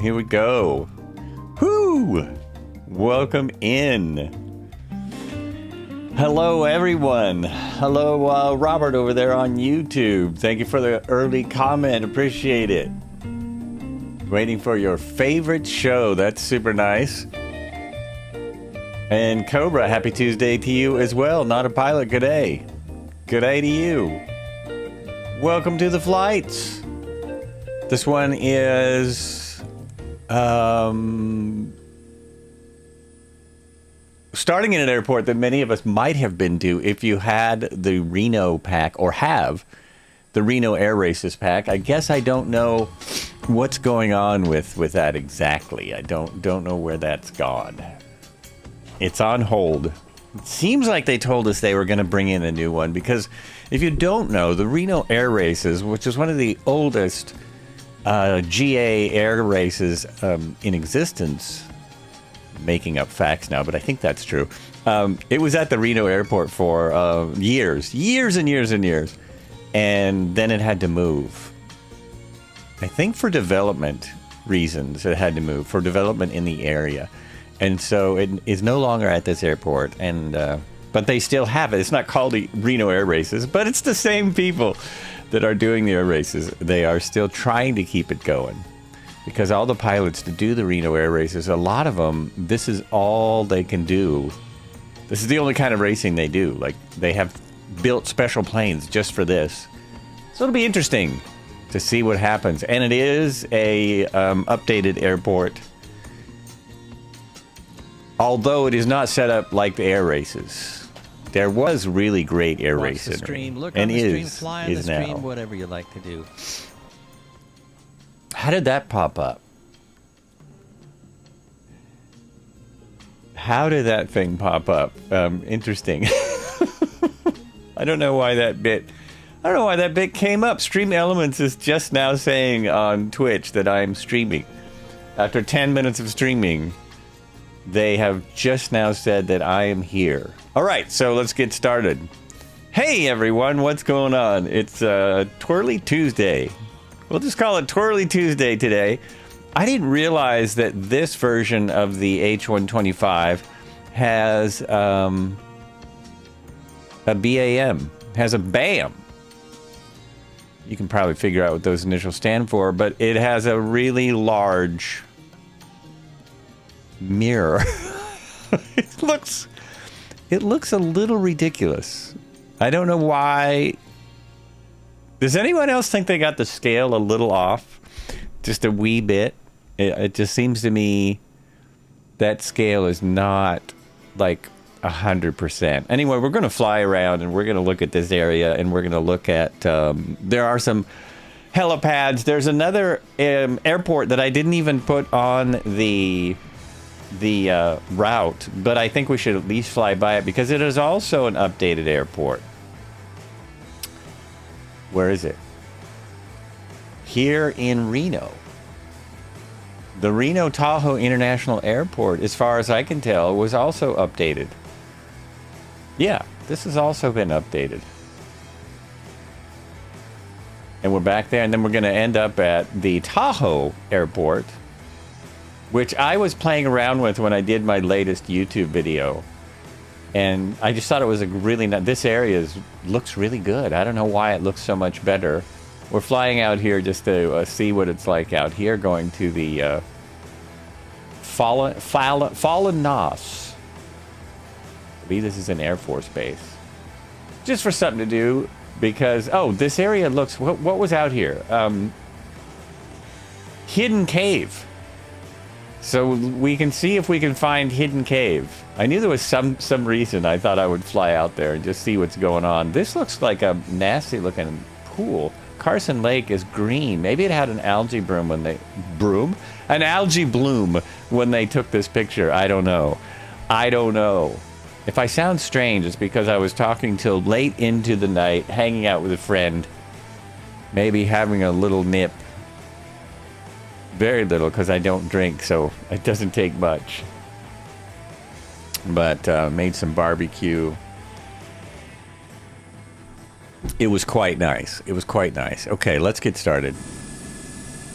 Here we go. Whoo! Welcome in. Hello, everyone. Hello, Robert over there on YouTube. Thank you for the early comment. Appreciate it. Waiting for your favorite show. That's super nice. And Cobra, happy Tuesday to you as well. Not a pilot, good day. Good day to you. Welcome to the flights. This one is starting in an airport that many of us might have been to if you had the Reno pack or have the Reno Air Races pack. I guess I don't know what's going on with that exactly. I don't know where that's gone. It's on hold. It seems like they told us they were going to bring in a new one because if you don't know, the Reno Air Races, which is one of the oldest GA air races in existence, making up facts now, but I think that's true. It was at the Reno airport for years and years and years. And then it had to move. I think for development reasons, it had to move for development in the area. And so it is no longer at this airport. And but they still have it. It's not called the Reno Air Races, but it's the same people that are doing the air races. They are still trying to keep it going. Because all the pilots to do the Reno Air Races, a lot of them, this is all they can do. This is the only kind of racing they do. Like, they have built special planes just for this. So it'll be interesting to see what happens. And it is a updated airport. Although it is not set up like the air races. There was really great air racing. Watch the stream, look on the stream, fly on the stream, whatever you like to do. How did that pop up? How did that thing pop up? Interesting. I don't know why that bit came up. Stream Elements is just now saying on Twitch that I'm streaming. After 10 minutes of streaming, they have just now said that I am here. All right, so let's get started. Hey, everyone, what's going on? It's Twirly Tuesday. We'll just call it Twirly Tuesday today. I didn't realize that this version of the H125 has a BAM, has a BAM. You can probably figure out what those initials stand for, but it has a really large mirror. It looks a little ridiculous. I don't know why. Does anyone else think they got the scale a little off? Just a wee bit? It just seems to me that scale is not like 100%. Anyway, we're going to fly around and we're going to look at this area and we're going to look at, there are some helipads. There's another airport that I didn't even put on the route, but I think we should at least fly by it because it is also an updated airport. Where is it? Here in Reno. The Reno Tahoe International Airport, as far as I can tell, was also updated. Yeah, this has also been updated. And we're back there, and then we're going to end up at the Tahoe Airport, which I was playing around with when I did my latest YouTube video. And I just thought it was a really nice... This area looks really good. I don't know why it looks so much better. We're flying out here just to see what it's like out here, going to the Fallen Nos. I believe this is an Air Force base. Just for something to do, because... Oh, this area looks... What was out here? Hidden Cave. So we can see if we can find Hidden Cave. I knew there was some reason I thought I would fly out there and just see what's going on. This looks like a nasty looking pool. Carson Lake is green. Maybe it had an algae bloom when they... An algae bloom when they took this picture. I don't know. If I sound strange, it's because I was talking till late into the night, hanging out with a friend, maybe having a little nip. Very little, because I don't drink, so it doesn't take much. But made some barbecue. It was quite nice. Okay, let's get started.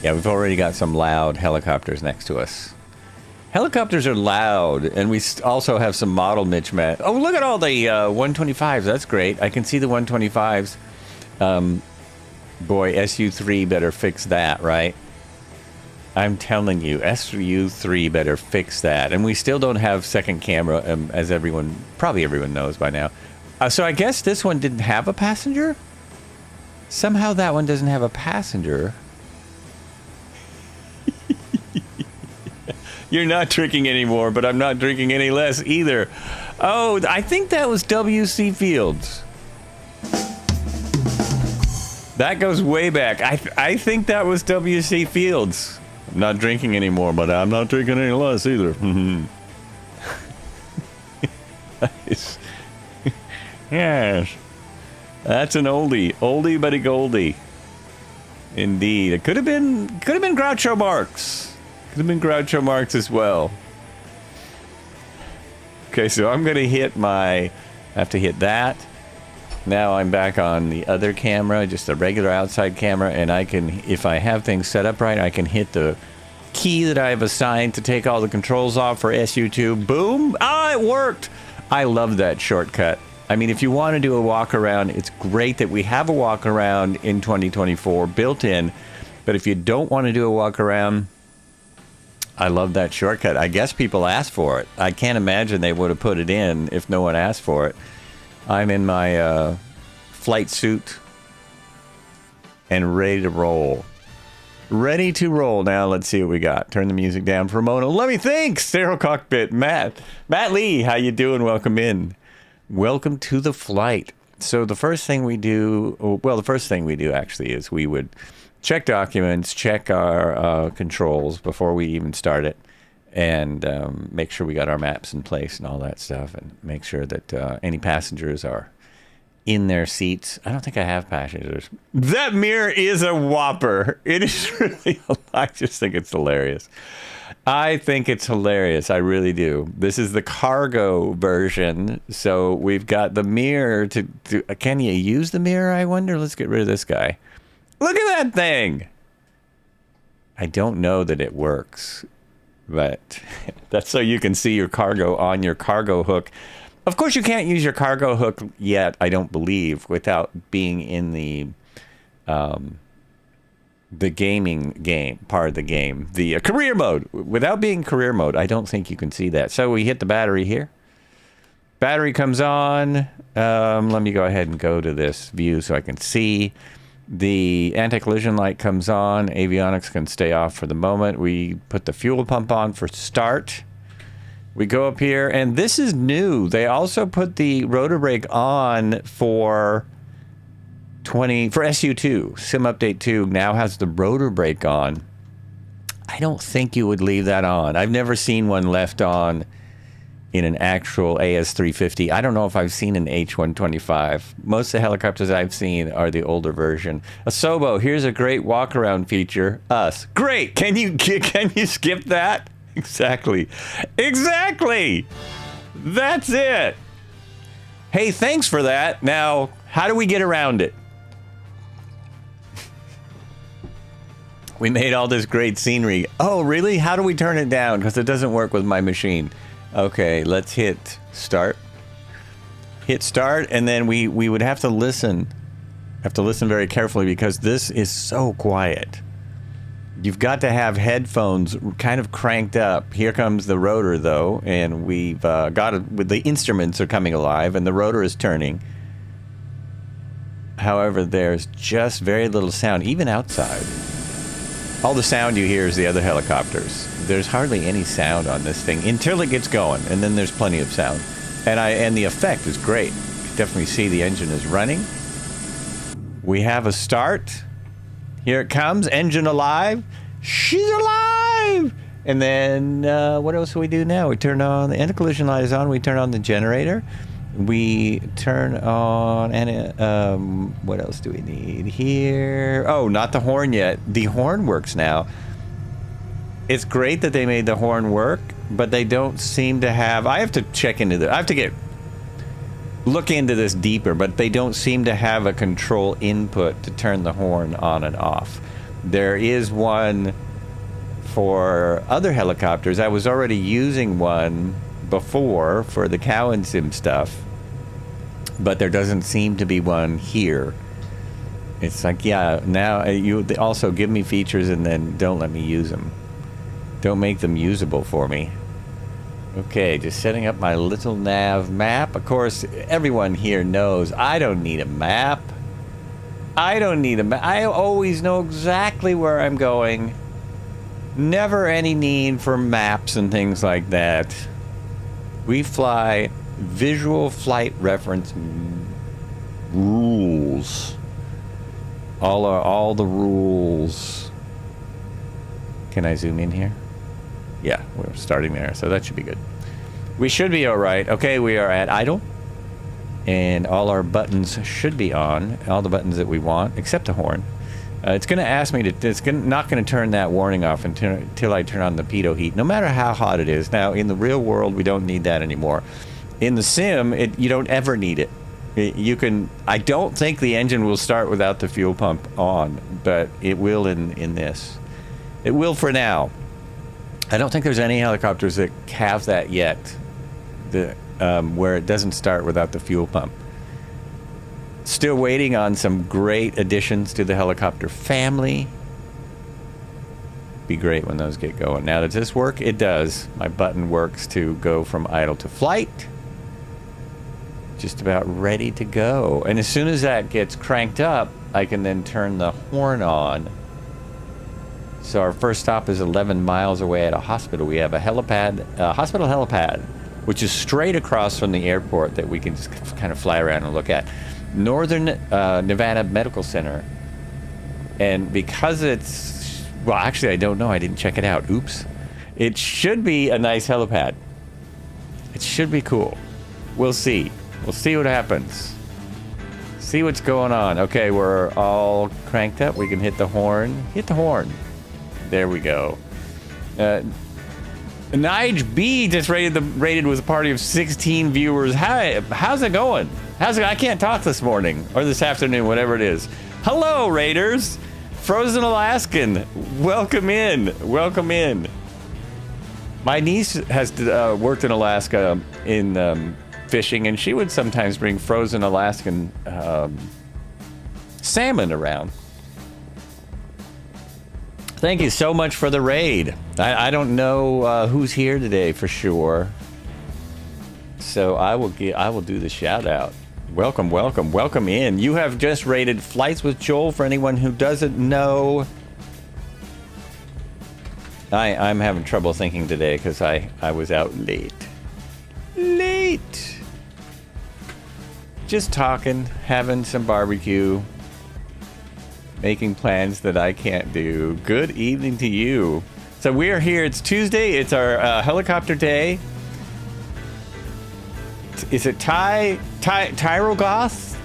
Yeah, we've already got some loud helicopters next to us. Helicopters are loud, and we also have some model mismatch. Oh, look at all the 125s. That's great. I can see the 125s. Boy, SU3 better fix that, right? I'm telling you, SU3 better fix that. And we still don't have second camera, as probably everyone knows by now. So I guess this one didn't have a passenger? Somehow that one doesn't have a passenger. You're not drinking anymore, but I'm not drinking any less either. Oh, I think that was W.C. Fields. That goes way back. I think that was W.C. Fields. I'm not drinking anymore, but I'm not drinking any less either. Yes. That's an oldie. Oldie but a goldie. Indeed. It could have been Groucho Marx. Could have been Groucho Marx as well. Okay, so I'm going to hit I have to hit that. Now I'm back on the other camera, just a regular outside camera, and I can, if I have things set up right, I can hit the key that I have assigned to take all the controls off for SU2. Boom! Ah, it worked! I love that shortcut. I mean, if you want to do a walk around, it's great that we have a walk around in 2024 built in, but if you don't want to do a walk around, I love that shortcut. I guess people asked for it. I can't imagine they would have put it in if no one asked for it. I'm in my flight suit and ready to roll. Ready to roll. Now let's see what we got. Turn the music down for a moment. Let me think. Stereo Cockpit. Matt Lee, how you doing? Welcome in. Welcome to the flight. So the first thing we do, actually is we would check documents, check our controls before we even start it, and make sure we got our maps in place and all that stuff, and make sure that any passengers are in their seats. I don't think I have passengers. That mirror is a whopper. It is really, I just think it's hilarious. I think it's hilarious. I really do. This is the cargo version, so we've got the mirror to can you use the mirror, I wonder? Let's get rid of this guy. Look at that thing! I don't know that it works, but that's so you can see your cargo on your cargo hook. Of course, you can't use your cargo hook yet, I don't believe, without being in the gaming game, part of the game. The career mode. Without being career mode, I don't think you can see that. So we hit the battery here. Battery comes on. Let me go ahead and go to this view so I can see. The anti-collision light comes on. Avionics can stay off for the moment. We put the fuel pump on for start. We go up here, and this is new. They also put the rotor brake on for SU2. Sim Update 2 now has the rotor brake on. I don't think you would leave that on. I've never seen one left on in an actual AS350. I don't know if I've seen an H125. Most of the helicopters I've seen are the older version. Asobo, here's a great walk-around feature. Us. Great! Can you skip that? Exactly. That's it. Hey, thanks for that. Now, how do we get around it? We made all this great scenery. Oh, really? How do we turn it down? Because it doesn't work with my machine. Okay, let's hit start. Hit start, and then we would have to listen. Have to listen very carefully because this is so quiet. You've got to have headphones kind of cranked up. Here comes the rotor, though, and we've got it. The instruments are coming alive, and the rotor is turning. However, there's just very little sound, even outside. All the sound you hear is the other helicopters. There's hardly any sound on this thing until it gets going, and then there's plenty of sound. And the effect is great. You can definitely see the engine is running. We have a start. Here it comes, engine alive. She's alive! And then, what else do we do now? We turn on, the anti-collision light is on, we turn on the generator. We turn on, and what else do we need here? Oh, not the horn yet. The horn works now. It's great that they made the horn work, but they don't seem to have, I have to check into this. I have to look into this deeper, but they don't seem to have a control input to turn the horn on and off. There is one for other helicopters. I was already using one before for the cow and sim stuff, but there doesn't seem to be one here. It's like, yeah, now you also give me features and then don't let me use them. Don't make them usable for me. Okay, just setting up my little nav map. Of course, everyone here knows I don't need a map. I don't need a map. I always know exactly where I'm going. Never any need for maps and things like that. We fly visual flight reference rules. All the rules. Can I zoom in here? Yeah, we're starting there, so that should be good. We should be all right. Okay, we are at idle, and all our buttons should be on. All the buttons that we want, except the horn. It's going to ask me to. It's not going to turn that warning off until I turn on the pitot heat, no matter how hot it is. Now, in the real world, we don't need that anymore. In the sim, you don't ever need it. You can. I don't think the engine will start without the fuel pump on, but it will in this. It will for now. I don't think there's any helicopters that have that yet, where it doesn't start without the fuel pump. Still waiting on some great additions to the helicopter family. Be great when those get going. Now, does this work? It does. My button works to go from idle to flight. Just about ready to go. And as soon as that gets cranked up, I can then turn the horn on. So our first stop is 11 miles away at a hospital. We have a helipad, hospital helipad, which is straight across from the airport that we can just kind of fly around and look at. Northern Nevada Medical Center. And because it's, well, actually, I don't know. I didn't check it out. Oops. It should be a nice helipad. It should be cool. We'll see. We'll see what happens. See what's going on. Okay, we're all cranked up. We can hit the horn. Hit the horn. There we go. Nige B just rated with a party of 16 viewers. Hi, how's it going? I can't talk this morning or this afternoon, whatever it is. Hello, Raiders. Frozen Alaskan, welcome in. Welcome in. My niece has worked in Alaska in fishing, and she would sometimes bring frozen Alaskan salmon around. Thank you so much for the raid. I don't know who's here today for sure, so I will do the shout out. Welcome, welcome, welcome in. You have just raided Flights with Joel. For anyone who doesn't know, I'm having trouble thinking today because I was out late. Just talking, having some barbecue. Making plans that I can't do. Good evening to you. So we're here. It's Tuesday. It's our helicopter day. Is it Tyrogoth?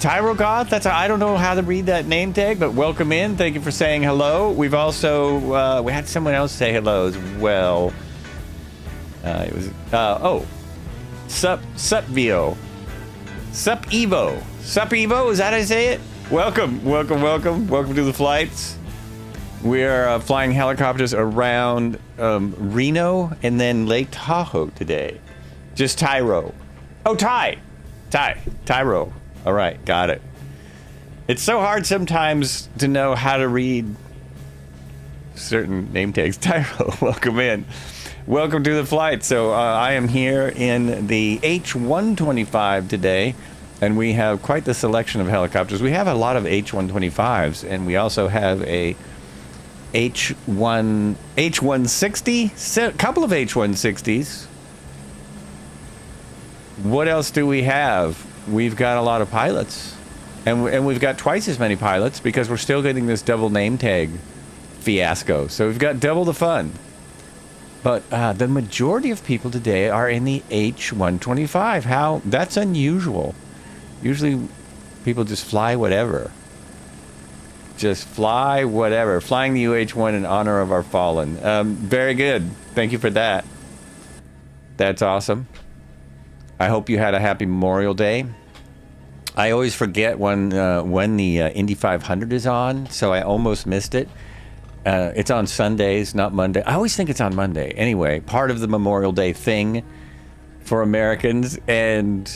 Tyrogoth? I don't know how to read that name tag, but welcome in. Thank you for saying hello. We've also we had someone else say hello as well. It was Sup Vio. Sup Evo. Sup Evo. Is that how I say it? Welcome to the flights. We're flying helicopters around Reno and then Lake Tahoe today. Just Tyro. Oh, Tyro. All right, got it. It's so hard sometimes to know how to read certain name tags. Tyro, welcome in. Welcome to the flight. So I am here in the H125 today. And we have quite the selection of helicopters. We have a lot of H125s, and we also have a H160, a couple of H160s. What else do we have? We've got a lot of pilots, and we've got twice as many pilots because we're still getting this double name tag fiasco. So we've got double the fun. But the majority of people today are in the H125. That's unusual. Usually people just fly whatever. Flying the UH-1 in honor of our fallen. Very good. Thank you for that. That's awesome. I hope you had a happy Memorial Day. I always forget when the Indy 500 is on, so I almost missed it. It's on Sundays, not Monday. I always think it's on Monday. Anyway, part of the Memorial Day thing for Americans. And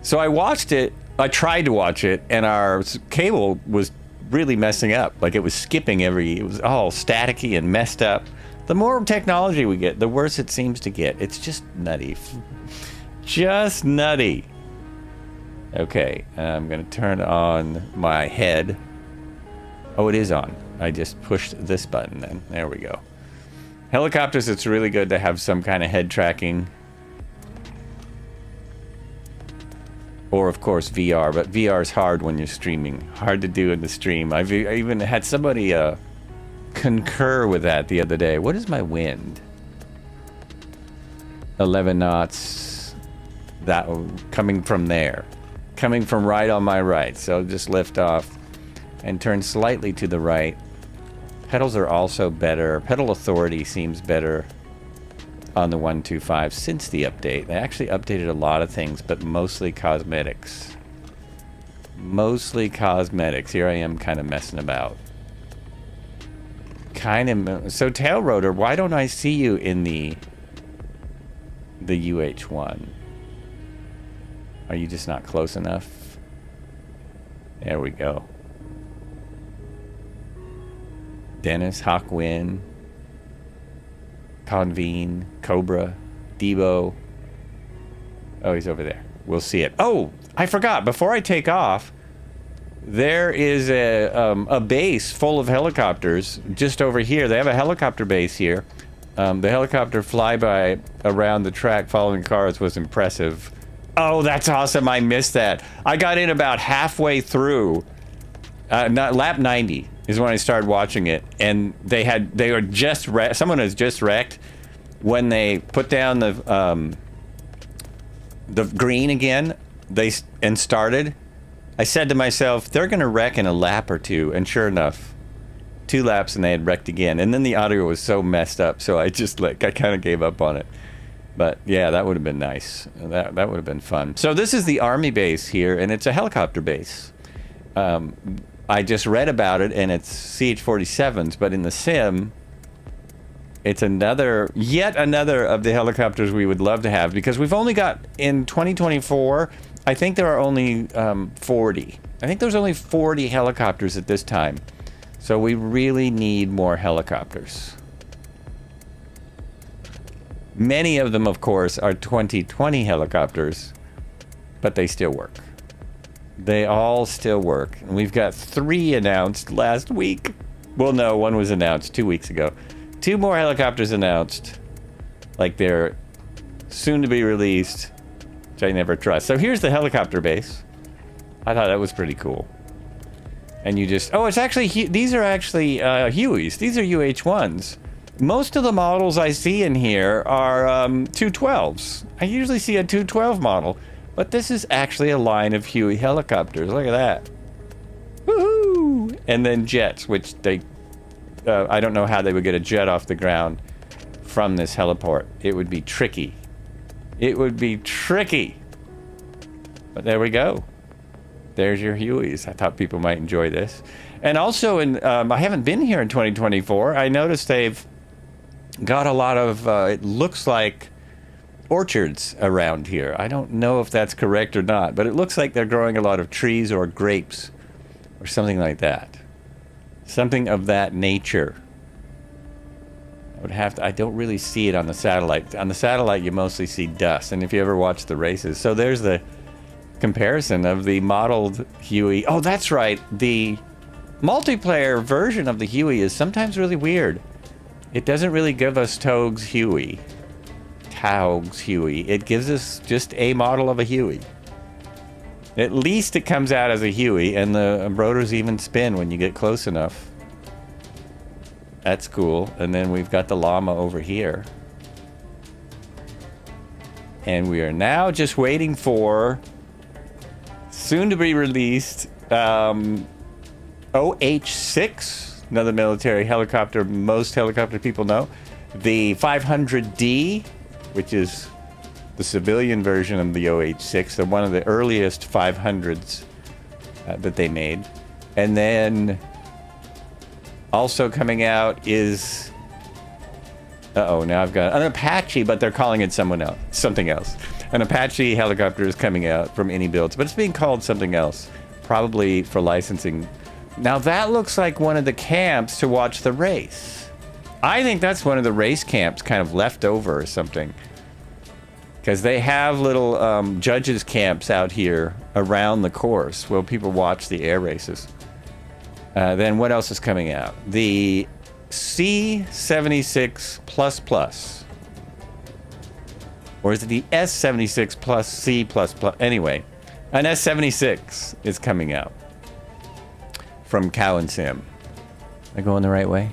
so I watched it. I tried to watch it, and our cable was really messing up. Like, it was skipping it was all staticky and messed up. The more technology we get, the worse it seems to get. It's just nutty. Just nutty. Okay, I'm going to turn on my head. Oh, it is on. I just pushed this button then. There we go. Helicopters, it's really good to have some kind of head tracking. Or, of course, VR. But VR is hard when you're streaming. Hard to do in the stream. I even had somebody concur with that the other day. What is my wind? 11 knots. That coming from there. Coming from right on my right. So just lift off and turn slightly to the right. Pedals are also better. Pedal authority seems better on the 125 since the update. They actually updated a lot of things, but mostly cosmetics. Mostly cosmetics. Here I am kind of messing about. So tail rotor, why don't I see you in the UH1? Are you just not close enough? There we go. Dennis, Hawkwin, Convene, Cobra, Debo. Oh, he's over there. We'll see it. Oh, I forgot. Before I take off, there is a base full of helicopters just over here. They have a helicopter base here. The helicopter flyby around the track following cars was impressive. Oh, that's awesome. I missed that. I got in about halfway through. Lap 90 is when I started watching it, and they were just someone has just wrecked when they put down the green again. And started. I said to myself, they're gonna wreck in a lap or two, and sure enough, 2 laps and they had wrecked again. And then the audio was so messed up, so I kind of gave up on it. But yeah, that would have been nice. That would have been fun. So this is the Army base here, and it's a helicopter base. I just read about it, and it's CH-47s, but in the sim, it's yet another of the helicopters we would love to have, because we've only got, in 2024, I think there are only 40. I think there's only 40 helicopters at this time. So we really need more helicopters. Many of them, of course, are 2020 helicopters, but they still work. They all still work. And we've got 3 announced last week. Well, no, 1 was announced 2 weeks ago. 2 more helicopters announced. Like they're soon to be released, which I never trust. So here's the helicopter base. I thought that was pretty cool. And you just... Oh, it's actually... These are actually Hueys. These are UH-1s. Most of the models I see in here are 212s. I usually see a 212 model. But this is actually a line of Huey helicopters. Look at that. Woohoo! And then jets, which they... I don't know how they would get a jet off the ground from this heliport. It would be tricky. It would be tricky. But there we go. There's your Hueys. I thought people might enjoy this. And also, I haven't been here in 2024. I noticed they've got a lot of, it looks like, orchards around here. I don't know if that's correct or not, but it looks like they're growing a lot of trees or grapes or something like that. Something of that nature. I don't really see it on the satellite. On the satellite, you mostly see dust, and if you ever watch the races. So there's the comparison of the modeled Huey. Oh, that's right. The multiplayer version of the Huey is sometimes really weird. It doesn't really give us Taug's Huey. It gives us just a model of a Huey. At least it comes out as a Huey, and the rotors even spin when you get close enough. That's cool. And then we've got the llama over here. And we are now just waiting for soon to be released OH-6, another military helicopter most helicopter people know. The 500D, which is the civilian version of the OH-6, so one of the earliest 500s that they made. And then Also coming out is... Uh-oh, now I've got an Apache, but they're calling it something else. An Apache helicopter is coming out from Any Builds, but it's being called something else, probably for licensing. Now that looks like one of the camps to watch the race. I think that's one of the race camps kind of left over or something. Because they have little judges camps out here around the course where people watch the air races. Then what else is coming out? The C76++. Or is it the S76 plus C++? Anyway, an S76 is coming out from Cow and Sim. Am I going the right way?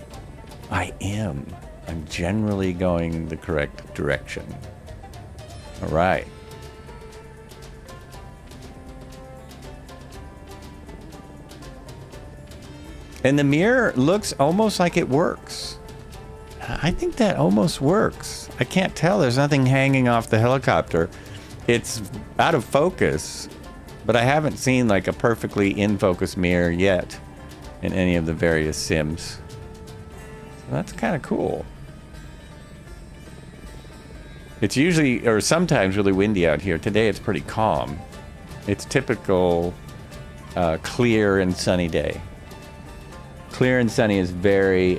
I am. I'm generally going the correct direction. All right. And the mirror looks almost like it works. I think that almost works. I can't tell. There's nothing hanging off the helicopter. It's out of focus, but I haven't seen like a perfectly in focus mirror yet in any of the various sims. So that's kind of cool. It's usually, or sometimes, really windy out here. Today it's pretty calm. It's typical clear and sunny day. Clear and sunny is very,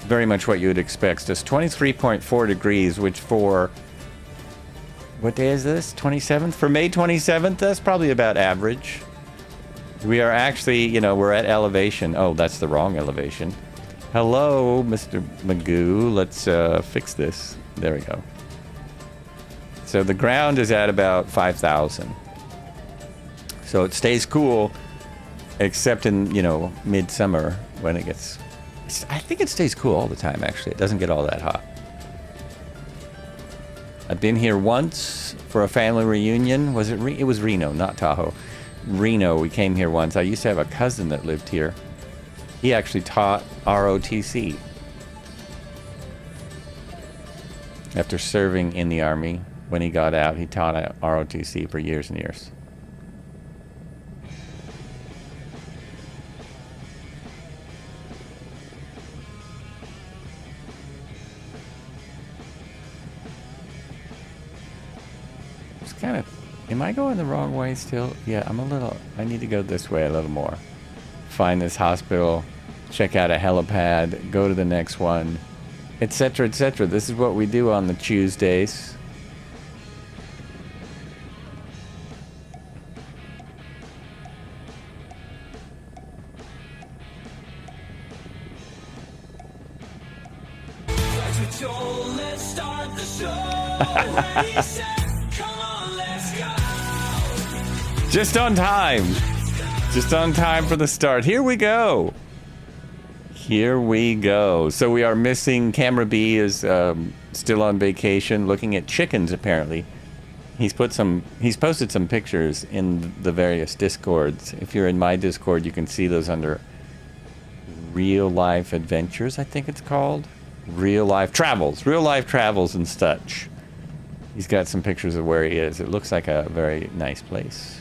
very much what you would expect. It's 23.4 degrees, which for, what day is this? 27th? For May 27th, that's probably about average. We are actually, you know, we're at elevation. Oh, that's the wrong elevation. Hello, Mr. Magoo. Let's fix this. There we go. So the ground is at about 5,000. So it stays cool, except in, you know, midsummer when it gets... I think it stays cool all the time, actually. It doesn't get all that hot. I've been here once for a family reunion. Was it it was Reno, not Tahoe. Reno, we came here once. I used to have a cousin that lived here. He actually taught ROTC. After serving in the Army, when he got out, he taught at ROTC for years and years. It's kind of... Am I going the wrong way still? Yeah, I'm a little... I need to go this way a little more. Find this hospital, check out a helipad, go to the next one, etc., etc. This is what we do on the Tuesdays. Let's start the show. Come on, let's go. Just on time. Just on time for the start. Here we go. Here we go. So we are missing... Camera B is still on vacation looking at chickens, apparently. He's posted some pictures in the various Discords. If you're in my Discord, you can see those under Real Life Adventures, I think it's called. Real life travels and such. He's got some pictures of where he is. It looks like a very nice place.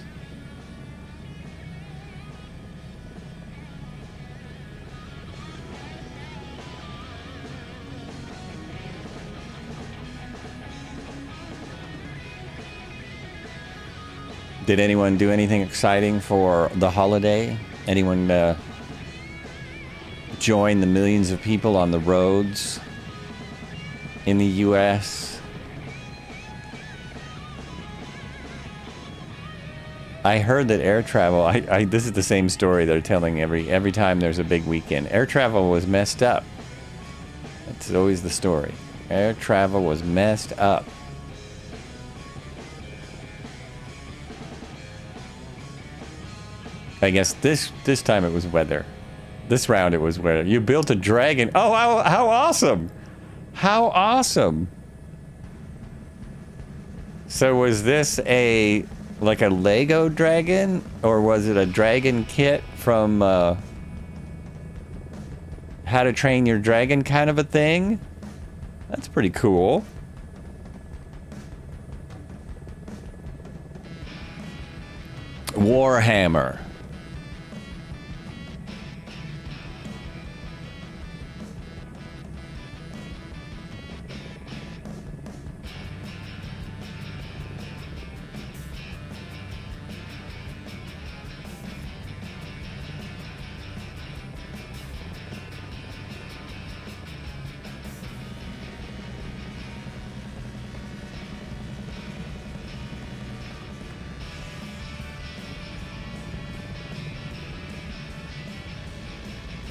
Did anyone do anything exciting for the holiday? Anyone join the millions of people on the roads in the U.S.? I heard that air travel, this is the same story they're telling every time there's a big weekend. Air travel was messed up. That's always the story. Air travel was messed up. I guess this time it was weather. This round it was weather. You built a dragon. Oh, how awesome! How awesome! So was this like a Lego dragon, or was it a dragon kit from How to Train Your Dragon kind of a thing? That's pretty cool. Warhammer.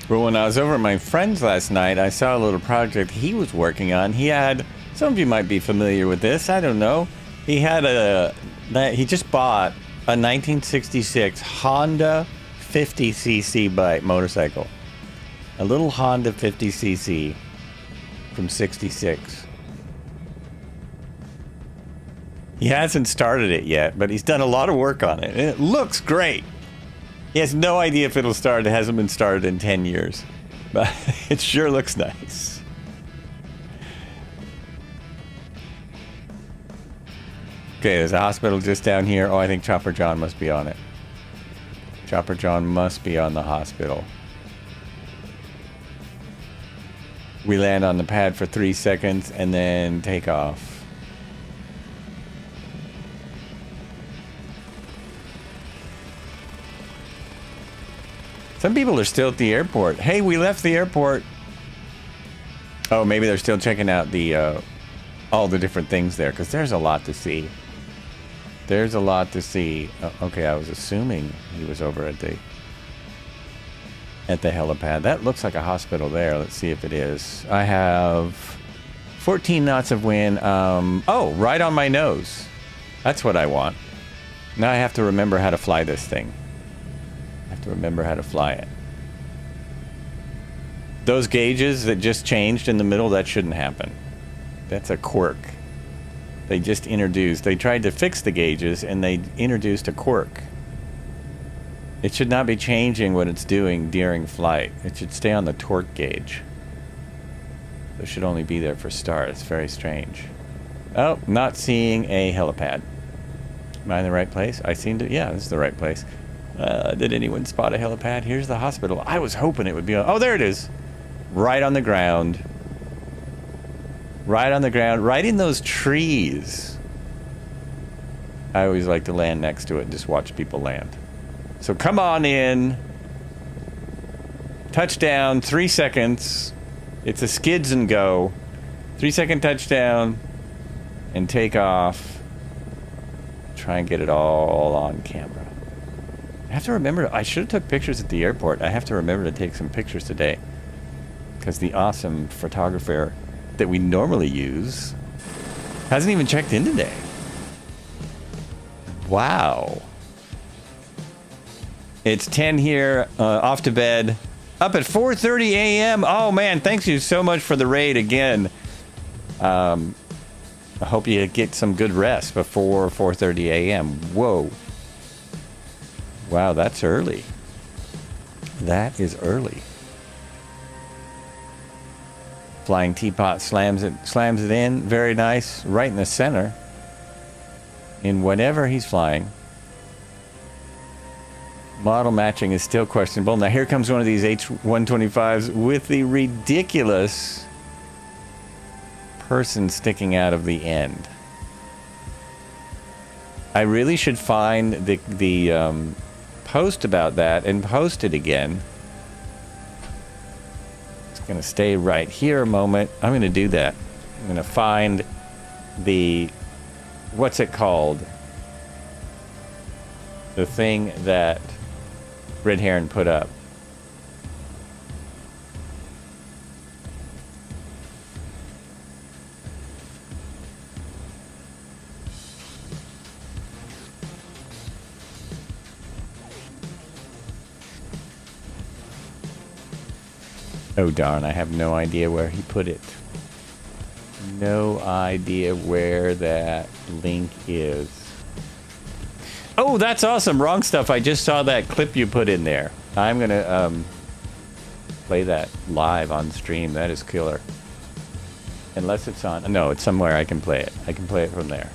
Well, when I was over at my friend's last night, I saw a little project he was working on. He had, some of you might be familiar with this, I don't know. He just bought a 1966 Honda 50cc bike motorcycle. A little Honda 50cc from 66. He hasn't started it yet, but he's done a lot of work on it, and it looks great. He has no idea if it'll start. It hasn't been started in 10 years. But it sure looks nice. Okay, there's a hospital just down here. Oh, I think Chopper John must be on it. Chopper John must be on the hospital. We land on the pad for 3 seconds and then take off. Some people are still at the airport. Hey, we left the airport. Oh, maybe they're still checking out the all the different things there, because there's a lot to see. There's a lot to see. Okay, I was assuming he was over at the helipad. That looks like a hospital there. Let's see if it is. I have 14 knots of wind. Oh, right on my nose. That's what I want. Now I have to remember how to fly this thing. To remember how to fly it. Those gauges that just changed in the middle, that shouldn't happen. That's a quirk. They just introduced, they tried to fix the gauges and they introduced a quirk. It should not be changing what it's doing during flight. It should stay on the torque gauge. It should only be there for start. It's very strange. Oh, not seeing a helipad. Am I in the right place? I seem to, yeah, this is the right place. Did anyone spot a helipad? Here's the hospital. I was hoping it would be on... Oh, there it is. Right on the ground. Right on the ground. Right in those trees. I always like to land next to it and just watch people land. So come on in. Touchdown. 3 seconds. It's a skids and go. 3-second touchdown. And take off. Try and get it all on camera. I have to remember, I should have took pictures at the airport. I have to remember to take some pictures today. Because the awesome photographer that we normally use hasn't even checked in today. Wow. It's 10 here, off to bed. Up at 4:30 a.m. Oh man, thanks you so much for the raid again. I hope you get some good rest before 4:30 a.m. Whoa. Wow, that's early. That is early. Flying teapot slams it in. Very nice. Right in the center. In whatever he's flying. Model matching is still questionable. Now here comes one of these H125s with the ridiculous person sticking out of the end. I really should find the post about that and post it again. It's going to stay right here a moment. I'm going to do that. I'm going to find the, what's it called? The thing that Red Heron put up. Oh darn, I have no idea where he put it. No idea where that link is. Oh, that's awesome. Wrong stuff. I just saw that clip you put in there. I'm going to play that live on stream. That is killer. Unless it's on... No, it's somewhere I can play it. I can play it from there.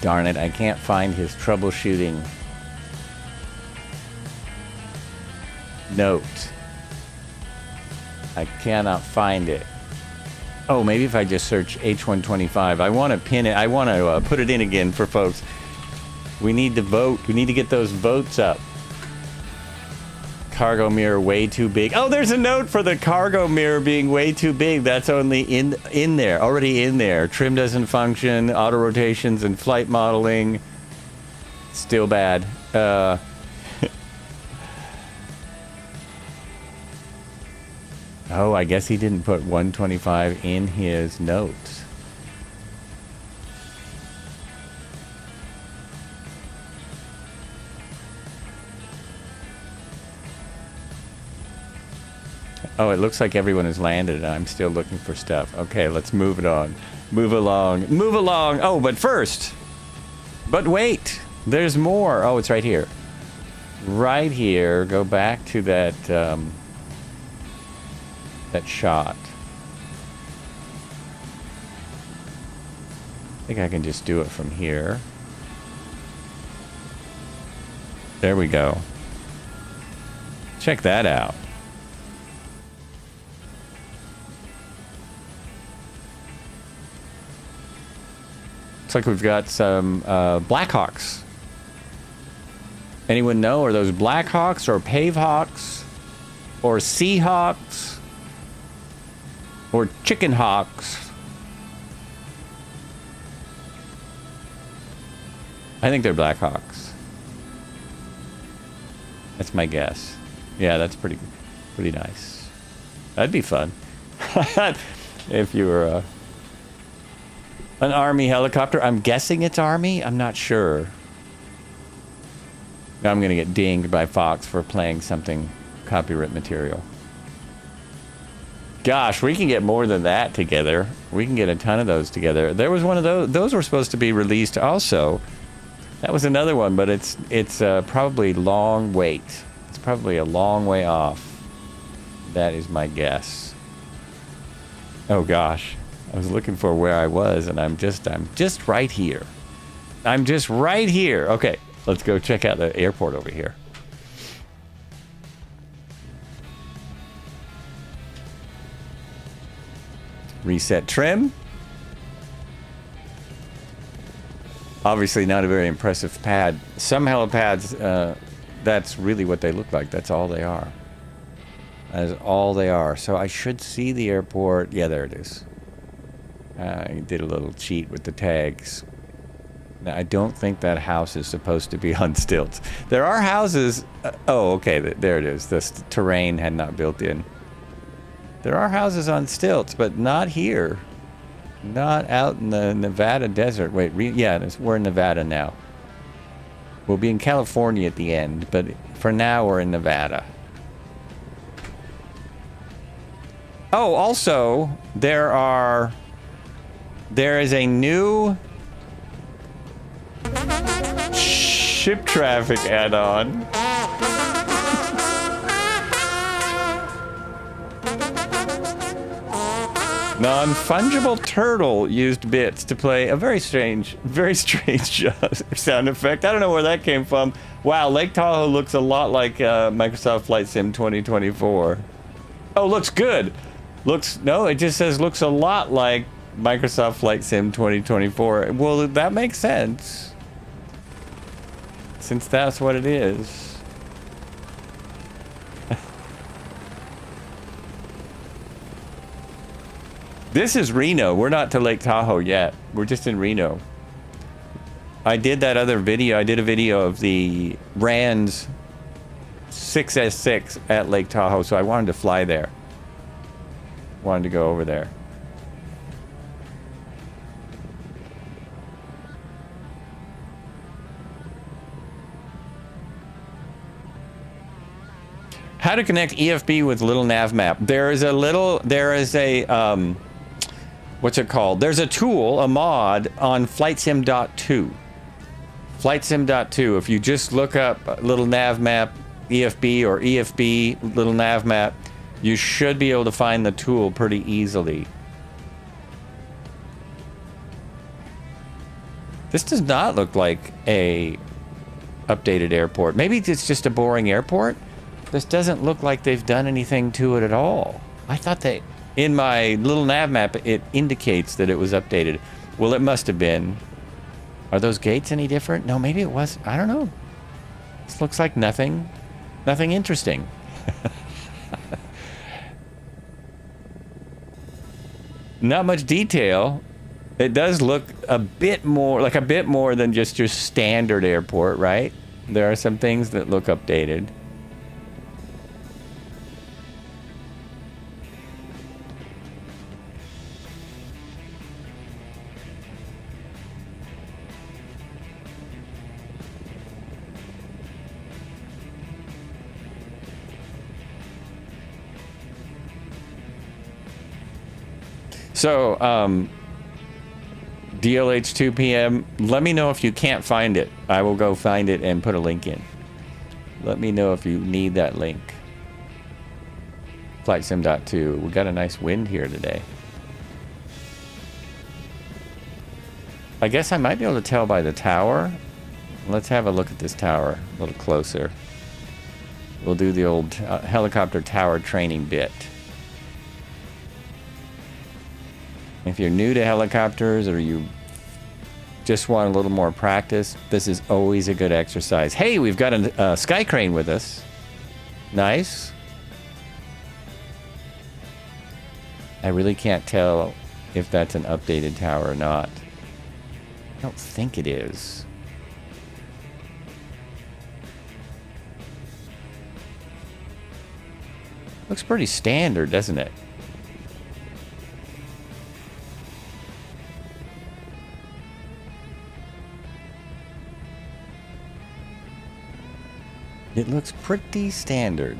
Darn it, I can't find his troubleshooting note. I cannot find it. Oh, maybe if I just search H125. I want to pin it. I want to put it in again for folks. We need to vote. We need to get those votes up. Cargo mirror way too big. Oh, there's a note for the cargo mirror being way too big. That's only in there, already in there. Trim doesn't function. Auto rotations and flight modeling. Still bad. Oh, I guess he didn't put 125 in his notes. Oh, it looks like everyone has landed and I'm still looking for stuff. Okay, let's move it on. Move along. Move along. Oh, but first. But wait. There's more. Oh, it's right here. Right here. Go back to that that shot. I think I can just do it from here. There we go. Check that out. Looks like we've got some Blackhawks. Anyone know? Are those Blackhawks or Pavehawks or Seahawks or Chicken Hawks? I think they're Blackhawks. That's my guess. Yeah, that's pretty nice. That'd be fun. If you were an Army helicopter. I'm guessing it's Army. I'm not sure. Now I'm going to get dinged by Fox for playing something copyright material. Gosh, we can get more than that together. We can get a ton of those together. There was one of those. Those were supposed to be released also. That was another one, but it's probably long wait. It's probably a long way off. That is my guess. Oh gosh, I was looking for where I was, and I'm just right here. I'm just right here. Okay, let's go check out the airport over here. Reset trim. Obviously not a very impressive pad. Some helipads, that's really what they look like. That's all they are. That is all they are. So I should see the airport. Yeah, there it is. I did a little cheat with the tags. Now, I don't think that house is supposed to be on stilts. There are houses... oh, okay, there it is. The terrain had not built in. There are houses on stilts, but not here. Not out in the Nevada desert. Wait, yeah, we're in Nevada now. We'll be in California at the end, but for now we're in Nevada. Oh, also, there is a new ship traffic add-on. Non-fungible turtle used bits to play a very strange sound effect. I don't know where that came from. Wow, Lake Tahoe looks a lot like Microsoft Flight Sim 2024. Oh, looks good. No, it just says looks a lot like Microsoft Flight Sim 2024. Well, that makes sense, since that's what it is. This is Reno. We're not to Lake Tahoe yet. We're just in Reno. I did that other video. I did a video of the RAND's 6S6 at Lake Tahoe, so I wanted to fly there. Wanted to go over there. How to connect EFB with little nav map. There is a what's it called? There's a tool, a mod on FlightSim.2. FlightSim.2. If you just look up little nav map EFB or EFB little nav map, you should be able to find the tool pretty easily. This does not look like a updated airport. Maybe it's just a boring airport. This doesn't look like they've done anything to it at all. I thought In my little nav map, it indicates that it was updated. Well, it must have been. Are those gates any different? No, maybe it was. I don't know. This looks like nothing interesting. Not much detail. It does look a bit more than just your standard airport, right? There are some things that look updated. So, DLH 2PM, let me know if you can't find it. I will go find it and put a link in. Let me know if you need that link. FlightSim.2. We got a nice wind here today. I guess I might be able to tell by the tower. Let's have a look at this tower a little closer. We'll do the old helicopter tower training bit. If you're new to helicopters or you just want a little more practice, this is always a good exercise. Hey, we've got a sky crane with us. Nice. I really can't tell if that's an updated tower or not. I don't think it is. Looks pretty standard, doesn't it? It looks pretty standard.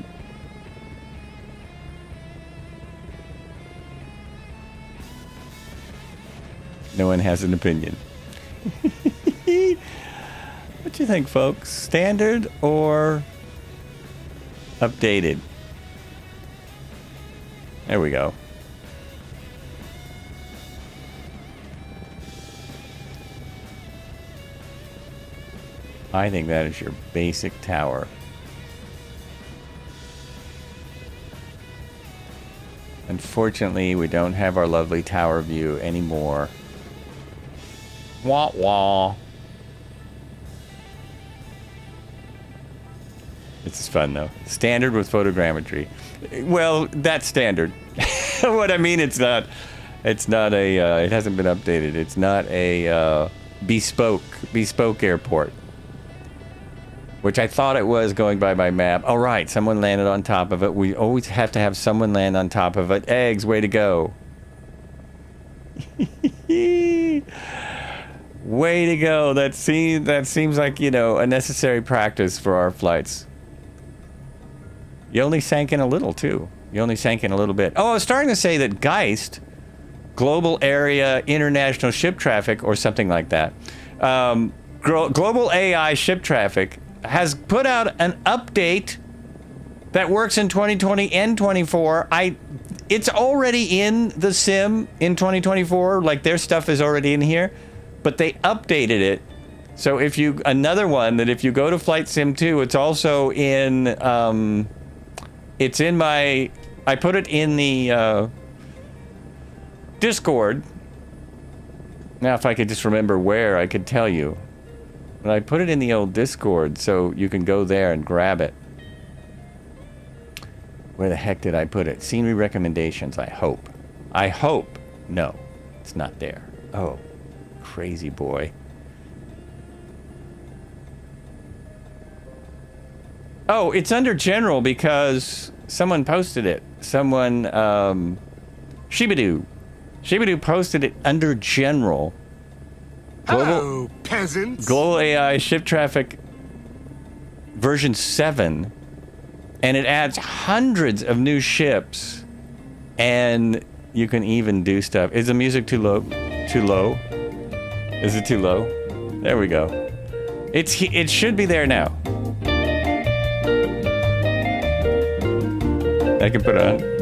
No one has an opinion. What you think, folks? Standard or updated? There we go. I think that is your basic tower. Unfortunately, we don't have our lovely tower view anymore. Wah wah. This is fun though. Standard with photogrammetry. Well, that's standard. What I mean, it's not a, it hasn't been updated. It's not a bespoke airport. Which I thought it was going by my map. All right, someone landed on top of it. We always have to have someone land on top of it. Eggs, way to go. Way to go. That seems like, you know, a necessary practice for our flights. You only sank in a little, too. You only sank in a little bit. Oh, I was starting to say that Geist, Global Area International Ship Traffic, or something like that, Global AI Ship Traffic, has put out an update that works in 2020 and 24. It's already in the sim in 2024, like their stuff is already in here, but they updated it. So if you, another one that if you go to Flight Sim 2, it's also in, it's in my, I put it in the Discord. Now if I could just remember where, I could tell you. But I put it in the old Discord, so you can go there and grab it. Where the heck did I put it? Scenery recommendations, I hope. I hope. No, it's not there. Oh, crazy boy. Oh, it's under general because someone posted it. Someone, Shibidoo posted it under general. Hello, peasants. Global AI Ship Traffic version 7, and it adds hundreds of new ships, and you can even do stuff. Is the music too low? Too low? Is it too low? There we go. It should be there now. I can put it on.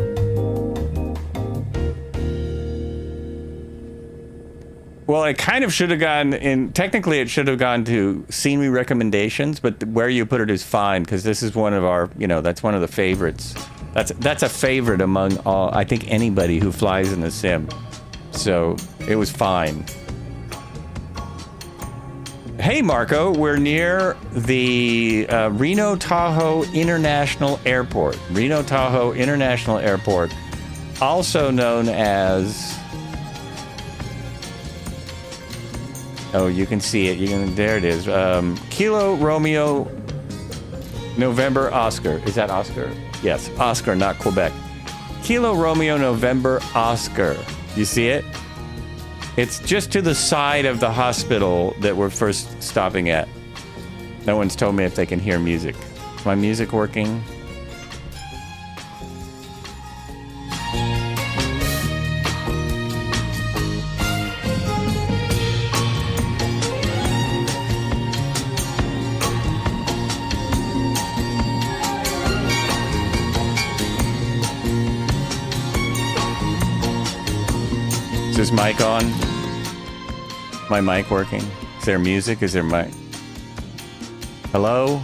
Well, it kind of should have gone in, technically it should have gone to scenery recommendations, but where you put it is fine, because this is one of our, you know, that's one of the favorites That's a favorite among all, I think, anybody who flies in the sim. So it was fine. Hey, Marco, we're near the Reno Tahoe International Airport. Reno Tahoe International Airport, also known as... Oh, you can see it. There it is. Kilo Romeo November Oscar. Is that Oscar? Yes, Oscar, not Quebec. Kilo Romeo November Oscar. You see it? It's just to the side of the hospital that we're first stopping at. No one's told me if they can hear music. Is my music working? Is this mic on? My mic working? Is there music? Is there mic? Hello?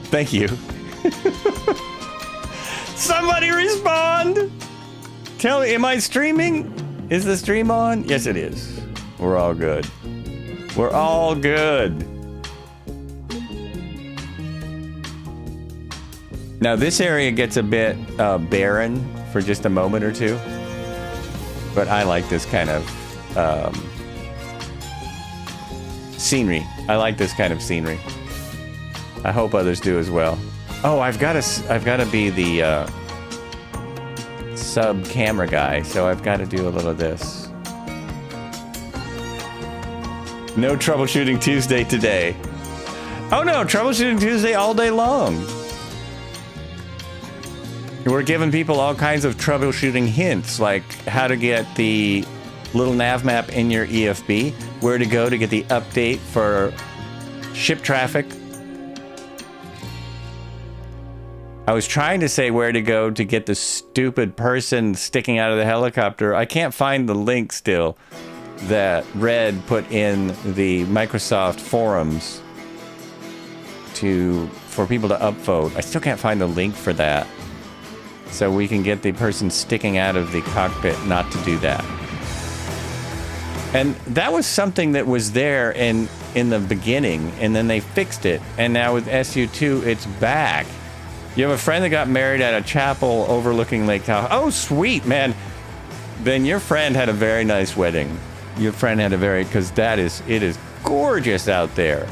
Thank you. Somebody respond! Tell me, am I streaming? Is the stream on? Yes, it is. We're all good. We're all good. Now, this area gets a bit barren for just a moment or two. But I like this kind of scenery. I like this kind of scenery. I hope others do as well. Oh, I've got to be the sub camera guy, so I've got to do a little of this. No troubleshooting Tuesday today. Oh no, troubleshooting Tuesday all day long. We're giving people all kinds of troubleshooting hints, like how to get the little nav map in your EFB, where to go to get the update for ship traffic. I was trying to say where to go to get the stupid person sticking out of the helicopter. I can't find the link still that Red put in the Microsoft forums for people to upvote. I still can't find the link for that. So we can get the person sticking out of the cockpit not to do that. And that was something that was there in the beginning, and then they fixed it. And now with SU2, it's back. You have a friend that got married at a chapel overlooking Lake Tahoe. Oh, sweet, man. Then your friend had a very nice wedding. Your friend had because it is gorgeous out there.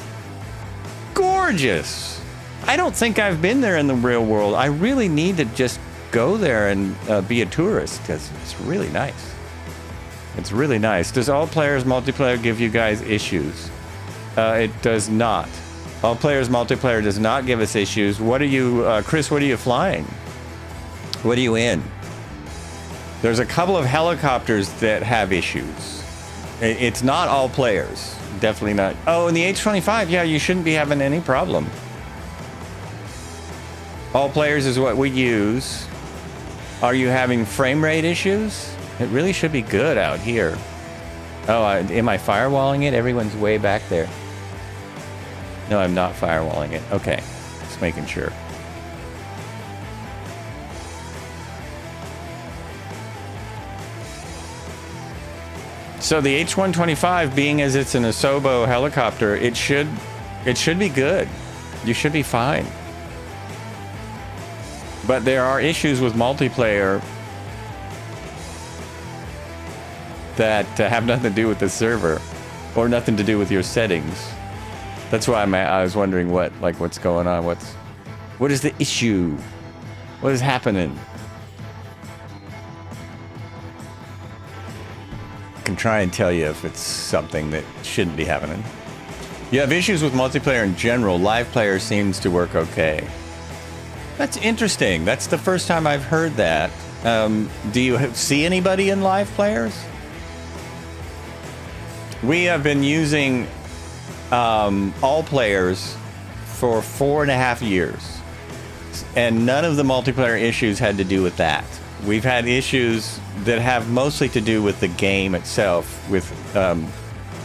Gorgeous. I don't think I've been there in the real world. I really need to just go there and be a tourist, because it's really nice. It's really nice. Does all players multiplayer give you guys issues? It does not. All players multiplayer does not give us issues. What are you, Chris, what are you flying? What are you in? There's a couple of helicopters that have issues. It's not all players. Definitely not. Oh, and the H125, yeah, you shouldn't be having any problem. All players is what we use. Are you having frame rate issues? It really should be good out here. Oh, am I firewalling it? Everyone's way back there. No, I'm not firewalling it. Okay, just making sure. So the H125, being as it's an Asobo helicopter, it should be good. You should be fine. But there are issues with multiplayer that have nothing to do with the server, or nothing to do with your settings. That's why I was wondering what's going on. What is the issue? What is happening? I can try and tell you if it's something that shouldn't be happening. You have issues with multiplayer in general. Live player seems to work okay. That's interesting. That's the first time I've heard that. Do you see anybody in live players? We have been using all players for 4.5 years, and none of the multiplayer issues had to do with that. We've had issues that have mostly to do with the game itself, with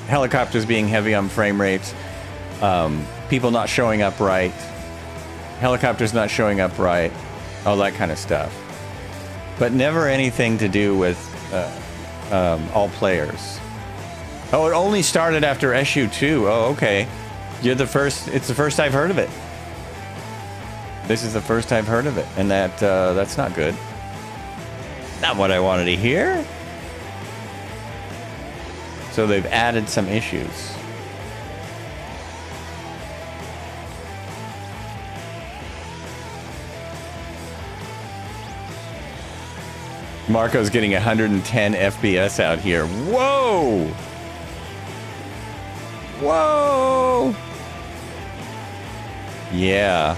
helicopters being heavy on frame rates, people not showing up right, helicopters not showing up right, all that kind of stuff. but never anything to do with all players. Oh, it only started after SU2. Oh, okay. You're the first. It's the first I've heard of it. This is the first I've heard of it, and that's not good. Not what I wanted to hear. So they've added some issues. Marco's getting 110 FPS out here. Whoa! Whoa! Yeah.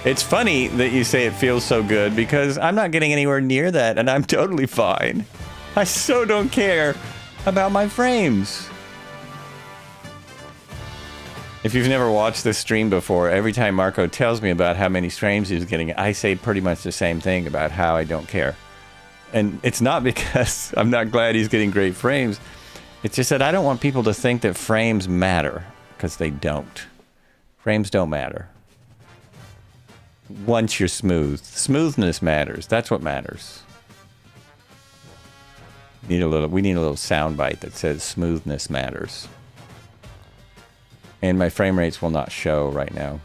It's funny that you say it feels so good because I'm not getting anywhere near that and I'm totally fine. I so don't care about my frames. If you've never watched this stream before, every time Marco tells me about how many frames he's getting, I say pretty much the same thing about how I don't care. And it's not because I'm not glad he's getting great frames. It's just that I don't want people to think that frames matter, because they don't. Frames don't matter. Once you're smooth. Smoothness matters. That's what matters. We need a little soundbite that says smoothness matters. And my frame rates will not show right now.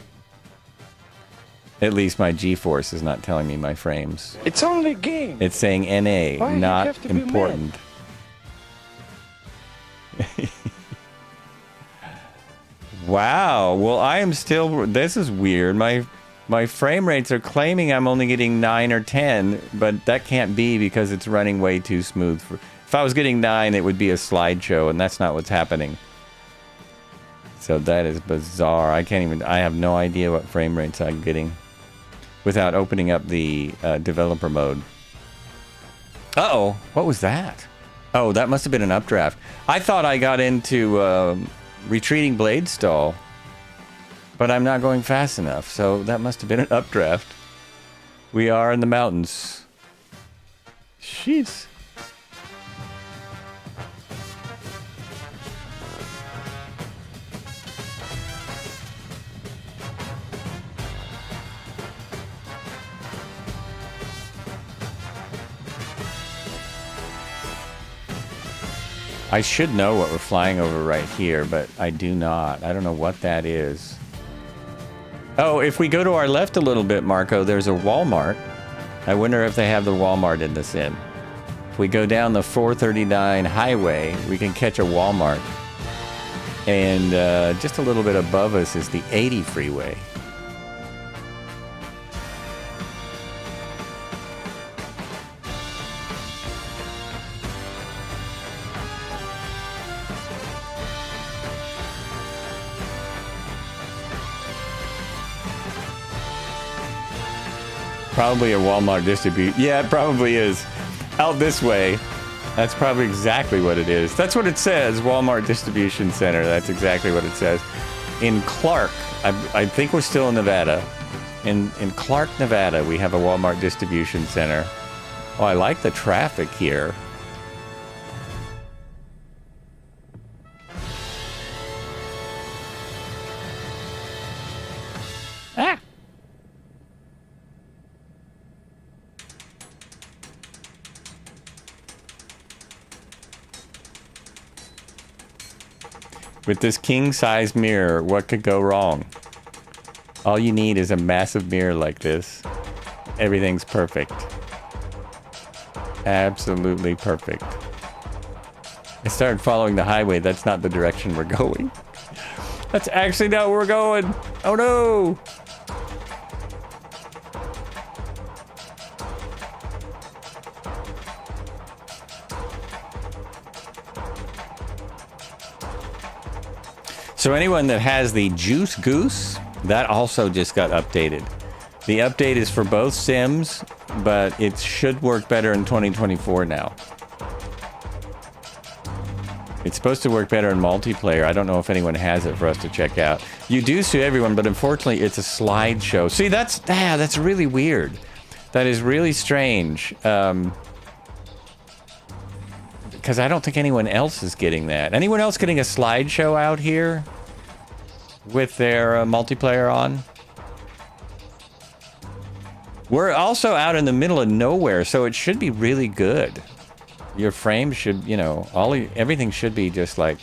At least my GeForce is not telling me my frames. It's only a game. It's saying NA, Why not you have to be important. Wow. Well, I am still... This is weird. My frame rates are claiming I'm only getting 9 or 10, but that can't be because it's running way too smooth. If I was getting 9, it would be a slideshow, and that's not what's happening. So that is bizarre. I have no idea what frame rates I'm getting without opening up the developer mode. Uh-oh. What was that? Oh, that must have been an updraft. I thought I got into retreating blade stall, but I'm not going fast enough, so that must have been an updraft. We are in the mountains. Jeez. I should know what we're flying over right here, but I do not. I don't know what that is. Oh, if we go to our left a little bit, Marco, there's a Walmart. I wonder if they have the Walmart in this inn. If we go down the 439 highway, we can catch a Walmart. And just a little bit above us is the 80 freeway. Probably a Walmart distribution. Yeah, it probably is. Out this way. That's probably exactly what it is. That's what it says, Walmart Distribution Center. That's exactly what it says. In Clark, I think we're still in Nevada. In Clark, Nevada, we have a Walmart Distribution Center. Oh, I like the traffic here. Ah! With this king-size mirror, what could go wrong? All you need is a massive mirror like this. Everything's perfect. Absolutely perfect. I started following the highway. That's not the direction we're going. That's actually not where we're going. Oh no! So anyone that has the Juice Goose, that also just got updated. The update is for both sims, but it should work better in 2024 now. It's supposed to work better in multiplayer. I don't know if anyone has it for us to check out. You do sue everyone, but unfortunately it's a slideshow. See, that's really weird. That is really strange. Because I don't think anyone else is getting that. Anyone else getting a slideshow out here with their multiplayer on? We're also out in the middle of nowhere, so it should be really good. Your frame should, you know, everything should be just like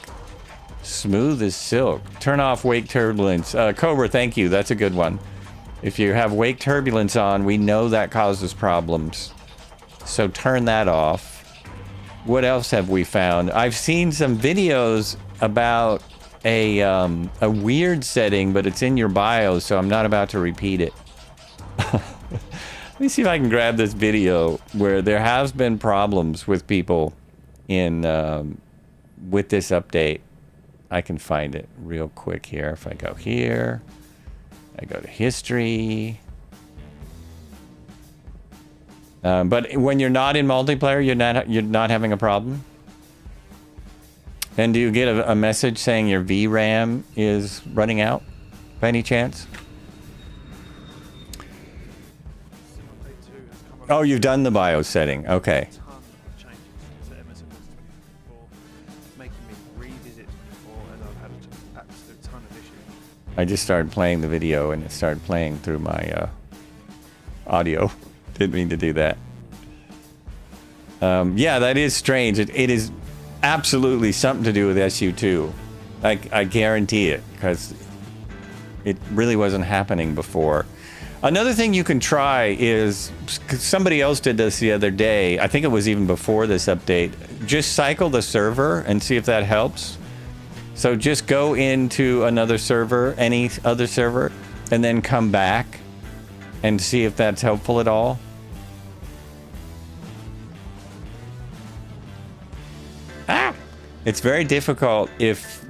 smooth as silk. Turn off wake turbulence. Cobra, thank you. That's a good one. If you have wake turbulence on, we know that causes problems. So turn that off. What else have we found? I've seen some videos about a weird setting, but it's in your BIOS, so I'm not about to repeat it. Let me see if I can grab this video where there has been problems with people in with this update. I can find it real quick here. If I go here, I go to history. But when you're not in multiplayer, you're not having a problem. And do you get a message saying your VRAM is running out by any chance? Oh, you've done the BIOS setting. Okay. I just started playing the video and it started playing through my audio. Didn't mean to do that. Yeah, that is strange. It is absolutely something to do with SU2. I guarantee it, because it really wasn't happening before. Another thing you can try is, somebody else did this the other day, I think it was even before this update, just cycle the server and see if that helps. So just go into another server, any other server, and then come back and see if that's helpful at all. It's very difficult if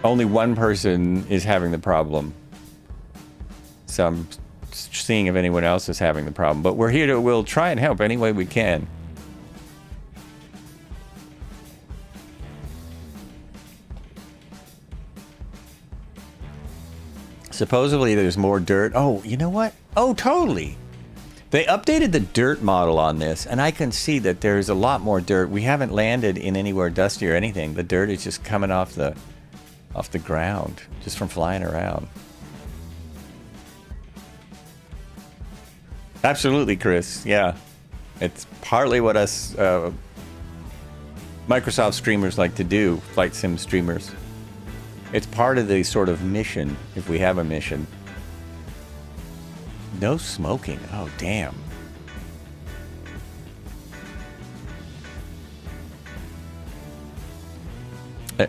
only one person is having the problem. So I'm seeing if anyone else is having the problem. But we'll try and help any way we can. Supposedly there's more dirt. Oh, you know what? Oh, totally. They updated the dirt model on this, and I can see that there's a lot more dirt. We haven't landed in anywhere dusty or anything. The dirt is just coming off the ground, just from flying around. Absolutely, Chris. Yeah. It's partly what us Microsoft streamers like to do, flight sim streamers. It's part of the sort of mission, if we have a mission. No smoking. Oh, damn.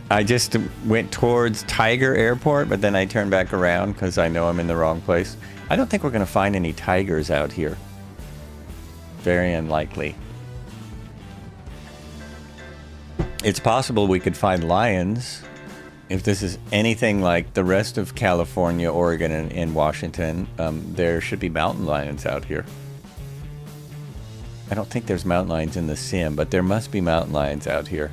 I just went towards Tiger Airport, but then I turned back around because I know I'm in the wrong place. I don't think we're going to find any tigers out here. Very unlikely. It's possible we could find lions. If this is anything like the rest of California, Oregon, and Washington, there should be mountain lions out here. I don't think there's mountain lions in the sim, but there must be mountain lions out here.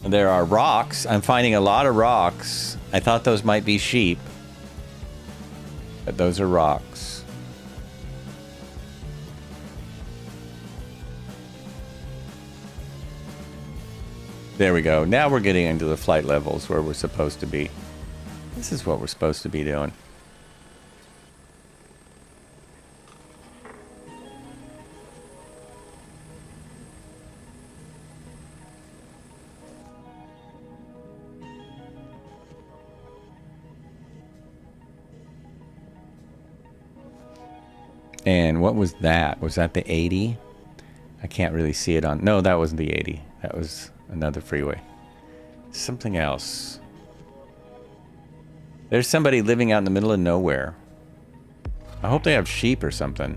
And there are rocks. I'm finding a lot of rocks. I thought those might be sheep, but those are rocks. There we go. Now we're getting into the flight levels where we're supposed to be. This is what we're supposed to be doing. And what was that? Was that the 80? I can't really see it on... No, that wasn't the 80. That was... another freeway. Something else. There's somebody living out in the middle of nowhere. I hope they have sheep or something.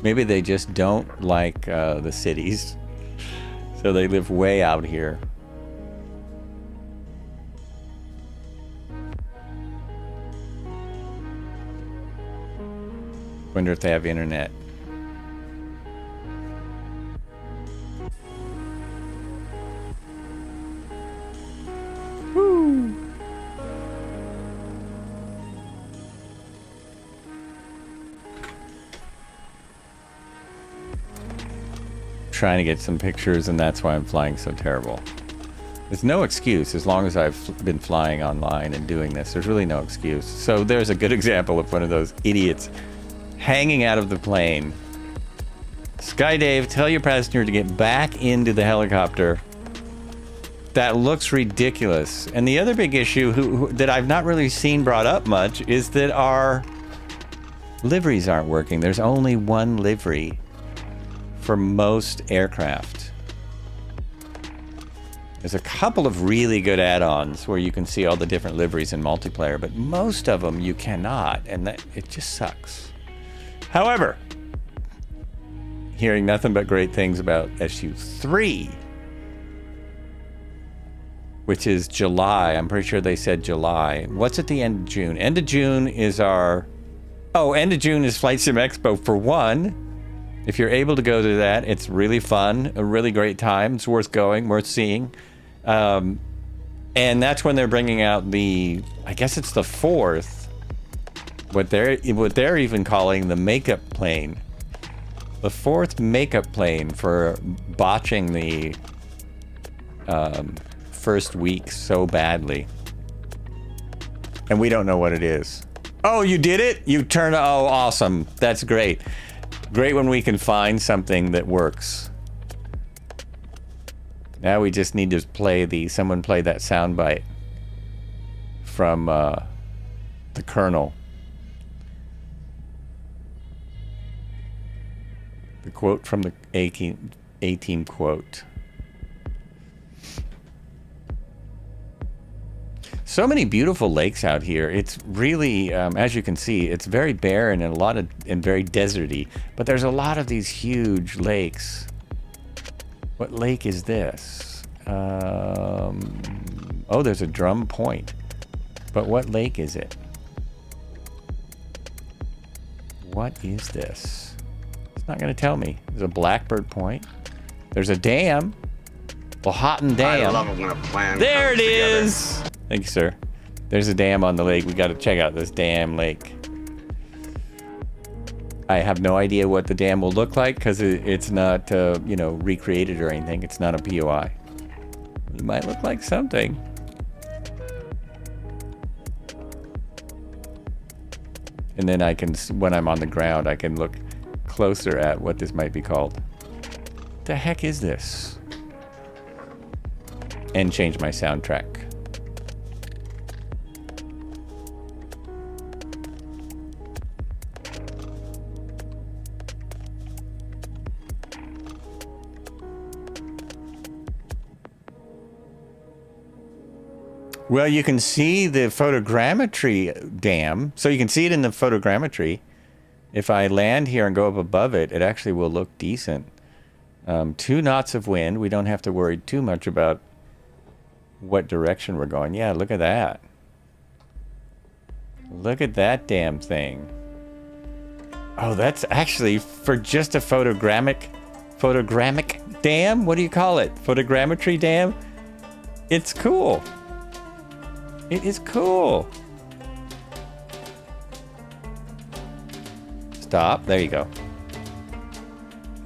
Maybe they just don't like the cities. So they live way out here. Wonder if they have internet. Trying to get some pictures, and that's why I'm flying so terrible. There's no excuse as long as I've been flying online and doing this. There's really no excuse. So there's a good example of one of those idiots hanging out of the plane. Sky Dave, tell your passenger to get back into the helicopter. That looks ridiculous. And the other big issue that I've not really seen brought up much is that our liveries aren't working. There's only one livery for most aircraft. There's a couple of really good add-ons where you can see all the different liveries in multiplayer, but most of them you cannot, and it just sucks. However, hearing nothing but great things about SU3, which is July. I'm pretty sure they said July. What's at the end of June? End of June is our... Oh, end of June is Flight Sim Expo for one. If you're able to go to that, it's really fun, a really great time. It's worth going, worth seeing. And that's when they're bringing out the, I guess it's the fourth, what they're even calling the makeup plane. The fourth makeup plane for botching the first week so badly. And we don't know what it is. Oh, you did it? You turned, oh, awesome. That's great. Great when we can find something that works. Now we just need to play someone play that soundbite from the Colonel. The quote from the A-Team quote. So many beautiful lakes out here. It's really, as you can see, it's very barren and very deserty. But there's a lot of these huge lakes. What lake is this? Oh, there's a Drum Point. But what lake is it? What is this? It's not going to tell me. There's a Blackbird Point. There's a dam. Lahontan Dam. I love it when a plan There it comes together. is. Thank you, sir. There's a dam on the lake. We got to check out this damn lake. I have no idea what the dam will look like because it's not, recreated or anything. It's not a POI. It might look like something. And then I can, when I'm on the ground, I can look closer at what this might be called. What the heck is this? And change my soundtrack. Well, you can see the photogrammetry dam. So you can see it in the photogrammetry. If I land here and go up above it, it actually will look decent. 2 knots of wind. We don't have to worry too much about what direction we're going. Yeah, look at that. Look at that damn thing. Oh, that's actually for just a photogrammic dam? What do you call it? Photogrammetry dam? It's cool. It is cool. Stop. There you go.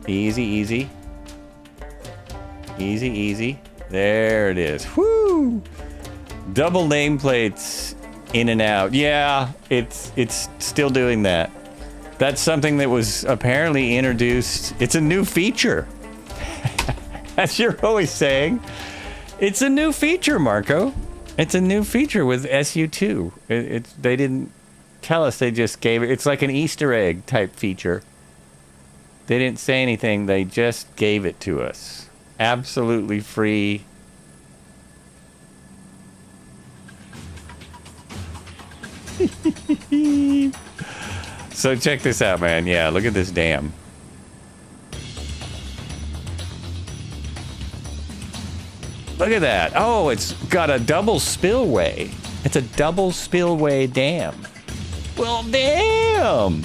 Easy, easy. Easy, easy. There it is. Whoo! Double nameplates in and out. Yeah, it's still doing that. That's something that was apparently introduced. It's a new feature. As you're always saying. It's a new feature, Marco. It's a new feature with SU2. They didn't tell us, they just gave it. It's like an Easter egg type feature. They didn't say anything, they just gave it to us. Absolutely free. So check this out, man. Yeah, look at this dam. Look at that. Oh, it's got a double spillway. It's a double spillway dam. Well, damn.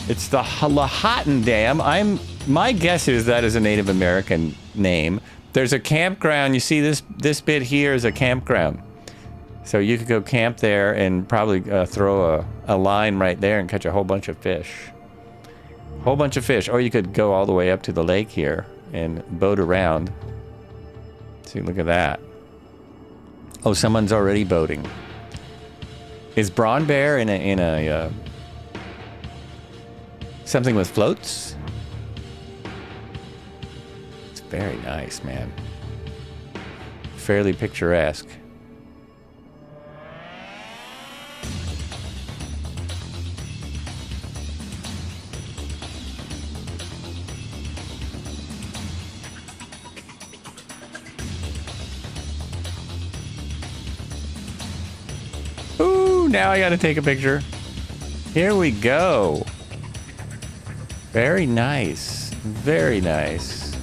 It's the Lahontan Dam. My guess is that is a Native American name. There's a campground. You see this bit here is a campground. So you could go camp there and probably throw a line right there and catch a whole bunch of fish. Whole bunch of fish. Or you could go all the way up to the lake here and boat around. See, look at that. Oh, someone's already boating. Is Braun Bear in a something with floats? It's very nice, man. Fairly picturesque. Ooh, now I gotta take a picture. Here we go. Very nice. Very nice.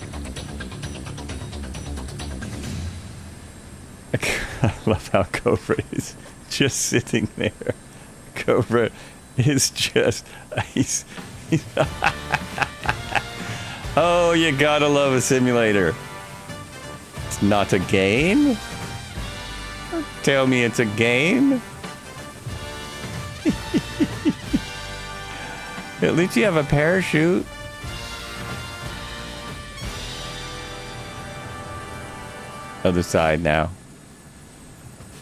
I love how Cobra is just sitting there. Cobra is just... He's oh, you gotta love a simulator. It's not a game? Tell me it's a game? At least you have a parachute. Other side now.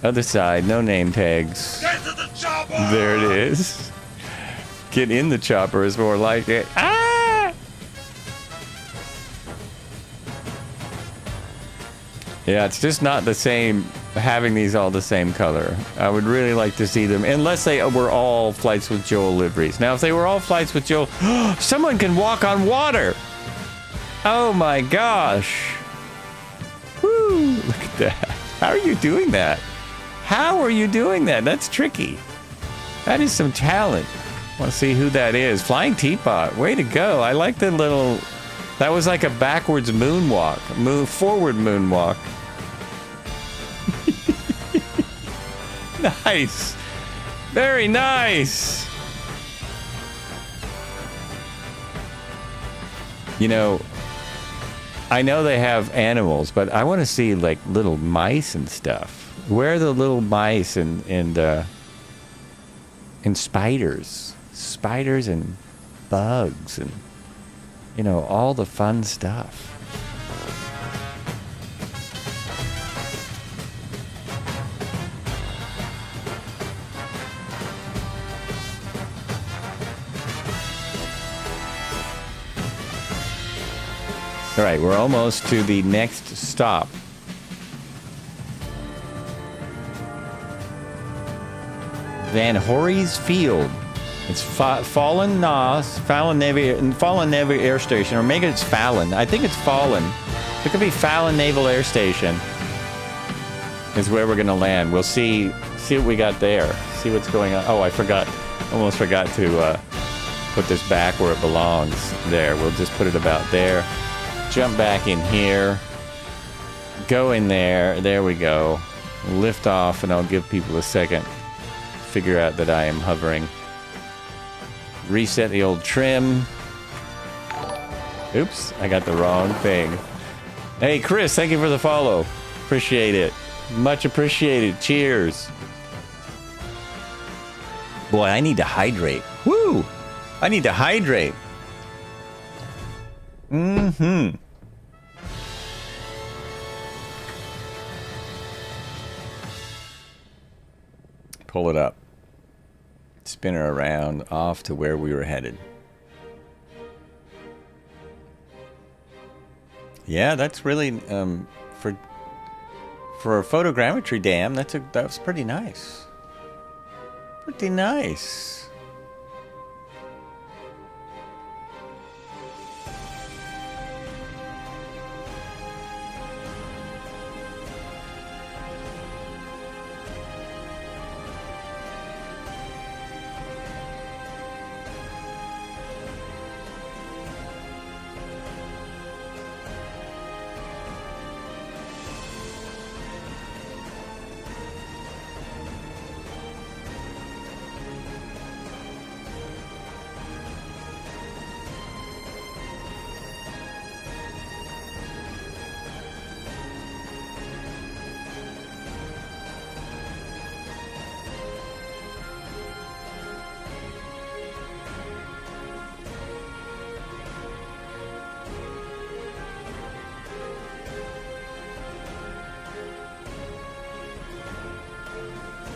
Other side, no name tags. Get to the chopper! There it is. Get in the chopper is more like it. Ah! Yeah, it's just not the same having these all the same color. I would really like to see them, unless they were all Flights with Joel liveries. Now, if they were all Flights with Joel, someone can walk on water! Oh my gosh! Woo! Look at that. How are you doing that? How are you doing that? That's tricky. That is some talent. Want to see who that is. Flying Teapot. Way to go. I like the little... That was like a backwards moonwalk. Forward moonwalk. Nice. Very nice. You know, I know they have animals, but I want to see like little mice and stuff. Where are the little mice and spiders? Spiders and bugs and, you know, all the fun stuff. All right, we're almost to the next stop. Van Horry's Field. It's Fallen Navy Air Station, or maybe it's Fallon. I think it's Fallen. It could be Fallon Naval Air Station. Is where we're gonna land. We'll see what we got there. See what's going on. Oh, I forgot. Almost forgot to put this back where it belongs. There. We'll just put it about there. Jump back in here. Go in there. There we go. Lift off, and I'll give people a second to figure out that I am hovering. Reset the old trim. Oops, I got the wrong thing. Hey, Chris, thank you for the follow. Appreciate it. Much appreciated. Cheers. Boy, I need to hydrate. Woo! I need to hydrate. Mm-hmm. Pull it up. Spin her around off to where we were headed. Yeah, that's really for a photogrammetry dam. That was pretty nice. Pretty nice.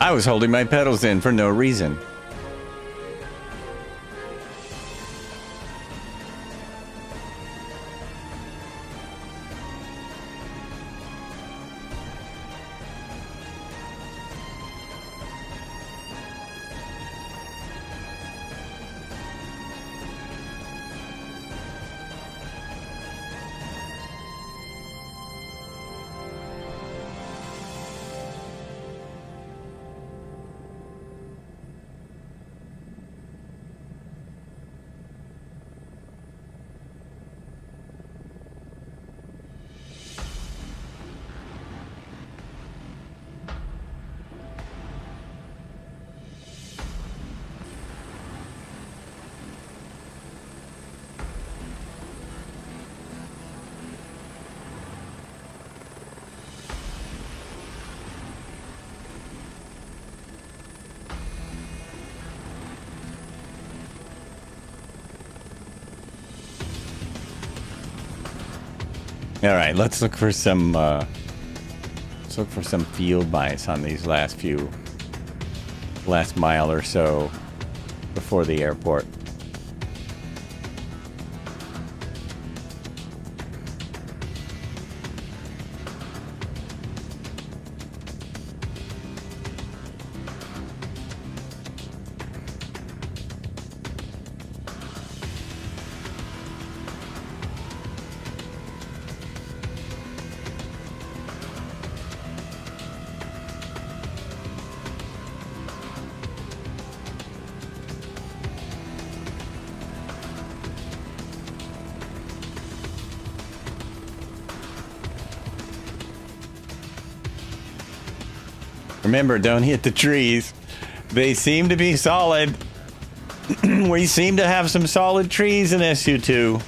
I was holding my pedals in for no reason. All right, let's look for some field mice on these last mile or so before the airport. Remember, don't hit the trees. They seem to be solid. We seem to have some solid trees in SU2.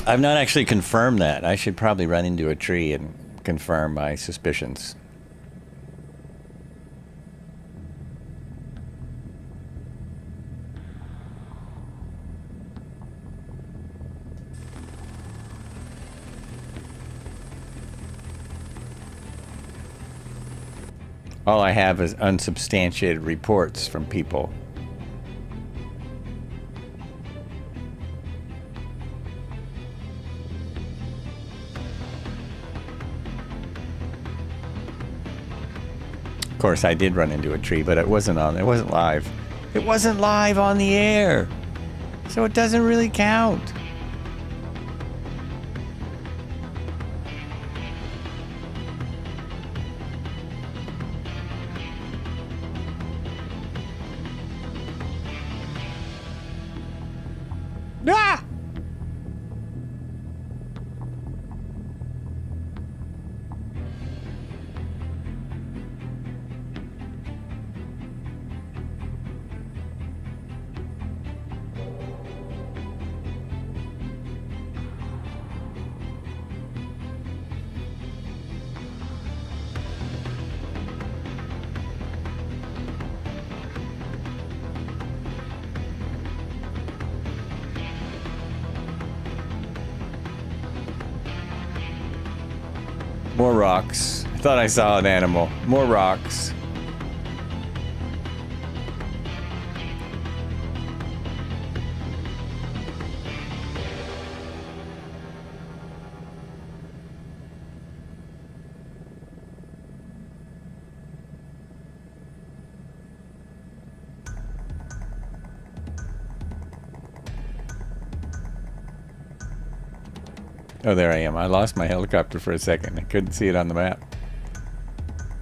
I've not actually confirmed that. I should probably run into a tree and confirm my suspicions. All I have is unsubstantiated reports from people. Of course, I did run into a tree, but it wasn't live. It wasn't live on the air. So it doesn't really count. Ah! More rocks. I thought I saw an animal. More rocks. Oh, there I am. I lost my helicopter for a second. I couldn't see it on the map.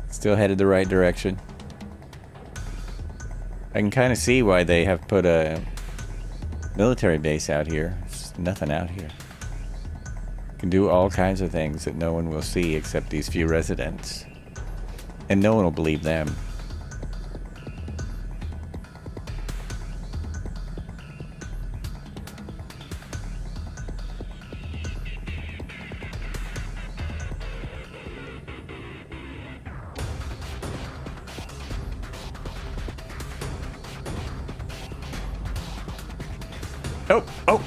Still headed the right direction. I can kind of see why they have put a military base out here. There's nothing out here. Can do all kinds of things that no one will see except these few residents. And no one will believe them.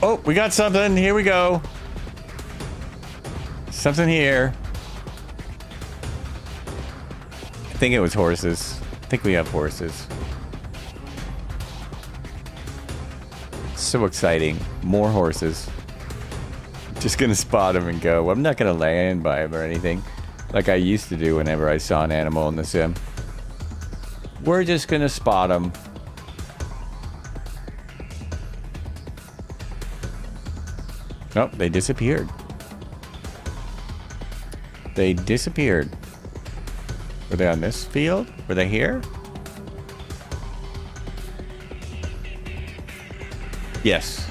Oh, we got something. Here we go. Something here. think it was horses. I think we have horses. So exciting. More horses. Just gonna spot them and go. I'm not gonna land by them or anything like I used to do whenever I saw an animal in the sim. We're just gonna spot them. Oh, they disappeared. They disappeared. Were they on this field? Were they here? Yes.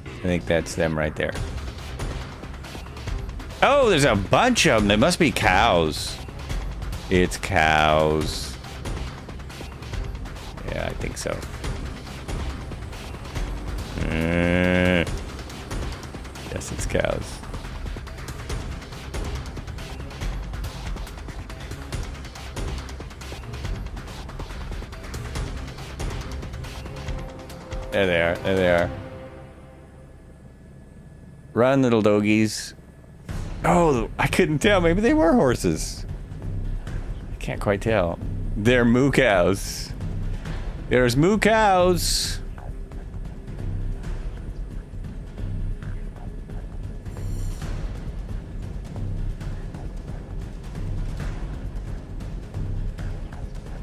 I think that's them right there. Oh, there's a bunch of them. They must be cows. It's cows. Yeah, I think so. Yes, it's cows. There they are. There they are. Run, little doggies. Oh, I couldn't tell. Maybe they were horses. I can't quite tell. They're moo cows. There's moo cows.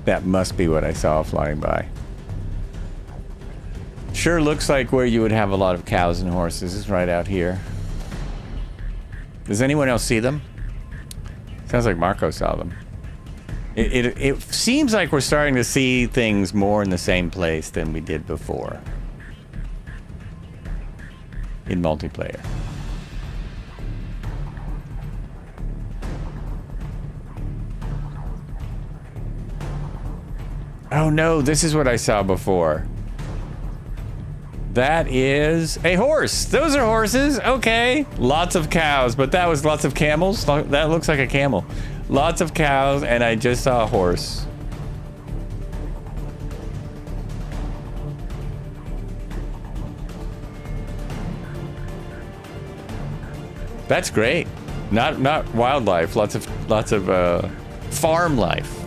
That must be what I saw flying by. Sure looks like where you would have a lot of cows and horses is right out here. Does anyone else see them? Sounds like Marco saw them. It seems like we're starting to see things more in the same place than we did before. In multiplayer. Oh no, this is what I saw before. That is a horse. Those are horses. Okay. Lots of cows, but that was lots of camels. That looks like a camel. Lots of cows, and I just saw a horse. That's great. Not wildlife. Lots of farm life.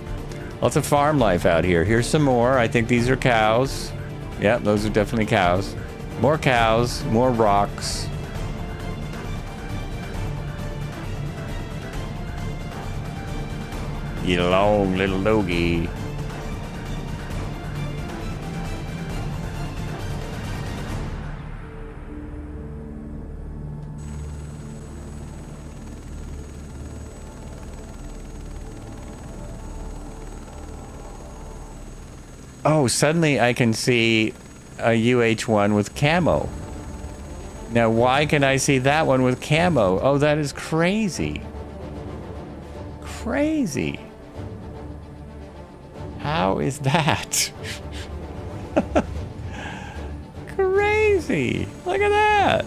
Lots of farm life out here. Here's some more. I think these are cows. Yeah, those are definitely cows. More cows, more rocks. You long little doggy. Oh, suddenly I can see a UH-1 with camo. Now, why can I see that one with camo? Oh, that is crazy. Crazy. How is that? Crazy. Look at that.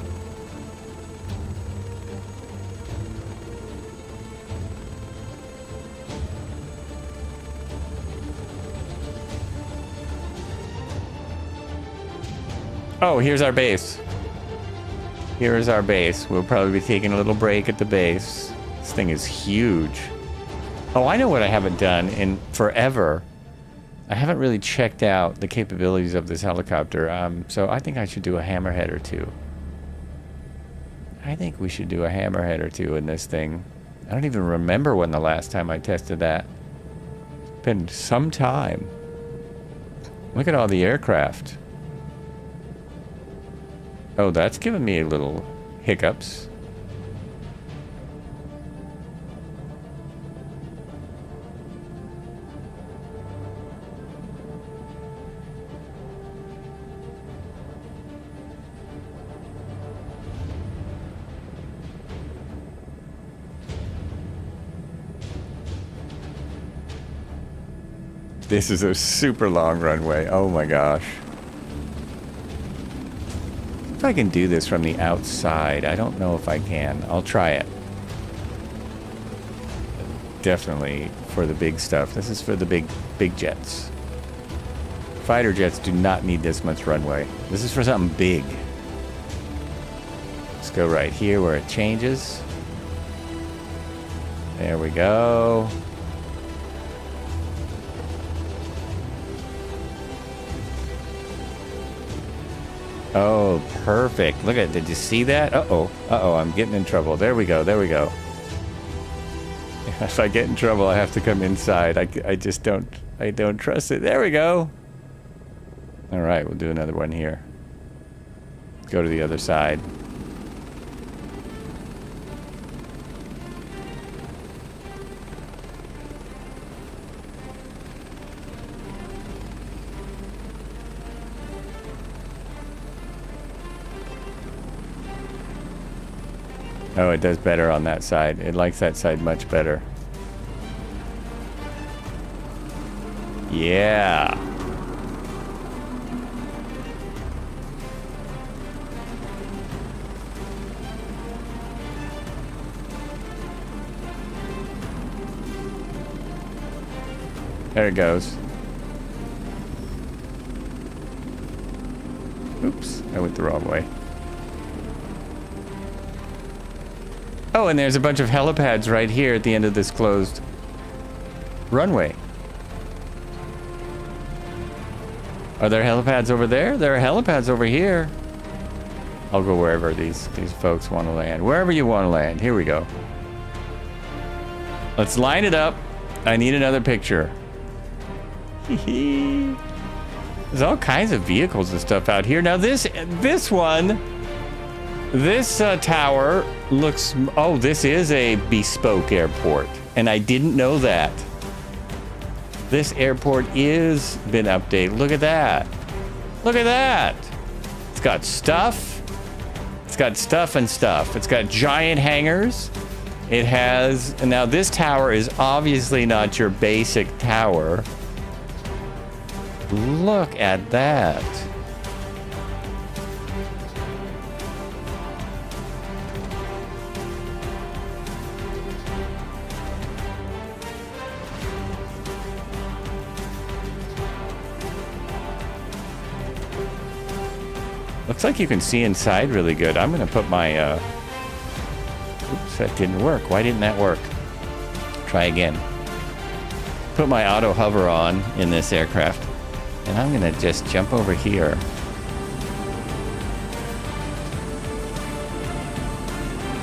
Oh, here's our base. Here is our base. We'll probably be taking a little break at the base. This thing is huge. Oh, I know what I haven't done in forever. I haven't really checked out the capabilities of this helicopter. So I think I should do a hammerhead or two. I think we should do a hammerhead or two in this thing. I don't even remember when the last time I tested that. It's been some time. Look at all the aircraft. Oh, that's giving me a little hiccups. This is a super long runway. Oh my gosh. If I can do this from the outside, I don't know if I can. I'll try it. Definitely for the big stuff. This is for the big jets. Fighter jets do not need this much runway. This is for something big. Let's go right here where it changes. There we go. Oh, perfect. Look at, did you see that? Uh-oh. Uh-oh, I'm getting in trouble. There we go. There we go. If I get in trouble, I have to come inside. I just don't, I don't trust it. There we go. All right, we'll do another one here. Go to the other side. Oh, it does better on that side. It likes that side much better. Yeah. There it goes. Oops, I went the wrong way. Oh, and there's a bunch of helipads right here at the end of this closed runway. Are there helipads over there? There are helipads over here. I'll go wherever these folks want to land. Wherever you want to land. Here we go. Let's line it up. I need another picture. There's all kinds of vehicles and stuff out here. Now this tower looks, oh, this is a bespoke airport. And I didn't know that. This airport is been updated. Look at that. Look at that. It's got stuff. It's got stuff and stuff. It's got giant hangars. It has, and now this tower is obviously not your basic tower. Look at that. Looks like you can see inside really good. I'm gonna put my, oops, that didn't work. Why didn't that work? Try again. Put my auto hover on in this aircraft. And I'm gonna just jump over here.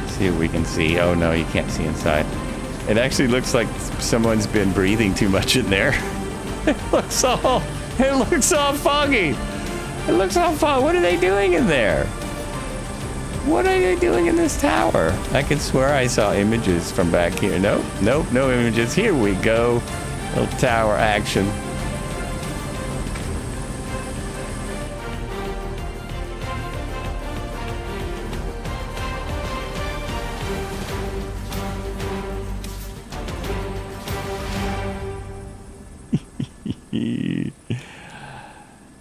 See what we can see. Oh no, you can't see inside. It actually looks like someone's been breathing too much in there. It looks all foggy. It looks all foggy. What are they doing in there? What are they doing in this tower? I could swear I saw images from back here. Nope, nope, no images. Here we go. Little tower action.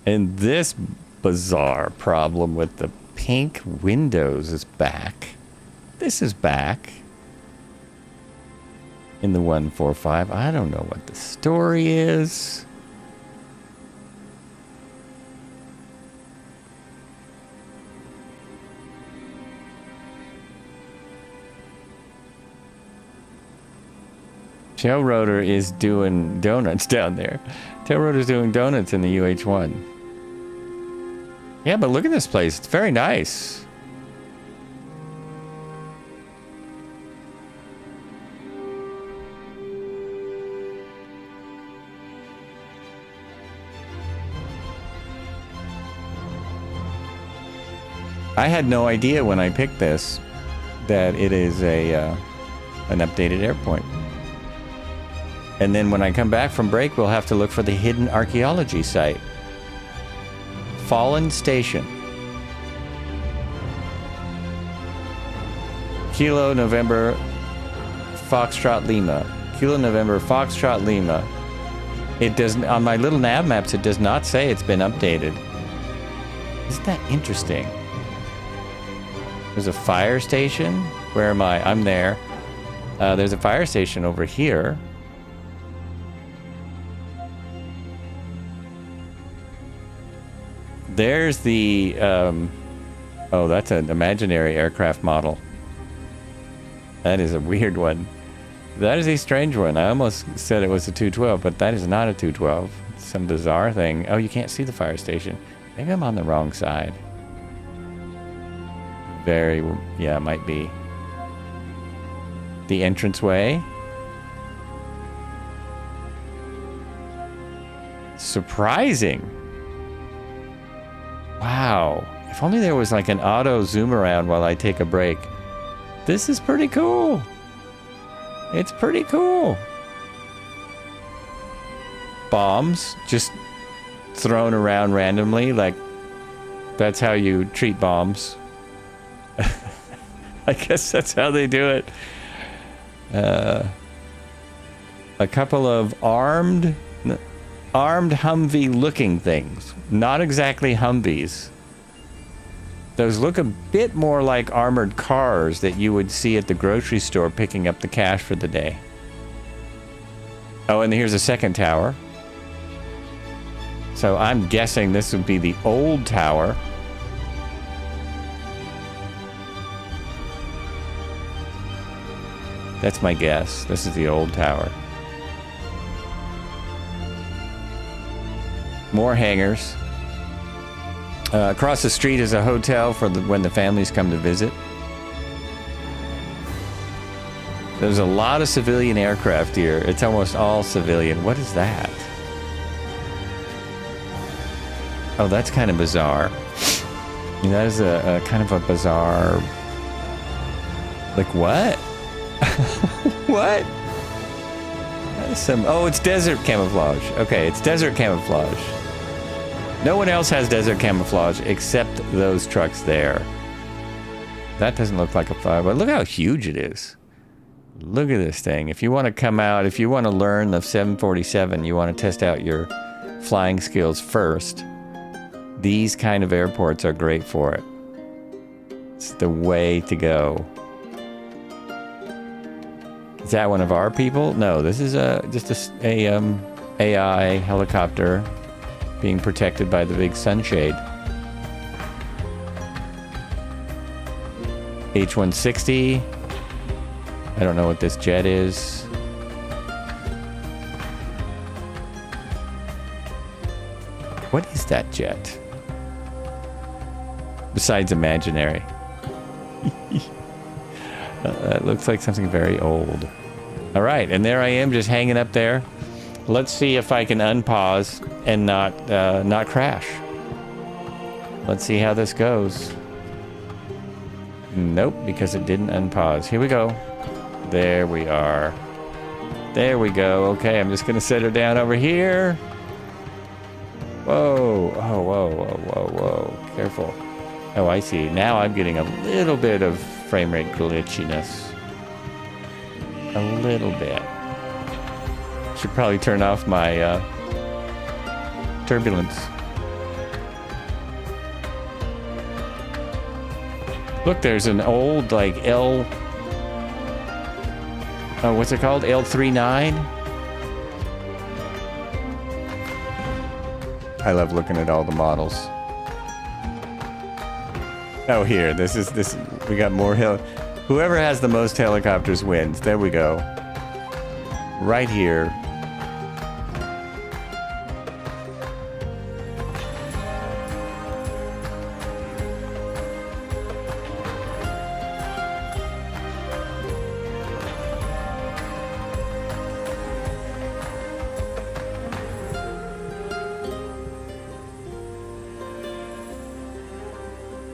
And this bizarre problem with the pink windows is back. This is back in the 145. I don't know what the story is. Tailrotor is doing donuts down there. Tailrotor's doing donuts in the UH-1. Yeah, but look at this place. It's very nice. I had no idea when I picked this that it is an updated airport. And then when I come back from break, we'll have to look for the hidden archaeology site. Fallen Station. Kilo November Foxtrot Lima. Kilo November Foxtrot Lima. It doesn't, on my little nav maps, it does not say it's been updated. Isn't that interesting? There's a fire station. Where am I? I'm there. There's a fire station over here. There's the, oh, that's an imaginary aircraft model. That is a weird one. That is a strange one. I almost said it was a 212, but that is not a 212. It's some bizarre thing. Oh, you can't see the fire station. Maybe I'm on the wrong side. Yeah, it might be. The entranceway. Surprising. Wow. If only there was like an auto zoom around while I take a break. This is pretty cool. It's pretty cool. Bombs just thrown around randomly, like that's how you treat bombs. I guess that's how they do it. A couple of armed Humvee looking things. Not exactly Humvees. Those look a bit more like armored cars that you would see at the grocery store picking up the cash for the day. Oh, and here's a second tower. So I'm guessing this would be the old tower. That's my guess. This is the old tower. More hangars. Across the street is a hotel for when the families come to visit. There's a lot of civilian aircraft here. It's almost all civilian. What is that? Oh, that's kind of bizarre. That is a kind of a bizarre... Like, what? What? That is it's desert camouflage. Okay, it's desert camouflage. No one else has desert camouflage except those trucks there. That doesn't look like a fire, but look how huge it is. Look at this thing. If you want to come out, if you want to learn the 747, you want to test out your flying skills first, these kind of airports are great for it. It's the way to go. Is that one of our people? No, this is just a AI helicopter being protected by the big sunshade. H160. I don't know what this jet is. What is that jet? Besides imaginary. That looks like something very old. All right, and there I am just hanging up there. Let's see if I can unpause and not crash. Let's see how this goes. Nope, because it didn't unpause. Here we go. There we are. There we go. Okay, I'm just gonna set her down over here. Whoa, oh, whoa, whoa, whoa, whoa. Careful. Oh, I see. Now I'm getting a little bit of frame rate glitchiness. A little bit. Should probably turn off my turbulence. Look, there's an old like what's it called? L39? I love looking at all the models. Oh, here, this we got more whoever has the most helicopters wins. There we go. Right here.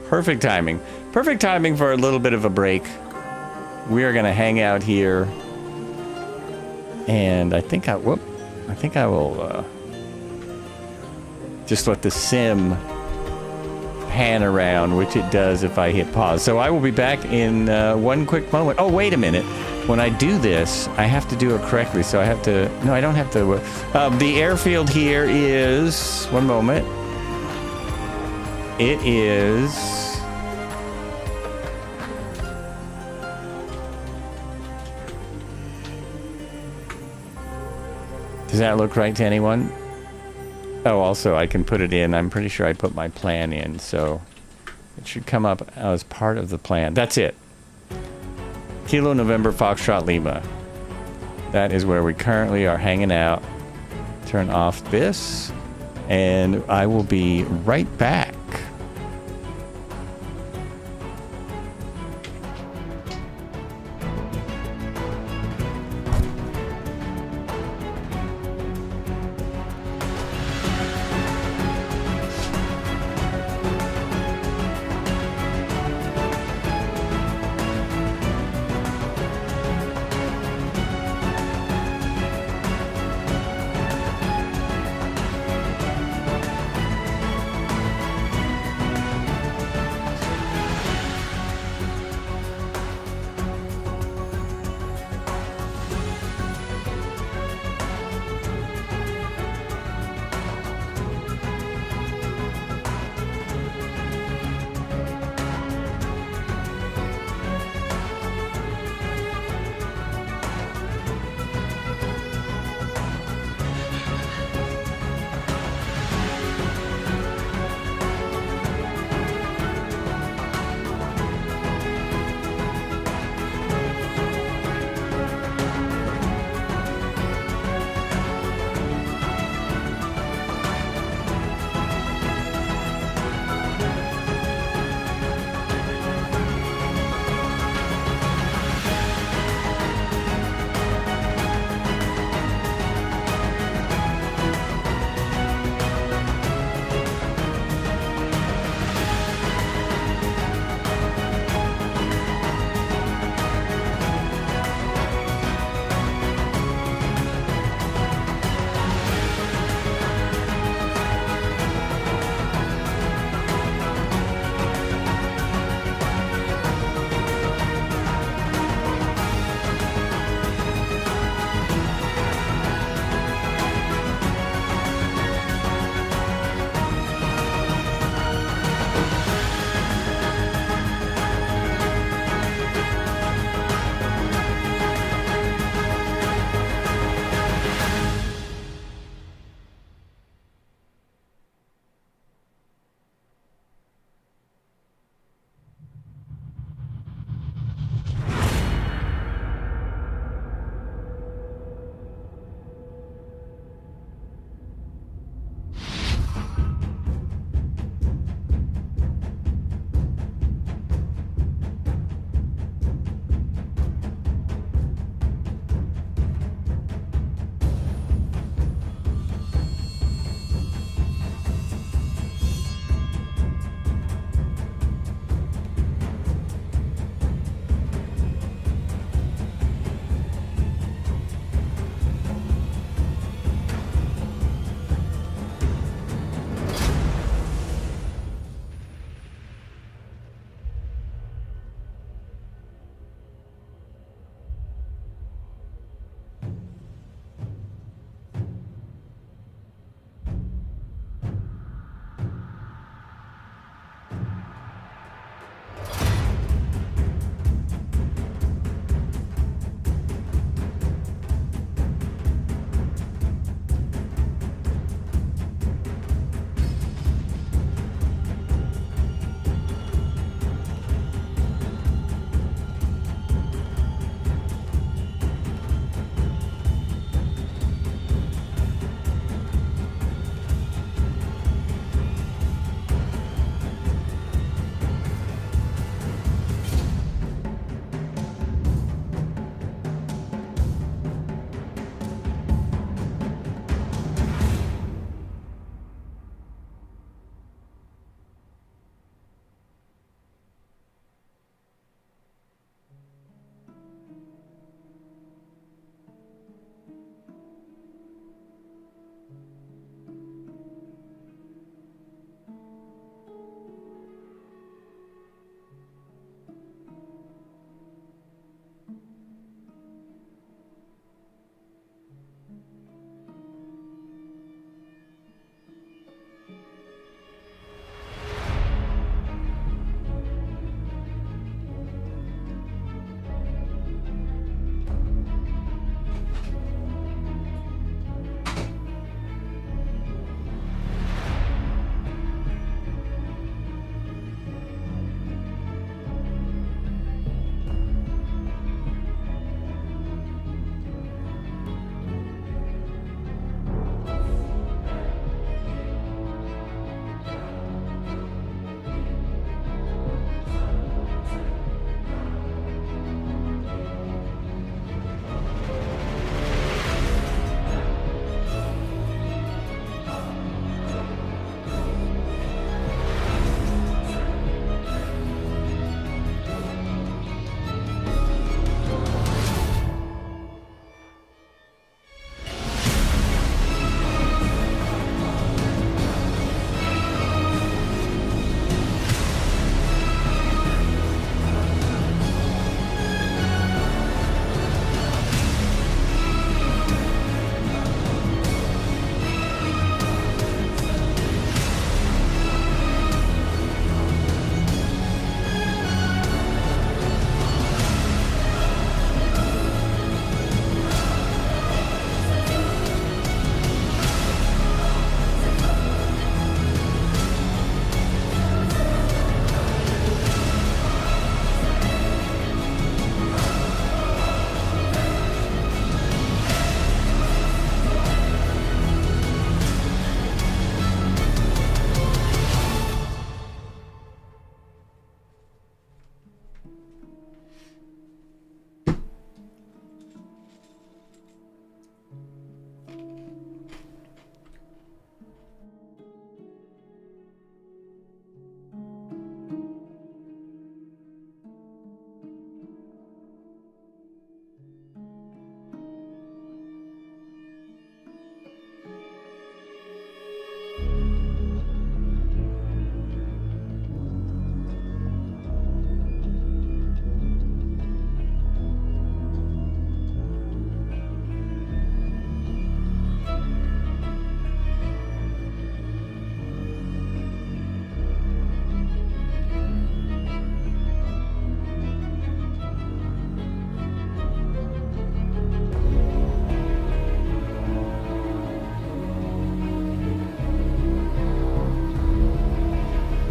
Perfect timing. Perfect timing for a little bit of a break. We are going to hang out here. And I think I will just let the sim pan around, which it does if I hit pause. So I will be back in one quick moment. Oh, wait a minute. When I do this, I have to do it correctly. So I have to... No, I don't have to... the airfield here is... One moment. It is... Does that look right to anyone? Oh, also, I can put it in. I'm pretty sure I put my plan in, so it should come up as part of the plan. That's it. Kilo November Foxtrot Lima. That is where we currently are hanging out. Turn off this, and I will be right back.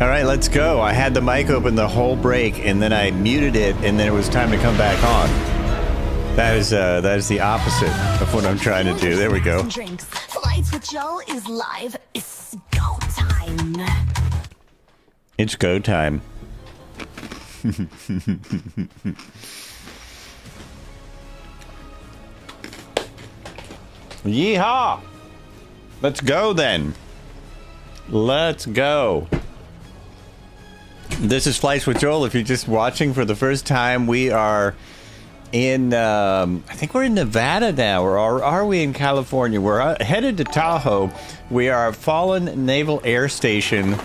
All right, let's go. I had the mic open the whole break, and then I muted it, and then it was time to come back on. That is the opposite of what I'm trying to do. There we go. Flights with Joel is live. It's go time. It's go time. Yeehaw! Let's go then. Let's go. This is Flights with Joel. If you're just watching for the first time, we are in, I think we're in Nevada now, or are we in California? We're headed to Tahoe. We are at Fallen Naval Air Station.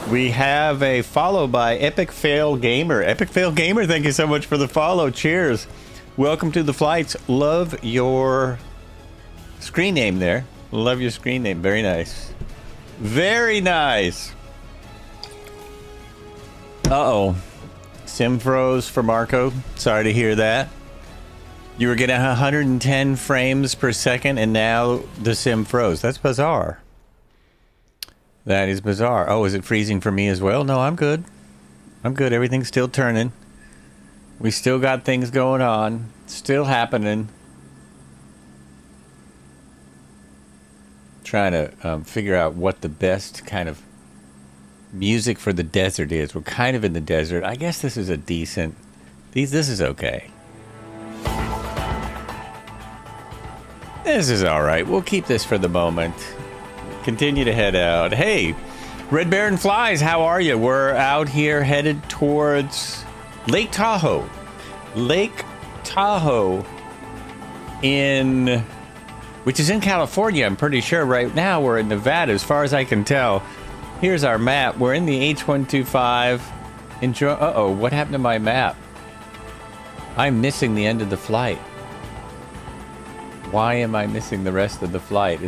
We have a follow by Epic Fail Gamer. Epic Fail Gamer, thank you so much for the follow. Cheers. Welcome to the flights. Love your screen name there. Love your screen name. Very nice. Very nice. Uh-oh. Sim froze for Marco. Sorry to hear that. You were getting 110 frames per second, and now the sim froze. That's bizarre. That is bizarre. Oh, is it freezing for me as well? No, I'm good. I'm good. Everything's still turning. We still got things going on. Still happening. Trying to figure out what the best kind of music for the desert is. We're kind of in the desert. I guess this is a decent... This is okay. This is alright. We'll keep this for the moment. Continue to head out. Hey, Red Baron Flies, how are you? We're out here headed towards Lake Tahoe. Lake Tahoe which is in California, I'm pretty sure. Right now we're in Nevada, as far as I can tell. Here's our map. We're in the H125. Enjoy. Uh-oh, what happened to my map? I'm missing the end of the flight. Why am I missing the rest of the flight?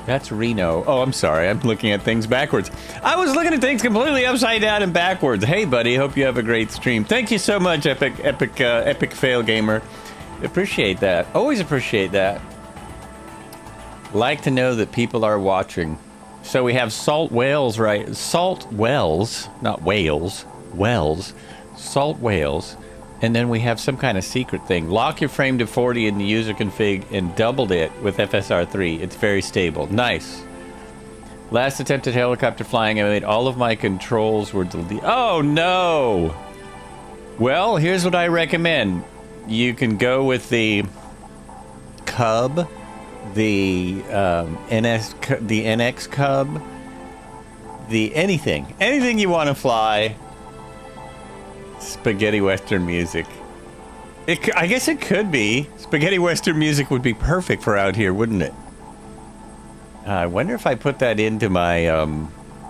That's Reno. Oh, I'm sorry. I'm looking at things backwards. I was looking at things completely upside down and backwards. Hey, buddy. Hope you have a great stream. Thank you so much, Epic Fail Gamer. Appreciate that. Always appreciate that. Like to know that people are watching. So we have salt whales, right? Salt wells, not whales. Wells. Salt whales. And then we have some kind of secret thing. Lock your frame to 40 in the user config and doubled it with FSR3. It's very stable. Nice. Last attempt at helicopter flying, I made all of my controls were deleted. Oh, no! Well, here's what I recommend. You can go with the Cub, the NX Cub, the anything you want to fly. Spaghetti Western music. I guess it could be. Spaghetti Western music would be perfect for out here, wouldn't it? I wonder if I put that into my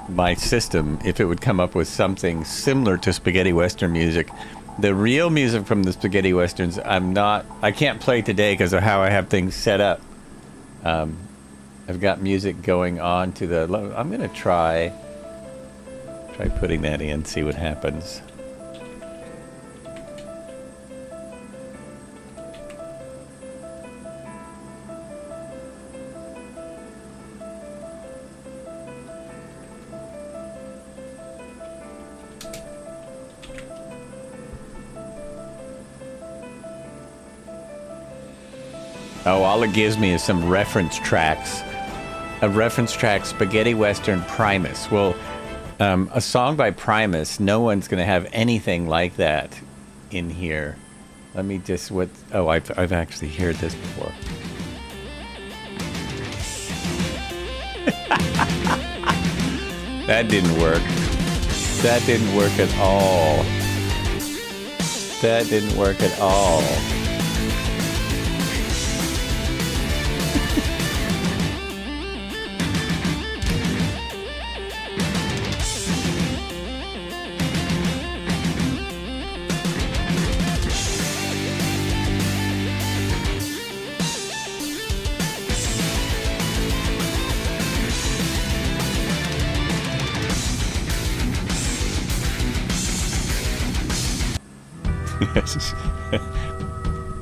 my system, if it would come up with something similar to Spaghetti Western music. The real music from the Spaghetti Westerns, I can't play today because of how I have things set up. I've got music going on to the... I'm going to try putting that in, see what happens. Oh, all it gives me is some reference tracks. A reference track, Spaghetti Western Primus. Well, a song by Primus, no one's going to have anything like that in here. Let me just... Oh, I've actually heard this before. That didn't work. That didn't work at all. That didn't work at all.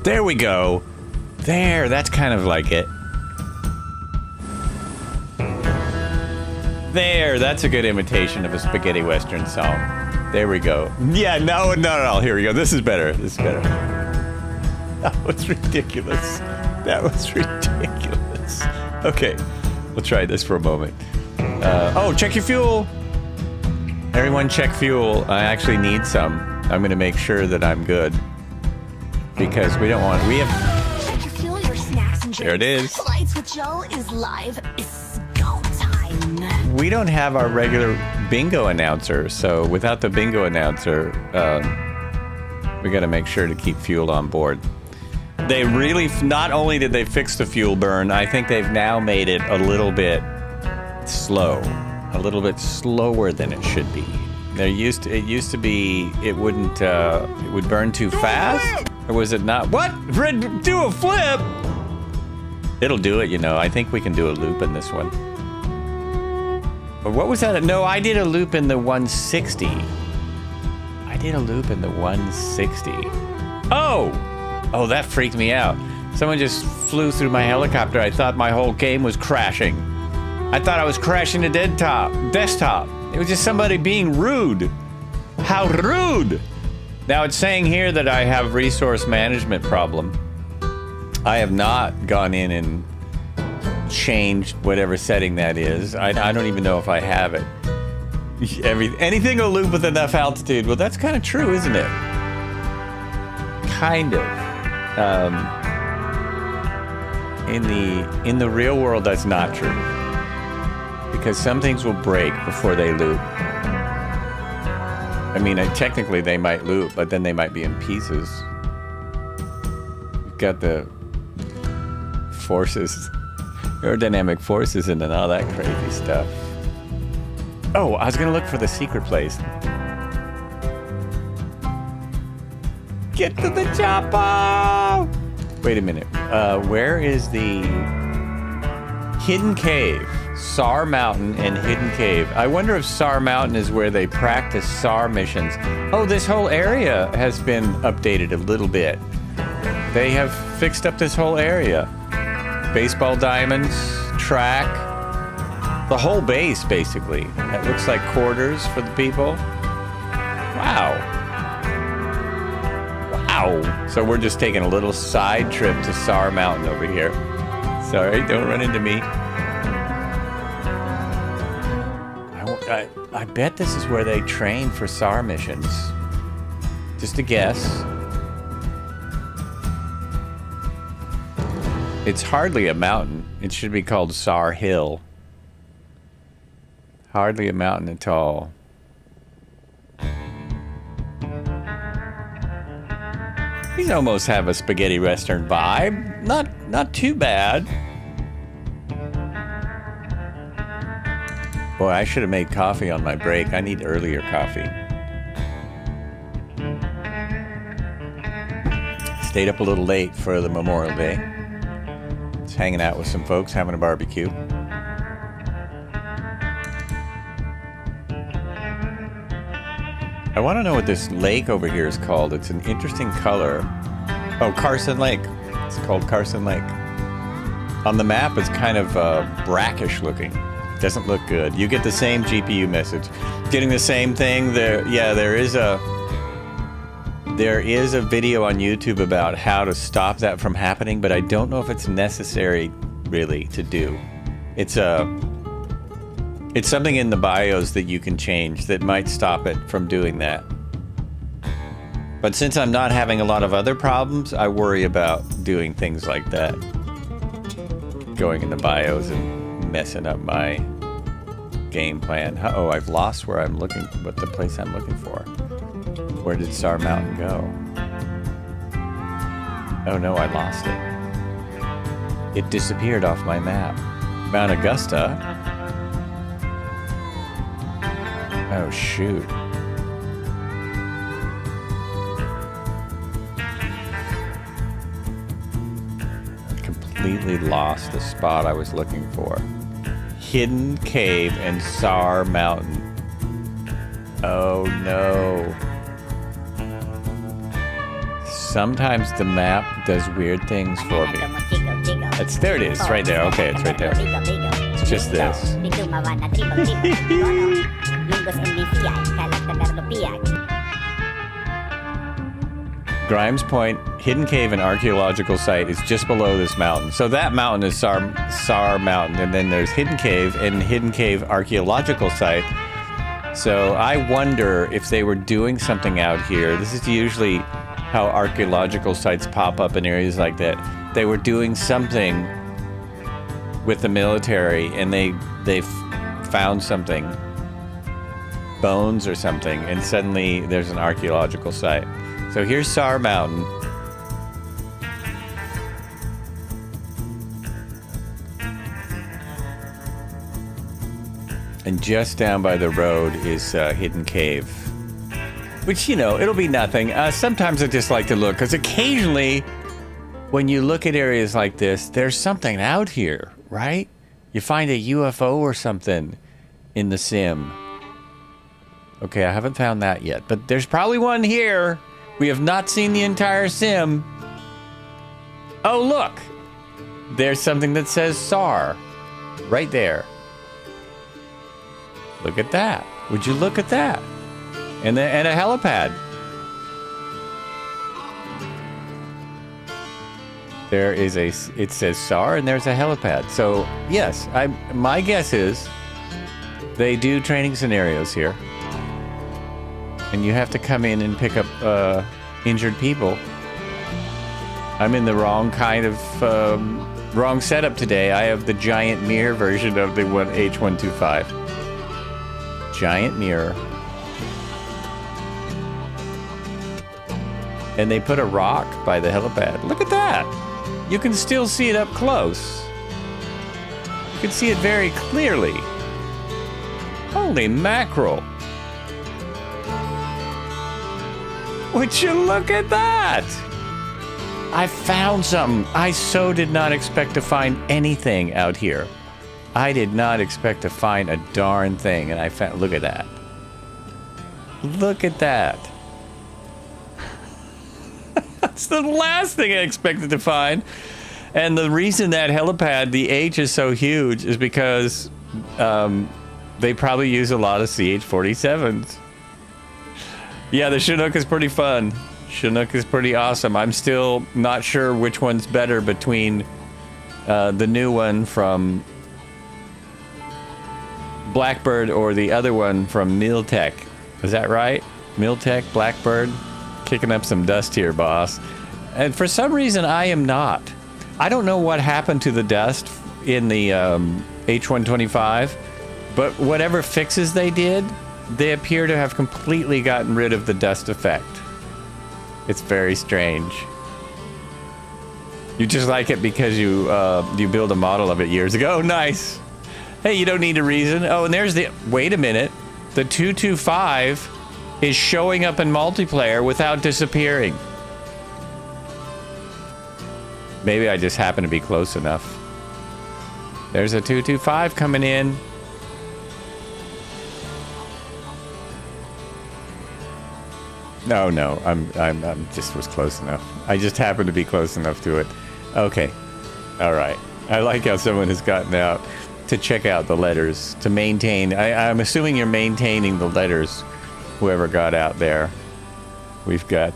There we go. There, that's kind of like it. There, that's a good imitation of a spaghetti western song. There we go. Yeah, no. Here we go. This is better. This is better. That was ridiculous. That was ridiculous. Okay, we'll try this for a moment. Oh, check your fuel. Everyone check fuel. I actually need some. I'm going to make sure that I'm good. Because we don't want... We have... Check your fuel, your snacks and drinks. There it is. Flights with Joel is live. It's go time. We don't have our regular bingo announcer, so without the bingo announcer, we got to make sure to keep fuel on board. They really... Not only did they fix the fuel burn, I think they've now made it a little bit slow. A little bit slower than it should be. It used to be it wouldn't it would burn too fast, or was it not? What? Do a flip? It'll do it, you know. I think we can do a loop in this one. But what was that? No, I did a loop in the 160. I did a loop in the 160. Oh, that freaked me out. Someone just flew through my helicopter. I thought my whole game was crashing. I thought I was crashing the desktop. It was just somebody being rude. How rude! Now it's saying here that I have resource management problem. I have not gone in and changed whatever setting that is. I don't even know if I have it. Anything will loop with enough altitude. Well, that's kind of true, isn't it? Kind of. In the real world, that's not true. Because some things will break before they loop. I mean, technically they might loop, but then they might be in pieces. You've got the forces, aerodynamic forces, and all that crazy stuff. Oh, I was gonna look for the secret place. Get to the chopper! Wait a minute. Where is the hidden cave? SAR Mountain and Hidden Cave. I wonder if SAR Mountain is where they practice SAR missions. Oh, this whole area has been updated a little bit. They have fixed up this whole area. Baseball diamonds, track, the whole base, basically. That looks like quarters for the people. Wow. Wow. So we're just taking a little side trip to SAR Mountain over here. Sorry, don't run into me. I bet this is where they train for SAR missions. Just a guess. It's hardly a mountain. It should be called SAR Hill. Hardly a mountain at all. These almost have a spaghetti western vibe. Not too bad. Boy, I should have made coffee on my break. I need earlier coffee. Stayed up a little late for the Memorial Day. Just hanging out with some folks, having a barbecue. I want to know what this lake over here is called. It's an interesting color. Oh, Carson Lake. It's called Carson Lake. On the map, it's kind of brackish looking. Doesn't look good. You get the same GPU message. Getting the same thing there. Yeah, there is a video on YouTube about how to stop that from happening, but I don't know if it's necessary really to do. It's something in the BIOS that you can change that might stop it from doing that. But since I'm not having a lot of other problems, I worry about doing things like that. Going in the BIOS and messing up my game plan. Uh-oh, I've lost where I'm looking, what the place I'm looking for. Where did SAR Mountain go? Oh no, I lost it. It disappeared off my map. Mount Augusta. Oh shoot. Completely lost the spot I was looking for. Hidden Cave and SAR Mountain. Oh no. Sometimes the map does weird things for me. There it is. It's right there. Okay, it's right there. Let's just this. Grimes Point Hidden Cave and Archaeological Site is just below this mountain. So that mountain is Sar Mountain, and then there's Hidden Cave and Hidden Cave Archaeological Site. So I wonder if they were doing something out here. This is usually how archaeological sites pop up in areas like that. They were doing something with the military, and they found something, bones or something, and suddenly there's an archaeological site. So here's Sar Mountain. And just down by the road is Hidden Cave. Which, you know, it'll be nothing. Sometimes I just like to look, because occasionally, when you look at areas like this, there's something out here, right? You find a UFO or something in the sim. Okay, I haven't found that yet, but there's probably one here. We have not seen the entire sim. Oh, look. There's something that says SAR. Right there. Look at that. Would you look at that? And a helipad. There is it says SAR, and there's a helipad. So, yes, my guess is they do training scenarios here. And you have to come in and pick up injured people. I'm in the wrong kind of wrong setup today. I have the giant mirror version of the H125. Giant mirror. And they put a rock by the helipad. Look at that. You can still see it up close. You can see it very clearly. Holy mackerel. Would you look at that? I found something. I so did not expect to find anything out here. I did not expect to find a darn thing, and I found, look at that. Look at that. That's the last thing I expected to find. And the reason that helipad, the H is so huge, is because they probably use a lot of CH-47s. Yeah, the Chinook is pretty fun. Chinook is pretty awesome. I'm still not sure which one's better between the new one from Blackbird or the other one from Miltech. Is that right? Miltech, Blackbird? Kicking up some dust here, boss. And for some reason, I am not. I don't know what happened to the dust in the H125, but whatever fixes they did, they appear to have completely gotten rid of the dust effect. It's very strange. You just like it because you built a model of it years ago. Nice. Hey, you don't need a reason. Oh, and there's the... Wait a minute. The 225 is showing up in multiplayer without disappearing. Maybe I just happen to be close enough. There's a 225 coming in. No, I'm just was close enough. I just happened to be close enough to it. Okay. All right. I like how someone has gotten out to check out the letters, to maintain. I'm assuming you're maintaining the letters, whoever got out there. We've got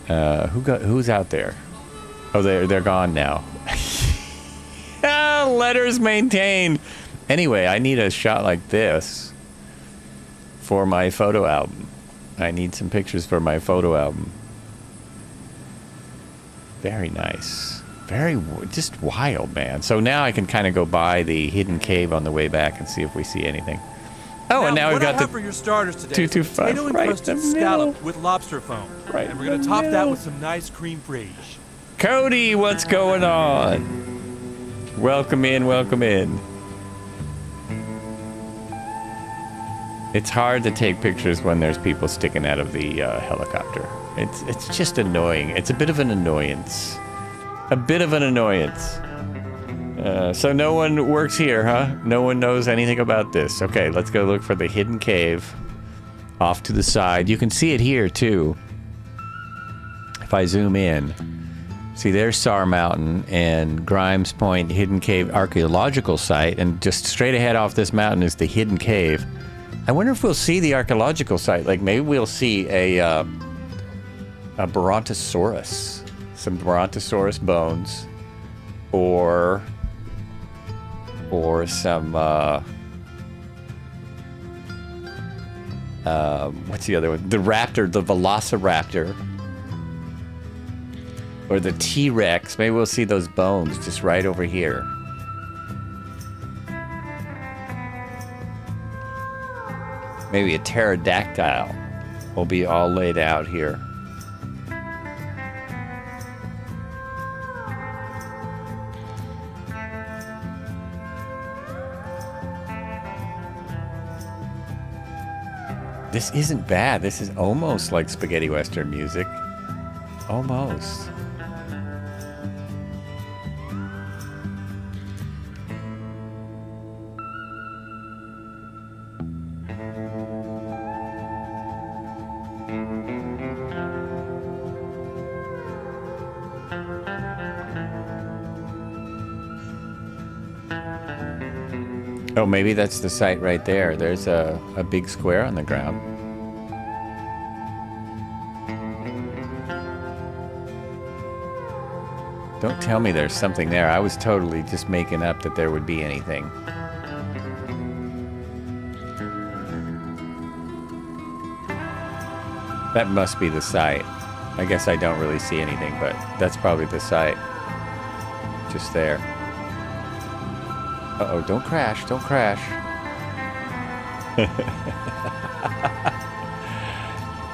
who's out there? Oh, they're gone now. Letters maintained. Anyway, I need a shot like this for my photo album. I need some pictures for my photo album. Very nice. Very just wild, man. So now I can kind of go by the hidden cave on the way back and see if we see anything. Oh, and now we've got the for your starters today 225 potato right encrusted in the scallop middle. with lobster foam. Right and we're going in to the top that middle. with some nice cream fraiche. Cody, what's going on? Welcome in, welcome in. It's hard to take pictures when there's people sticking out of the helicopter. It's just annoying. It's a bit of an annoyance. A bit of an annoyance. So no one works here, huh? No one knows anything about this. Okay, let's go look for the hidden cave off to the side. You can see it here, too. If I zoom in. See, there's Sar Mountain and Grimes Point Hidden Cave Archaeological Site, and just straight ahead off this mountain is the Hidden Cave. I wonder if we'll see the archaeological site. Like, maybe we'll see a Brontosaurus. Some Brontosaurus bones. Or some, what's the other one? The raptor, the Velociraptor. Or the T-Rex. Maybe we'll see those bones just right over here. Maybe a pterodactyl will be all laid out here. This isn't bad. This is almost like spaghetti western music. Almost. Oh, maybe that's the site right there. There's a big square on the ground. Don't tell me there's something there. I was totally just making up that there would be anything. That must be the site. I guess I don't really see anything, but that's probably the site. Just there. Uh-oh, don't crash, don't crash.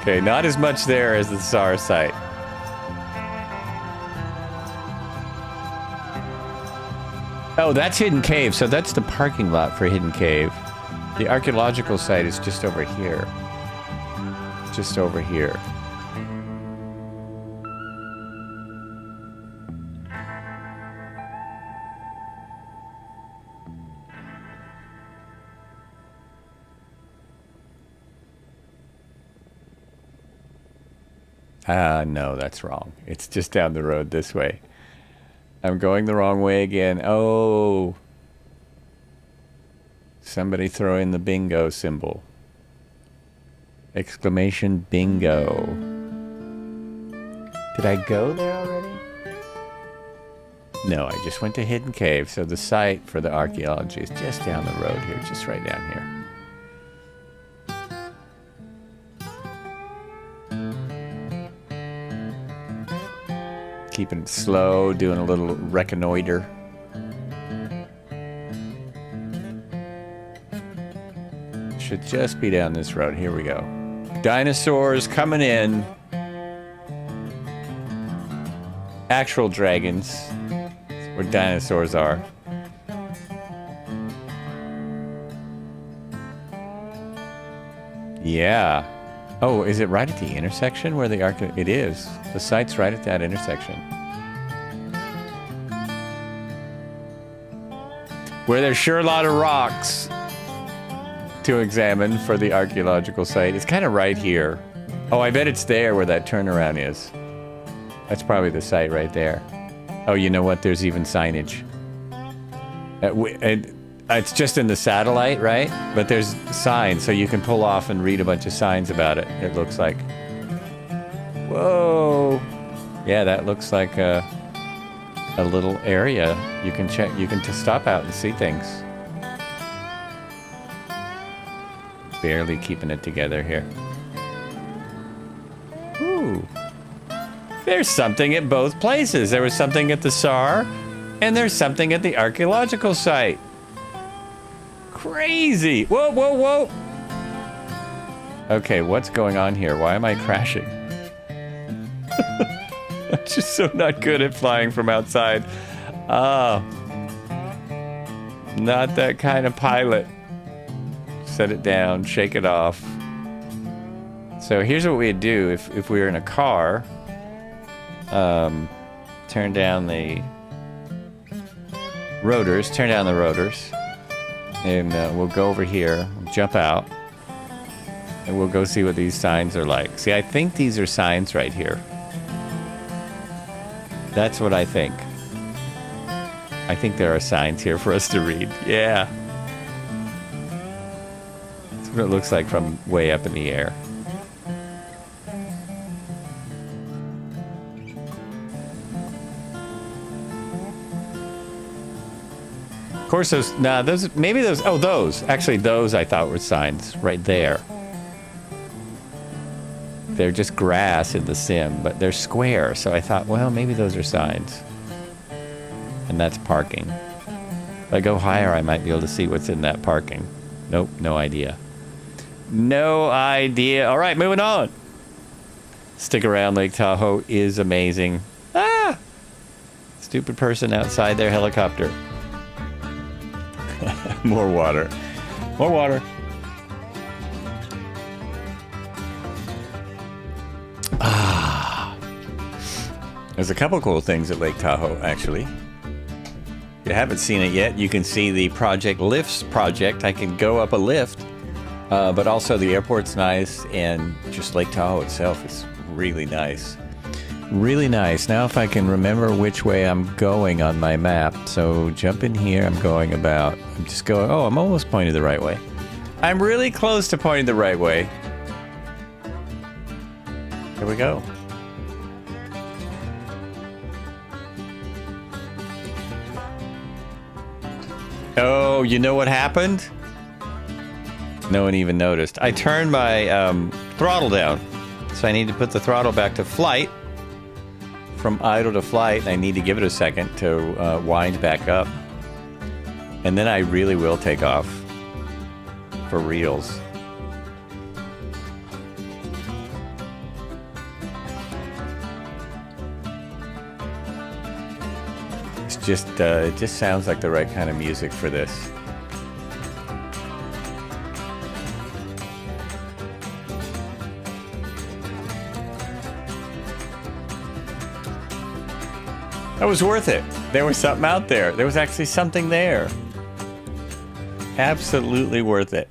Okay, not as much there as the SAR site. Oh, that's Hidden Cave, so that's the parking lot for Hidden Cave. The archaeological site is just over here. Just over here. No, that's wrong. It's just down the road this way. I'm going the wrong way again. Oh. Somebody throw in the bingo symbol. Exclamation bingo. Did I go there already? No, I just went to Hidden Cave, so the site for the archaeology is just down the road here, just right down here. Keeping it slow, doing a little reconnoiter. Should just be down this road. Here we go. Dinosaurs coming in. Actual dragons. That's where dinosaurs are. Yeah. Oh, is it right at the intersection where the it is. The site's right at that intersection. Where there's sure a lot of rocks to examine for the archaeological site. It's kind of right here. Oh, I bet it's there where that turnaround is. That's probably the site right there. Oh, you know what? There's even signage. It's just in the satellite, right? But there's signs, so you can pull off and read a bunch of signs about it, it looks like. Whoa! Yeah, that looks like a little area. You can check, you can stop out and see things. Barely keeping it together here. Ooh. There's something at both places. There was something at the SAR, and there's something at the archaeological site. Crazy! Whoa, whoa, whoa! Okay, what's going on here? Why am I crashing? I'm just so not good at flying from outside. Oh. Not that kind of pilot. Set it down, shake it off. So here's what we'd do if we were in a car. Turn down the rotors, and we'll go over here, jump out, and we'll go see what these signs are like. See, I think these are signs right here. That's what I think. I think there are signs here for us to read. Yeah. That's what it looks like from way up in the air. Of course, those I thought were signs right there. They're just grass in the sim, but they're square, so I thought, well, maybe those are signs. And that's parking. If I go higher, I might be able to see what's in that parking. Nope, no idea. No idea. All right, moving on. Stick around, Lake Tahoe is amazing. Ah! Stupid person outside their helicopter. More water. More water. There's a couple cool things at Lake Tahoe, actually. If you haven't seen it yet, you can see the Project Lifts project. I can go up a lift, but also the airport's nice, and just Lake Tahoe itself is really nice. Really nice. Now if I can remember which way I'm going on my map. So jump in here, I'm just going, oh, I'm almost pointed the right way. I'm really close to pointing the right way. Here we go. Oh, you know what happened? No one even noticed. I turned my throttle down. So I need to put the throttle back to flight. From idle to flight, and I need to give it a second to wind back up. And then I really will take off. For reals. It just sounds like the right kind of music for this. That was worth it. There was something out there. There was actually something there. Absolutely worth it.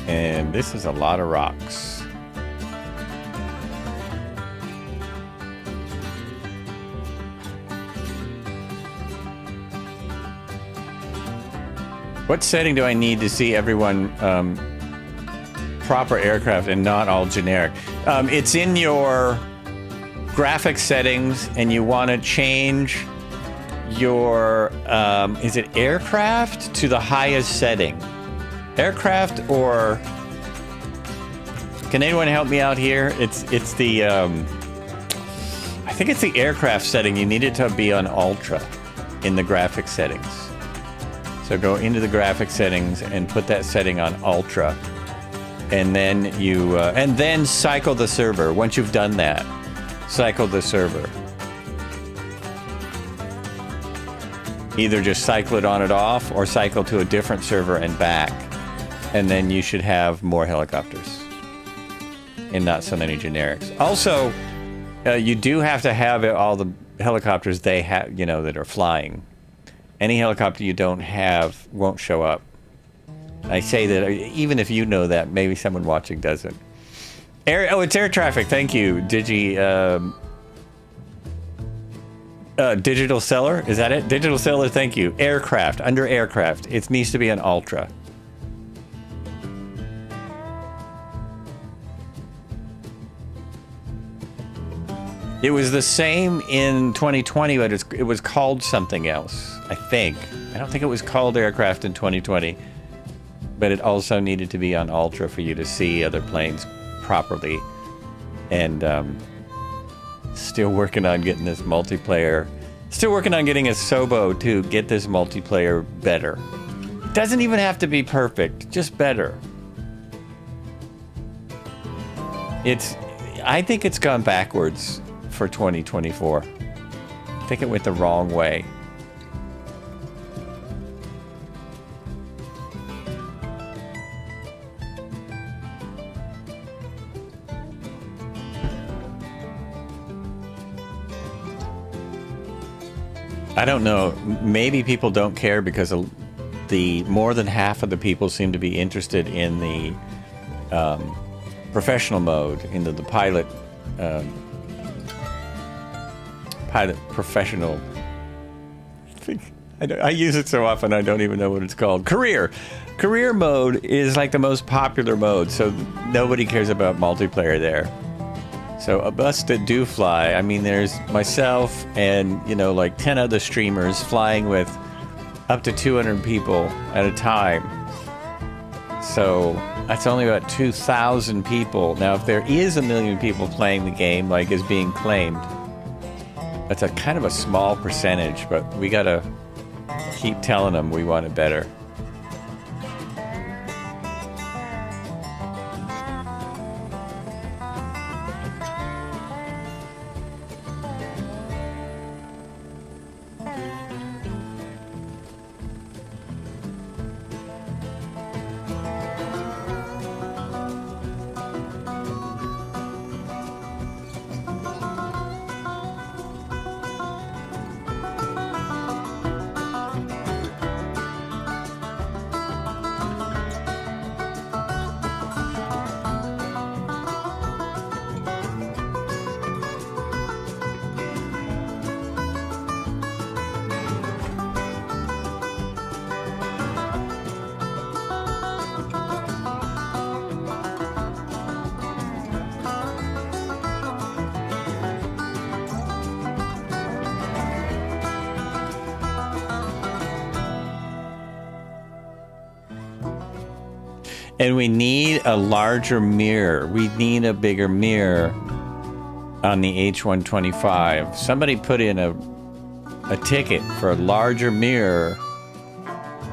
And this is a lot of rocks. What setting do I need to see everyone proper aircraft and not all generic? It's in your graphics settings, and you want to change your is it aircraft to the highest setting? Aircraft, or can anyone help me out here? It's the I think it's the aircraft setting. You need it to be on ultra in the graphics settings. So go into the graphics settings and put that setting on ultra, and then you and then cycle the server. Once you've done that, cycle the server. Either just cycle it on and off, or cycle to a different server and back. And then you should have more helicopters and not so many generics. Also, you do have to have all the helicopters they have, that are flying. Any helicopter you don't have won't show up. I say that even if you know that, maybe someone watching doesn't. It's air traffic. Thank you, Digital Seller. Is that it? Digital Seller. Thank you. Aircraft. Under aircraft, it needs to be an ultra. It was the same in 2020, but it was called something else, I think. I don't think it was called aircraft in 2020, but it also needed to be on ultra for you to see other planes properly. And still working on getting this multiplayer. Still working on getting a Sobo to get this multiplayer better. It doesn't even have to be perfect, just better. I think it's gone backwards for 2024. I think it went the wrong way. I don't know. Maybe people don't care because the more than half of the people seem to be interested in the professional mode, into the pilot professional. I use it so often I don't even know what it's called. Career mode is like the most popular mode, so nobody cares about multiplayer there. So of us that do fly, I mean, there's myself and, you know, like 10 other streamers flying with up to 200 people at a time. So that's only about 2,000 people. Now, if there is 1 million people playing the game, like is being claimed, that's a kind of a small percentage, but we gotta keep telling them we want it better. And we need a larger mirror. We need a bigger mirror on the H125. Somebody put in a ticket for a larger mirror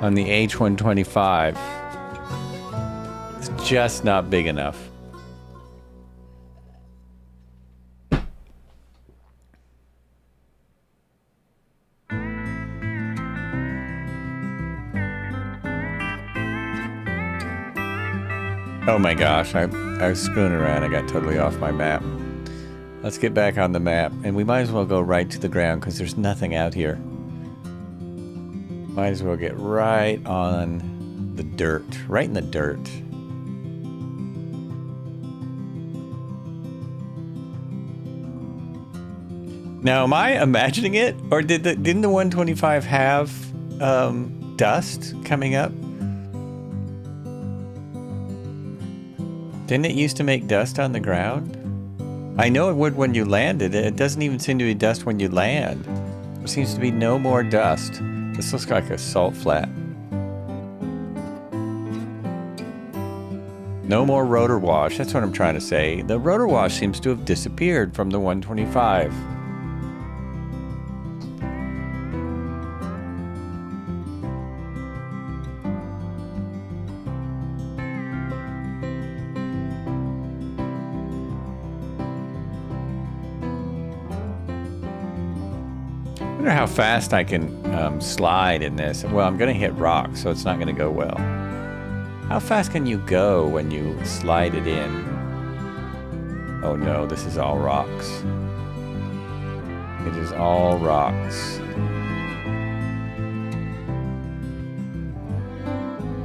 on the H125. It's just not big enough. Oh my gosh, I was screwing around. I got totally off my map. Let's get back on the map. And we might as well go right to the ground because there's nothing out here. Might as well get right on the dirt. Right in the dirt. Now, am I imagining it? Or didn't the 125 have dust coming up? Didn't it used to make dust on the ground? I know it would when you landed. It doesn't even seem to be dust when you land. There seems to be no more dust. This looks like a salt flat. No more rotor wash. That's what I'm trying to say. The rotor wash seems to have disappeared from the 125. I wonder how fast I can slide in this. Well, I'm going to hit rocks, so it's not going to go well. How fast can you go when you slide it in? Oh no, this is all rocks. It is all rocks.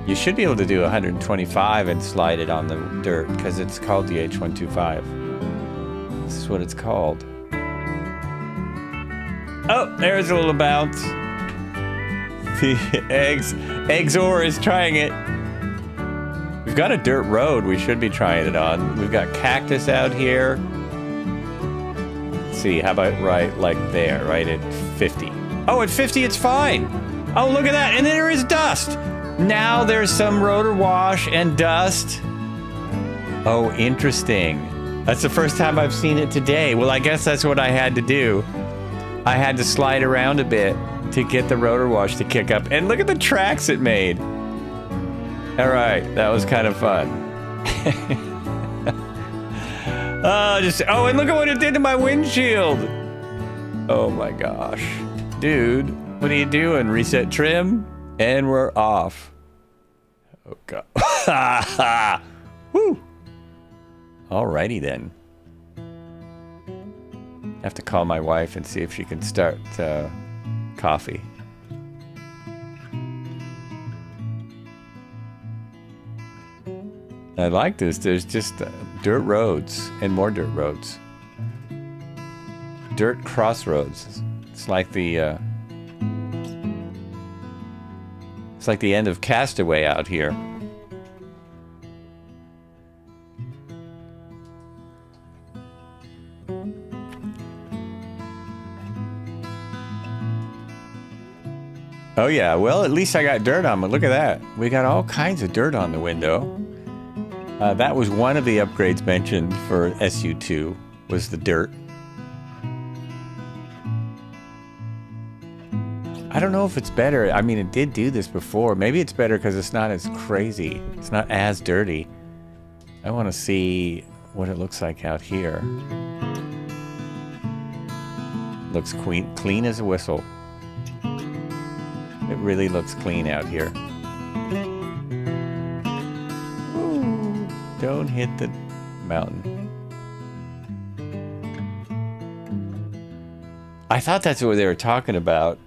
You should be able to do 125 and slide it on the dirt because it's called the H125. This is what it's called. Oh, there's a little bounce. The Exor is trying it. We've got a dirt road we should be trying it on. We've got cactus out here. Let's see, how about right like there, right at 50. Oh, at 50 it's fine. Oh, look at that, and there is dust. Now there's some rotor wash and dust. Oh, interesting. That's the first time I've seen it today. Well, I guess that's what I had to do. I had to slide around a bit to get the rotor wash to kick up. And look at the tracks it made. All right, that was kind of fun. Oh, and look at what it did to my windshield. Oh my gosh. Dude, what are you doing? Reset trim, and we're off. Oh God. Woo. Alrighty then. I have to call my wife and see if she can start coffee. I like this. There's just dirt roads and more dirt roads. Dirt crossroads. It's like the end of Castaway out here. Oh yeah, well at least I got dirt on it. Look at that. We got all kinds of dirt on the window. That was one of the upgrades mentioned for SU2, was the dirt. I don't know if it's better. I mean, it did do this before. Maybe it's better because it's not as crazy. It's not as dirty. I want to see what it looks like out here. Looks clean as a whistle. It really looks clean out here. Ooh, don't hit the mountain. I thought that's what they were talking about.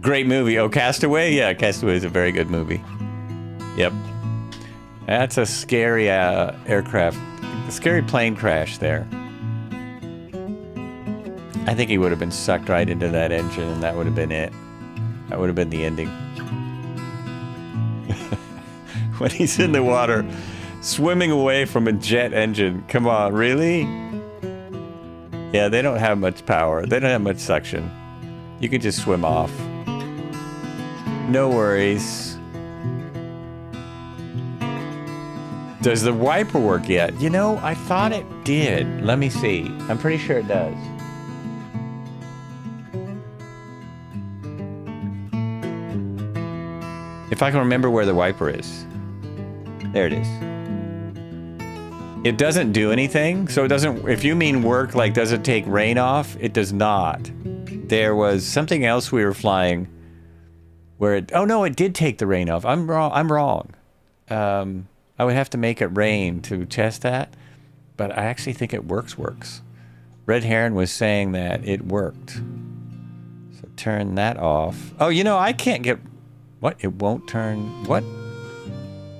Great movie. Oh, Castaway? Yeah, Castaway is a very good movie. Yep. That's a scary aircraft, a scary plane crash there. I think he would have been sucked right into that engine and that would have been it. That would have been the ending. When he's in the water, swimming away from a jet engine. Come on, really? Yeah, they don't have much power. They don't have much suction. You can just swim off. No worries. Does the wiper work yet? You know, I thought it did. Let me see. I'm pretty sure it does. If I can remember where the wiper is. There it is. It doesn't do anything, so it doesn't, if you mean work, like does it take rain off? It does not. There was something else we were flying where it, oh no, it did take the rain off. I'm wrong. I would have to make it rain to test that, but I actually think it works. Red Heron was saying that it worked. So turn that off. Oh, you know, I can't get, what? It won't turn, what?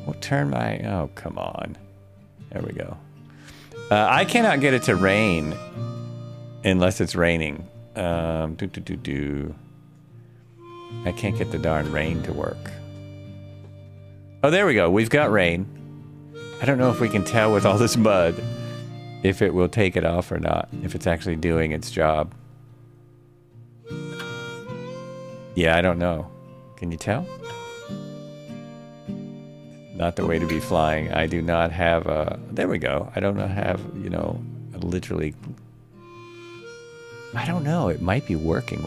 Won't turn my, oh, come on. There we go. I cannot get it to rain unless it's raining. I can't get the darn rain to work. Oh, there we go. We've got rain. I don't know if we can tell with all this mud if it will take it off or not, if it's actually doing its job. Yeah, I don't know. Can you tell? Not the way to be flying. I do not have a... There we go. I don't have, you know, literally... I don't know. It might be working.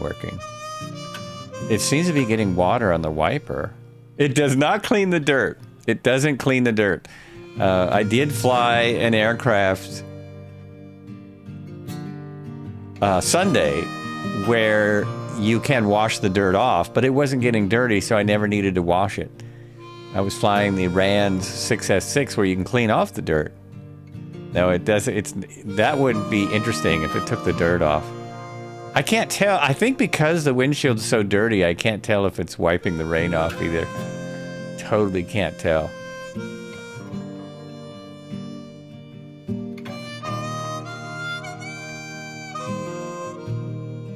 It seems to be getting water on the wiper. It does not clean the dirt. It doesn't clean the dirt. I did fly an aircraft Sunday where you can wash the dirt off, but it wasn't getting dirty, so I never needed to wash it. I was flying the RANS 6S6 where you can clean off the dirt. No, it doesn't. That would be interesting if it took the dirt off. I can't tell. I think because the windshield's so dirty, I can't tell if it's wiping the rain off either. Totally can't tell.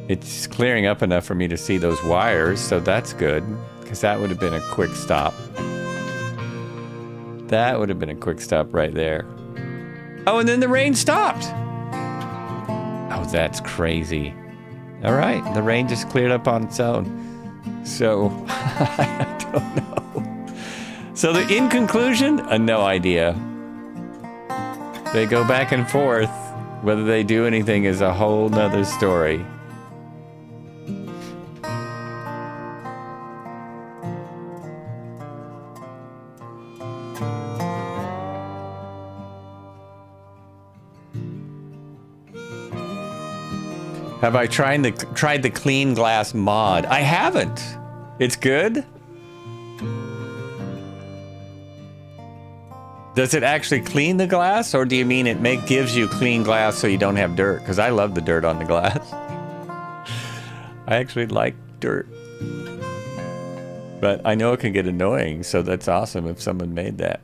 It's clearing up enough for me to see those wires, so that's good, because that would have been a quick stop. That would have been a quick stop right there. Oh, and then the rain stopped. Oh, that's crazy. All right, the rain just cleared up on its own. So, I don't know. So in conclusion, no idea. They go back and forth. Whether they do anything is a whole nother story. Have I tried the clean glass mod? I haven't. It's good? Does it actually clean the glass, or do you mean it gives you clean glass so you don't have dirt? Because I love the dirt on the glass. I actually like dirt. But I know it can get annoying, so that's awesome if someone made that.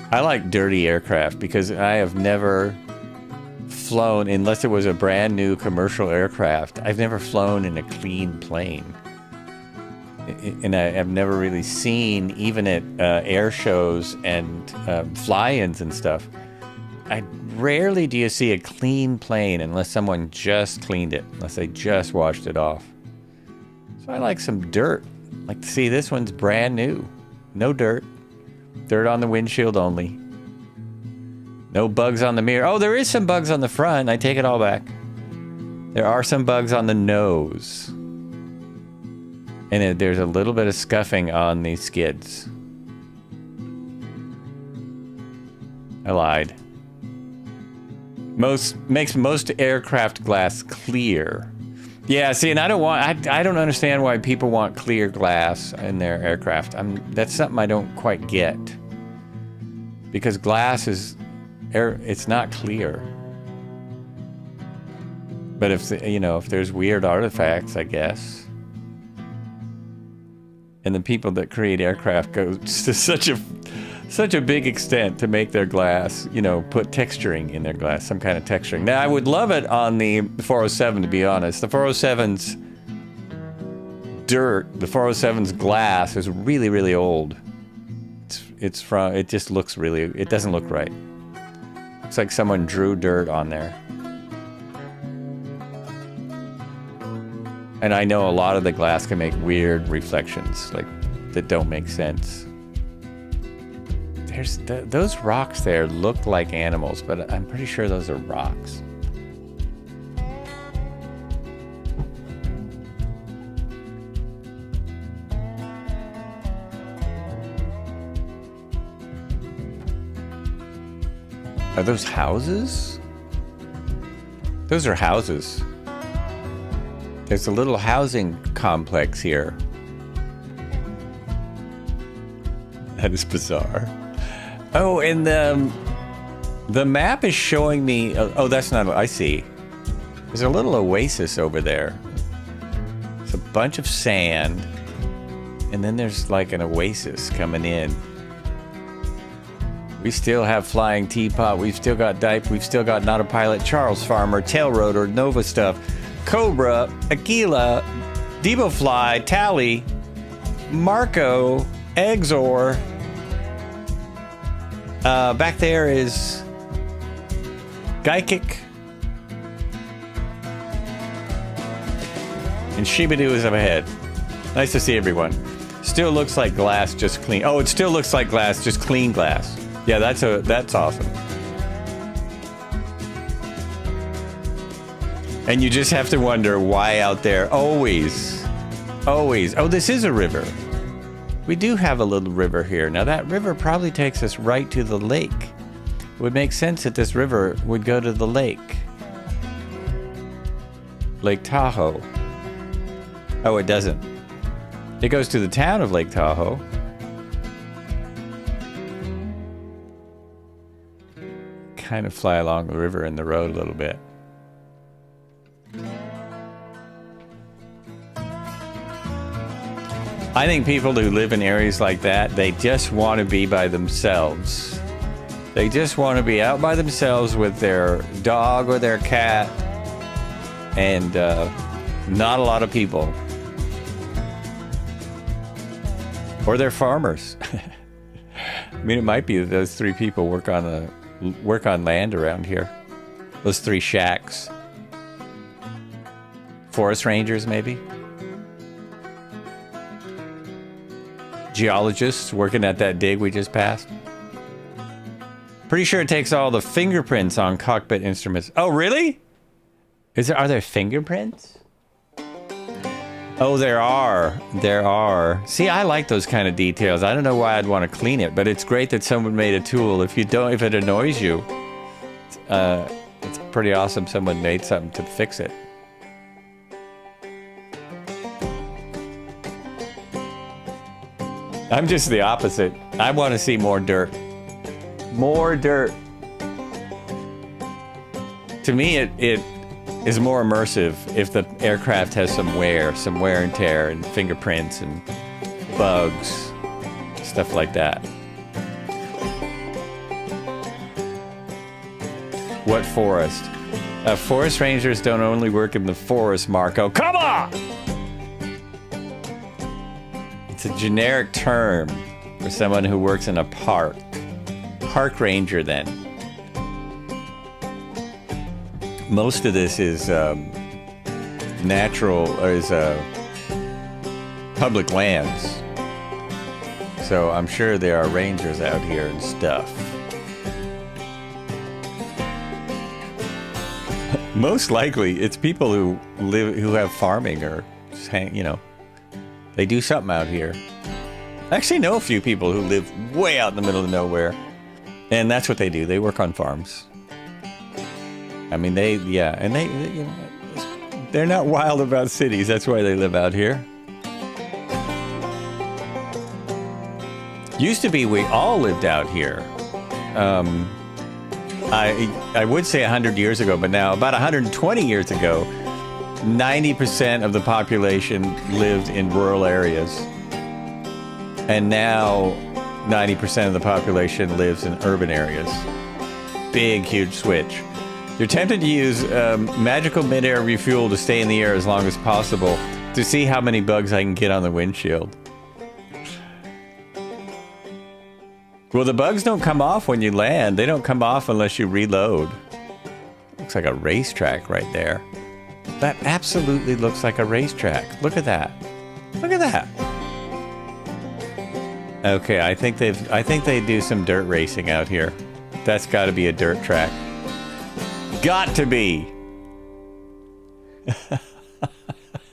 I like dirty aircraft because I have never flown, unless it was a brand new commercial aircraft, I've never flown in a clean plane. And I've never really seen, even at air shows and fly-ins and stuff, rarely do you see a clean plane unless someone just cleaned it, unless they just washed it off. So I like some dirt. Like, see, this one's brand new. No dirt. Dirt on the windshield only. No bugs on the mirror. Oh, there is some bugs on the front. I take it all back. There are some bugs on the nose. And there's a little bit of scuffing on these skids. I lied. Makes most aircraft glass clear. Yeah, see, and I don't understand why people want clear glass in their aircraft. That's something I don't quite get. Because glass is it's not clear. But if there's weird artifacts, I guess. And the people that create aircraft go to such a big extent to make their glass, put texturing in their glass, some kind of texturing. Now, I would love it on the 407, to be honest. The 407's dirt, the 407's glass is really, really old. It just looks really, it doesn't look right. Looks like someone drew dirt on there. And I know a lot of the glass can make weird reflections, like, that don't make sense. Those rocks there look like animals, but I'm pretty sure those are rocks. Are those houses? Those are houses. There's a little housing complex here. That is bizarre. Oh, and the map is showing me... Oh, that's not... I see. There's a little oasis over there. It's a bunch of sand. And then there's like an oasis coming in. We still have Flying Teapot. We've still got Dipe. We've still got Not a Pilot, Charles Farmer, Tail Rotor, Nova Stuff, Cobra, Aquila, Debo Fly, Tally, Marco, Exor. Back there is Gaikic. And Shibadoo is up ahead. Nice to see everyone. Still looks like glass, just clean. Oh, it still looks like glass, just clean glass. Yeah, that's awesome. And you just have to wonder why out there always. Oh, this is a river. We do have a little river here. Now that river probably takes us right to the lake. It would make sense that this river would go to the lake. Lake Tahoe. Oh, it doesn't. It goes to the town of Lake Tahoe. Kind of fly along the river and the road a little bit. I think people who live in areas like that, they just want to be by themselves. They just want to be out by themselves with their dog or their cat and not a lot of people. Or they're farmers. I mean, it might be that those three people work on land around here. Those three shacks. Forest rangers, maybe. Geologists working at that dig we just passed. Pretty sure it takes all the fingerprints on cockpit instruments. Oh, really? Are there fingerprints? Oh, there are. There are. See, I like those kind of details. I don't know why I'd want to clean it, but it's great that someone made a tool. If it annoys you, it's pretty awesome someone made something to fix it. I'm just the opposite. I want to see more dirt. More dirt. To me, it is more immersive if the aircraft has some wear and tear, and fingerprints and bugs, stuff like that. What forest? Forest rangers don't only work in the forest, Marco. Come on! It's a generic term for someone who works in a park. Park ranger, then. Most of this is natural, or is public lands. So I'm sure there are rangers out here and stuff. Most likely, it's people who have farming or just they do something out here. I actually know a few people who live way out in the middle of nowhere, and that's what they do. They work on farms. I mean, they're not wild about cities. That's why they live out here. Used to be we all lived out here. I would say 100 years ago, but now about 120 years ago, 90% of the population lived in rural areas. And now 90% of the population lives in urban areas. Big, huge switch. You're tempted to use magical mid-air refuel to stay in the air as long as possible to see how many bugs I can get on the windshield. Well, the bugs don't come off when you land. They don't come off unless you reload. Looks like a racetrack right there. That absolutely looks like a racetrack. Look at that. Look at that. Okay, I think they do some dirt racing out here. That's got to be a dirt track. Got to be.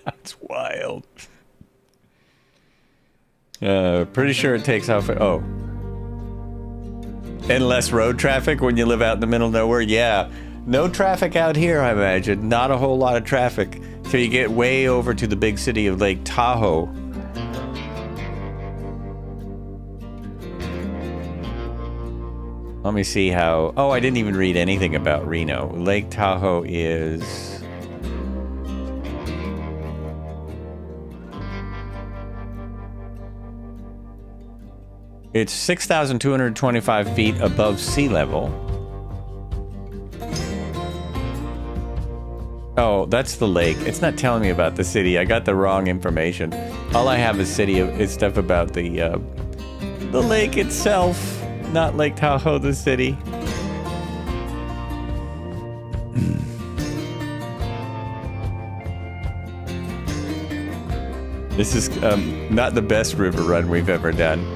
That's wild. Pretty sure it takes off. Oh. And less road traffic when you live out in the middle of nowhere? Yeah. No traffic out here, I imagine. Not a whole lot of traffic till you get way over to the big city of Lake Tahoe. Let me see how... Oh, I didn't even read anything about Reno. Lake Tahoe is... It's 6,225 feet above sea level. Oh, that's the lake. It's not telling me about the city. I got the wrong information. All I have is stuff about the lake itself, not Lake Tahoe, the city. This is not the best river run we've ever done.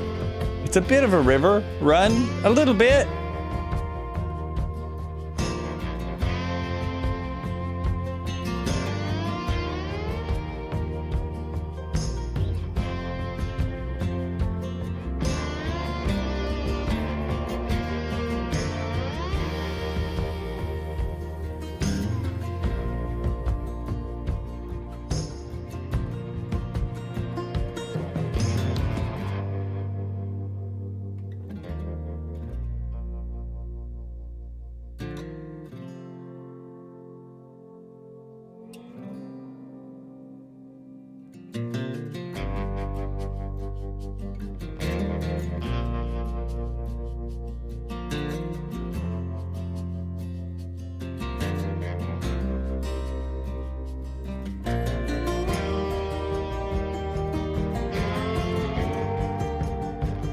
It's a bit of a river run, a little bit.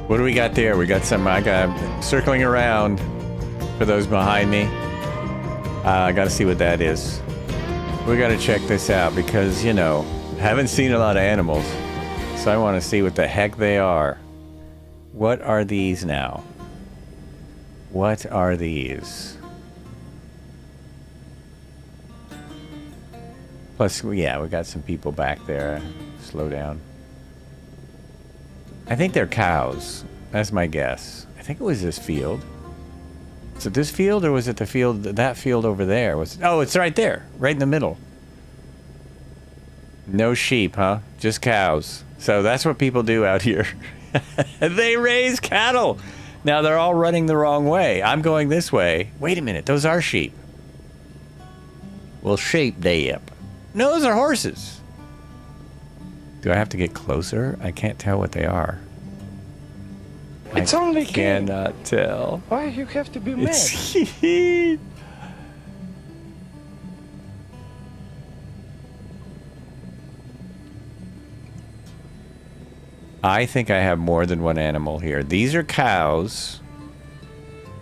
What do we got there? We got some, I got circling around for those behind me. I gotta see what that is. We gotta check this out because, haven't seen a lot of animals. So I want to see what the heck they are. What are these now? What are these? Plus, yeah, we got some people back there. Slow down. I think they're cows. That's my guess. I think it was this field. Is it this field or was it the field, that field over there? Oh, it's right there, right in the middle. No sheep, huh? Just cows. So that's what people do out here. They raise cattle. Now they're all running the wrong way. I'm going this way. Wait a minute, those are sheep. Well, sheep day up. No, those are horses. Do I have to get closer? I can't tell what they are. It's only I cannot tell. Why you have to be mad? I think I have more than one animal here. These are cows.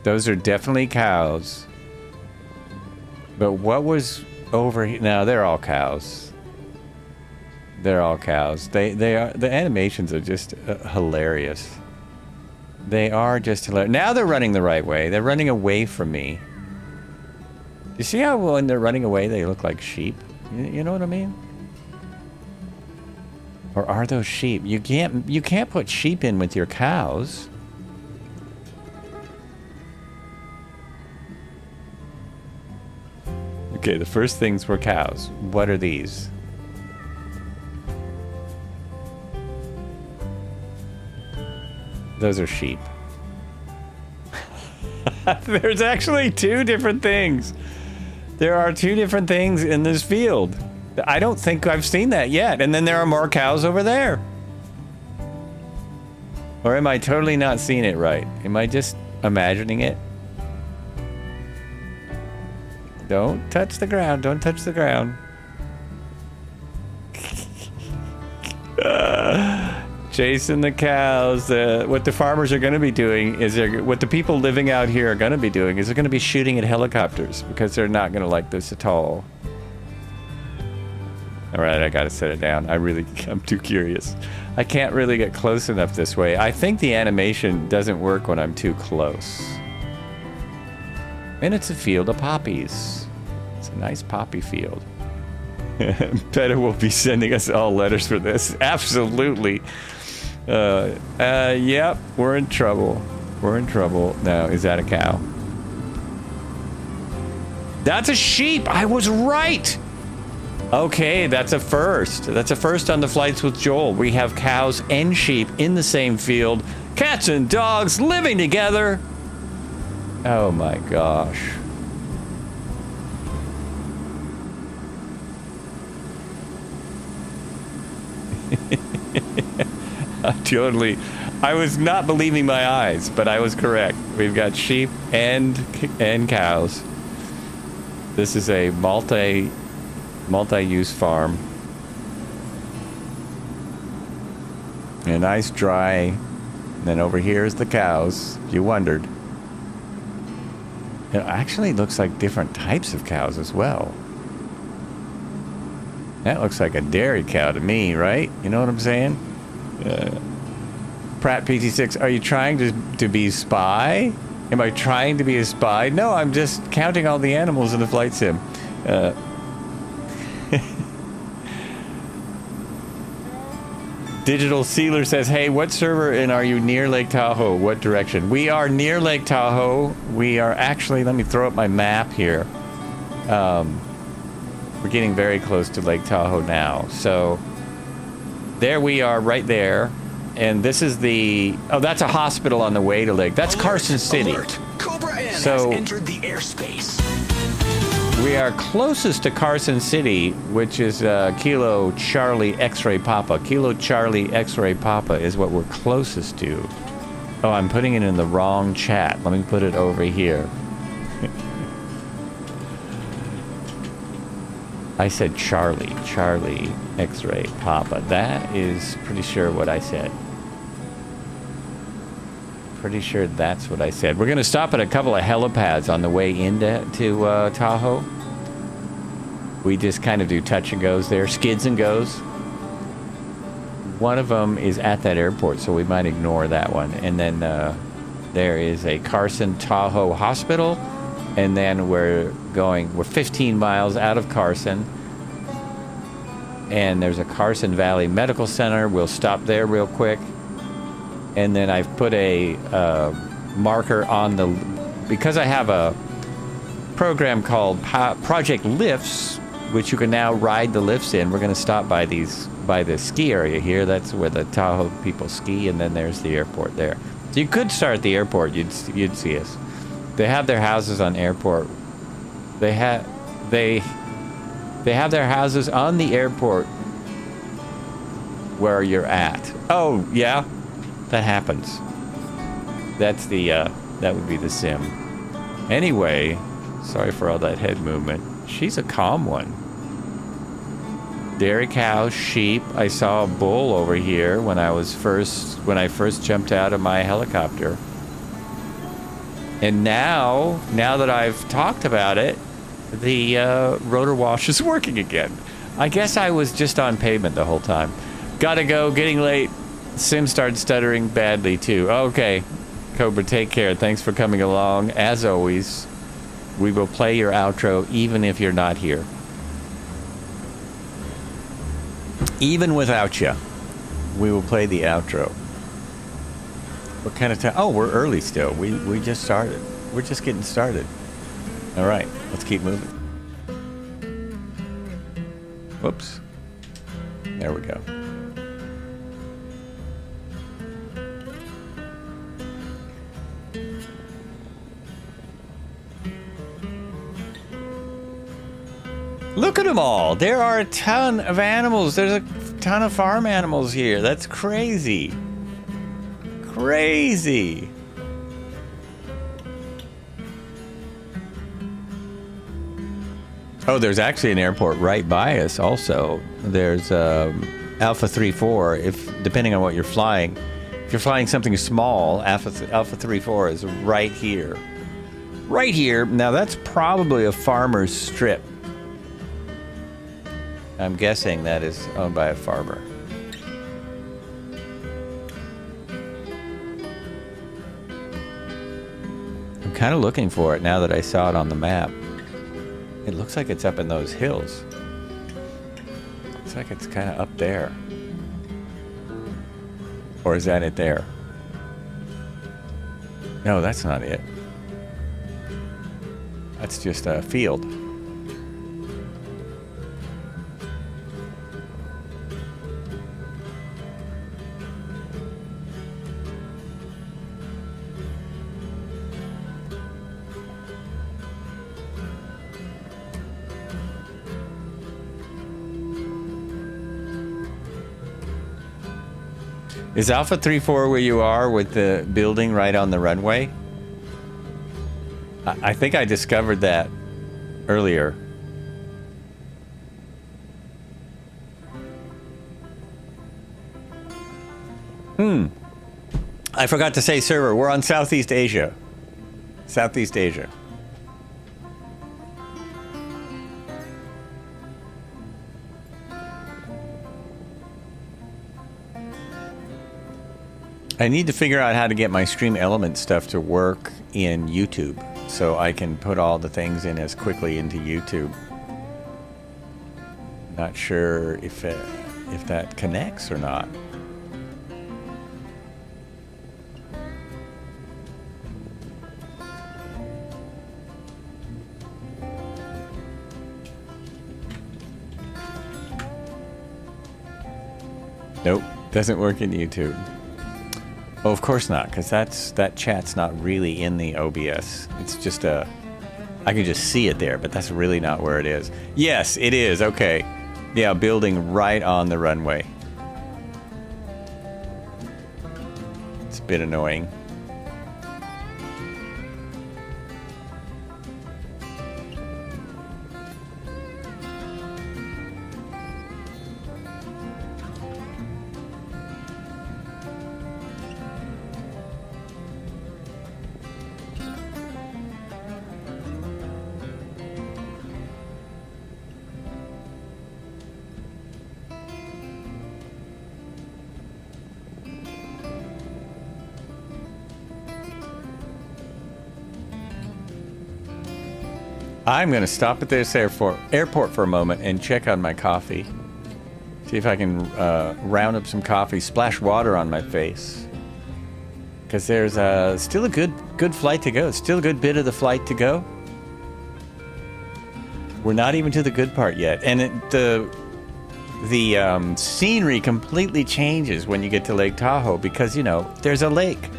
Those are definitely cows. But what was over here? No, they're all cows. They're all cows. They are, the animations are just hilarious. They are just hilarious. Now they're running the right way. They're running away from me. You see how when they're running away they look like sheep? You know what I mean? Or are those sheep? You can't put sheep in with your cows. Okay, the first things were cows. What are these? Those are sheep. There's actually two different things. There are two different things in this field. I don't think I've seen that yet. And then there are more cows over there. Or am I totally not seeing it right? Am I just imagining it? Don't touch the ground. Don't touch the ground. Chasing the cows. What the farmers are going to be doing is what the people living out here are going to be doing is they're going to be shooting at helicopters because they're not going to like this at all. All right, I got to set it down. I'm too curious. I can't really get close enough this way. I think the animation doesn't work when I'm too close. And it's a field of poppies. It's a nice poppy field. PETA will be sending us all letters for this. Absolutely. Yep, we're in trouble. We're in trouble. No, is that a cow? That's a sheep. I was right. Okay, that's a first. That's a first on the Flights with Joel. We have cows and sheep in the same field. Cats and dogs living together. Oh my gosh. I was not believing my eyes, but I was correct. We've got sheep and cows. This is a multi-use farm. A nice dry. And then over here is the cows, if you wondered. It actually looks like different types of cows as well. That looks like a dairy cow to me, right? You know what I'm saying? Pratt PT6, are you trying to be spy? Am I trying to be a spy? No, I'm just counting all the animals in the flight sim. Digital Sealer says, hey, what server and are you near Lake Tahoe? What direction? We are near Lake Tahoe. We are actually, let me throw up my map here. We're getting very close to Lake Tahoe now. So there we are right there. And this is that's a hospital on the way to Lake. That's Carson City. Alert. Cobra N So has entered the airspace. we are closest to Carson City, which is Kilo Charlie X-Ray Papa. Kilo Charlie X-Ray Papa is what we're closest to. Oh, I'm putting it in the wrong chat. Let me put it over here. I said Charlie X-Ray Papa. That is pretty sure what I said. Pretty sure that's what I said. We're going to stop at a couple of helipads on the way into Tahoe. We just kind of do touch and goes there, skids and goes. One of them is at that airport, so we might ignore that one. And then there is a Carson Tahoe hospital, and then we're 15 miles out of Carson, and there's a Carson Valley Medical Center. We'll stop there real quick. And then I've put a marker on because I have a program called Project Lifts, which you can now ride the lifts in. We're going to stop by the ski area here. That's where the Tahoe people ski, and then there's the airport there. You could start at the airport. You'd see us. They have their houses on airport. They have their houses on the airport where you're at. Oh yeah, that happens. That's the that would be the sim. Anyway, sorry for all that head movement. She's a calm one. Dairy cows, sheep. I saw a bull over here when I first jumped out of my helicopter. And now that I've talked about it, the rotor wash is working again. I guess I was just on pavement the whole time. Gotta go, getting late. Sim started stuttering badly too. Okay, Cobra, take care. Thanks for coming along. As always, we will play your outro even if you're not here. Even without you, we will play the outro. What kind of time? Oh, we're early still. We just started. We're just getting started. All right, let's keep moving. Whoops. There we go. Look at them all. There are a ton of animals. There's a ton of farm animals here. That's crazy. Crazy. Oh, there's actually an airport right by us also. There's Alpha 34, depending on what you're flying. If you're flying something small, Alpha 34 is right here. Right here. Now that's probably a farmer's strip. I'm guessing that is owned by a farmer. I'm kind of looking for it now that I saw it on the map. It looks like it's up in those hills. Looks like it's kind of up there. Or is that it there? No, that's not it. That's just a field. Is Alpha 34 where you are with the building right on the runway? I think I discovered that earlier. I forgot to say server. We're on Southeast Asia. Southeast Asia. I need to figure out how to get my Stream Element stuff to work in YouTube so I can put all the things in as quickly into YouTube. Not sure if that connects or not. Nope, doesn't work in YouTube. Oh, of course not, because that chat's not really in the OBS. It's just I can just see it there, but that's really not where it is. Yes, it is. Okay. Yeah, building right on the runway. It's a bit annoying. I'm going to stop at this airport for a moment and check on my coffee. See if I can round up some coffee, splash water on my face. Because there's still a good flight to go. Still a good bit of the flight to go. We're not even to the good part yet. And the scenery completely changes when you get to Lake Tahoe because, you know, there's a lake.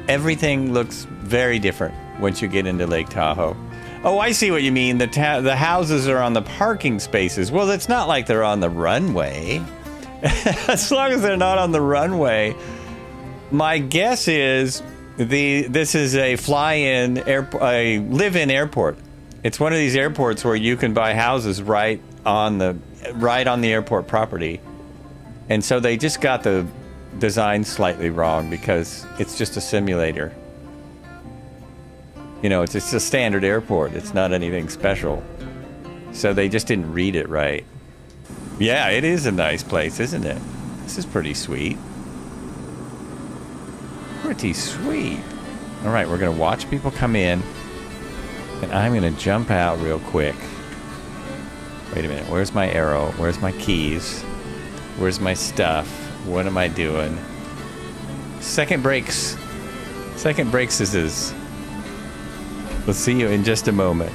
everything looks very different once you get into Lake Tahoe. Oh, I see what you mean. The houses are on the parking spaces. Well, it's not like they're on the runway. As long as they're not on the runway, my guess is this is a fly-in, a live-in airport. It's one of these airports where you can buy houses right on the airport property. And so they just got the design slightly wrong because it's just a simulator. You know, it's just a standard airport. It's not anything special. So they just didn't read it right. Yeah, it is a nice place, isn't it? This is pretty sweet. Pretty sweet. All right, we're going to watch people come in. And I'm going to jump out real quick. Wait a minute. Where's my arrow? Where's my keys? Where's my stuff? What am I doing? Second brakes. Second brakes is. We'll see you in just a moment.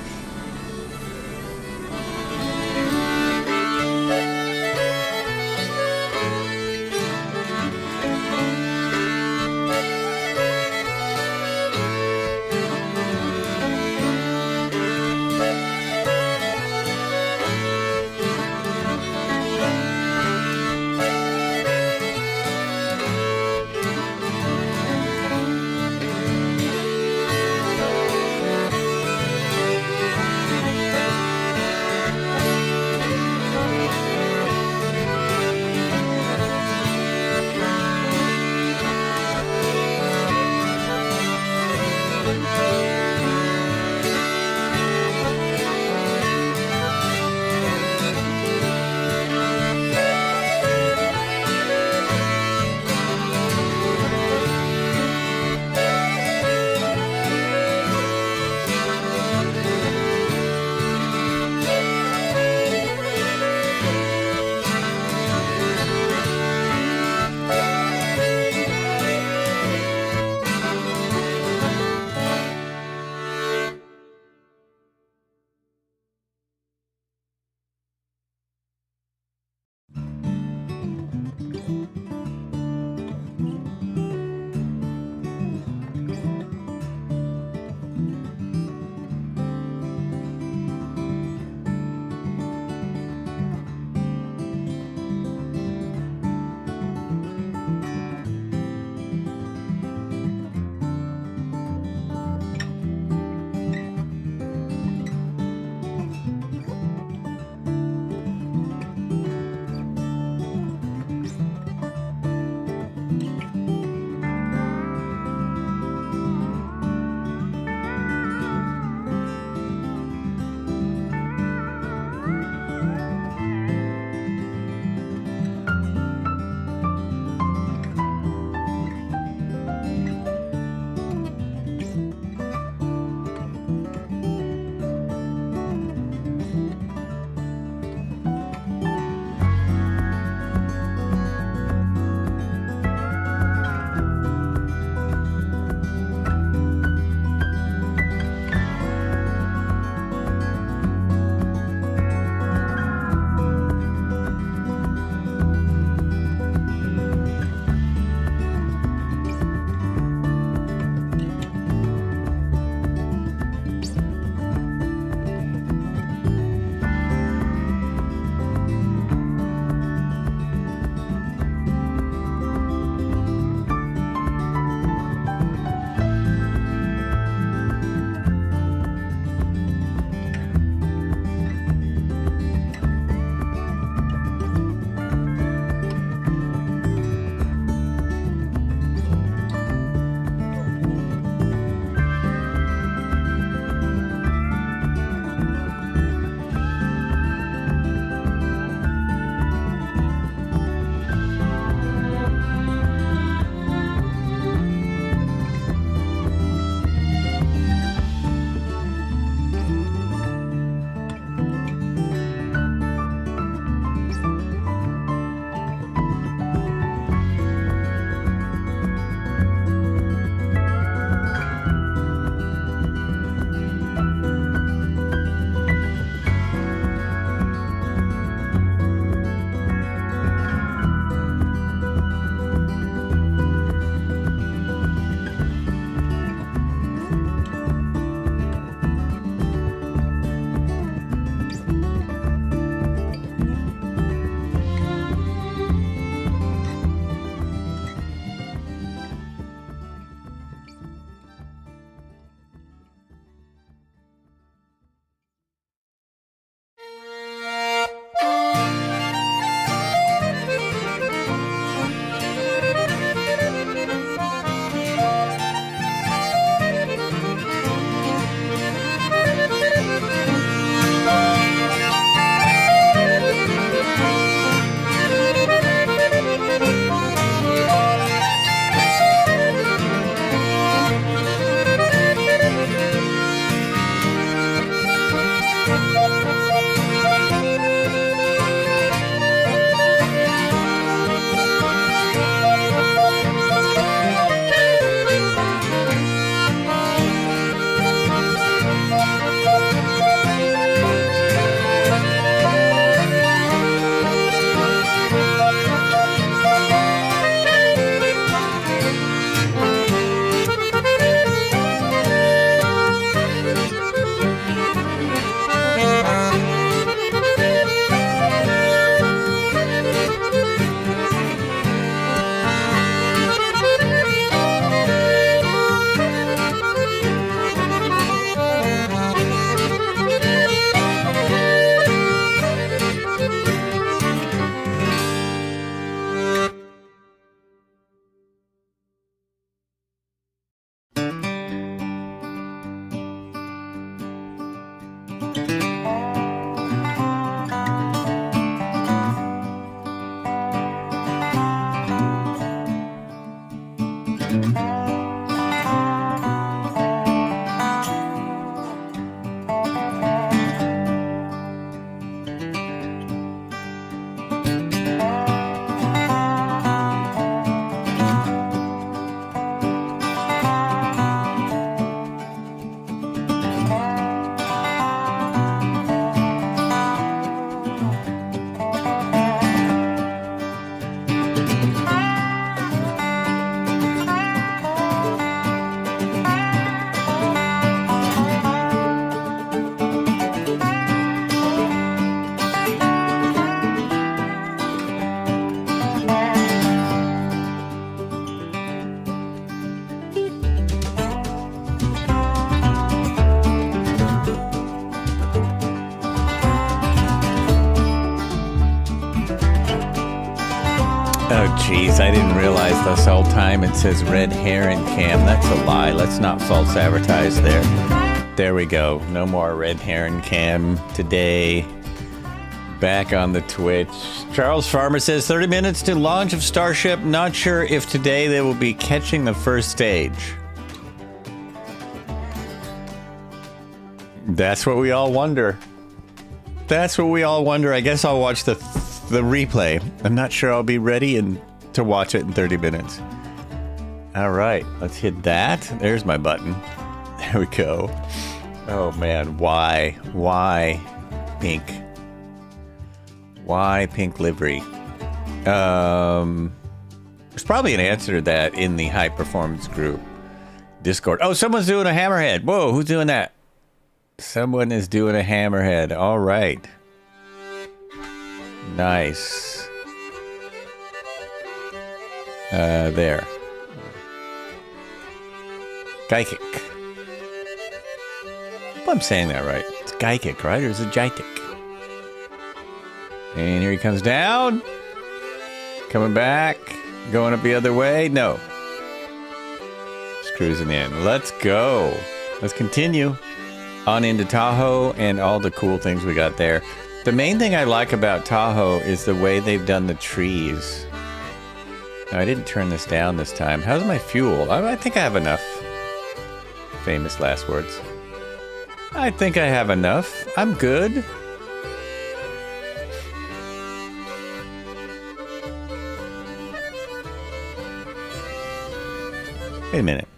Oh, jeez, I didn't realize this whole time it says red heron cam. That's a lie. Let's not false advertise there. There we go. No more red heron cam today. Back on the Twitch. Charles Farmer says 30 minutes to launch of Starship. Not sure if today they will be catching the first stage. That's what we all wonder. That's what we all wonder. I guess I'll watch the replay. I'm not sure I'll be ready to watch it in 30 minutes. All right, let's hit that. There's my button. There we go. Oh man, why pink? Why pink livery? There's probably an answer to that in the high performance group Discord. Oh, someone's doing a hammerhead. Whoa, who's doing that? Someone is doing a hammerhead. All right. Nice. There. Guy kick. Hope I'm saying that right. It's guy kick, right? Or is it jai kick? And here he comes down. Coming back. Going up the other way. No. Just cruising in. Let's go. Let's continue on into Tahoe and all the cool things we got there. The main thing I like about Tahoe is the way they've done the trees. Now, I didn't turn this down this time. How's my fuel? I think I have enough. Famous last words. I think I have enough. I'm good. Wait a minute.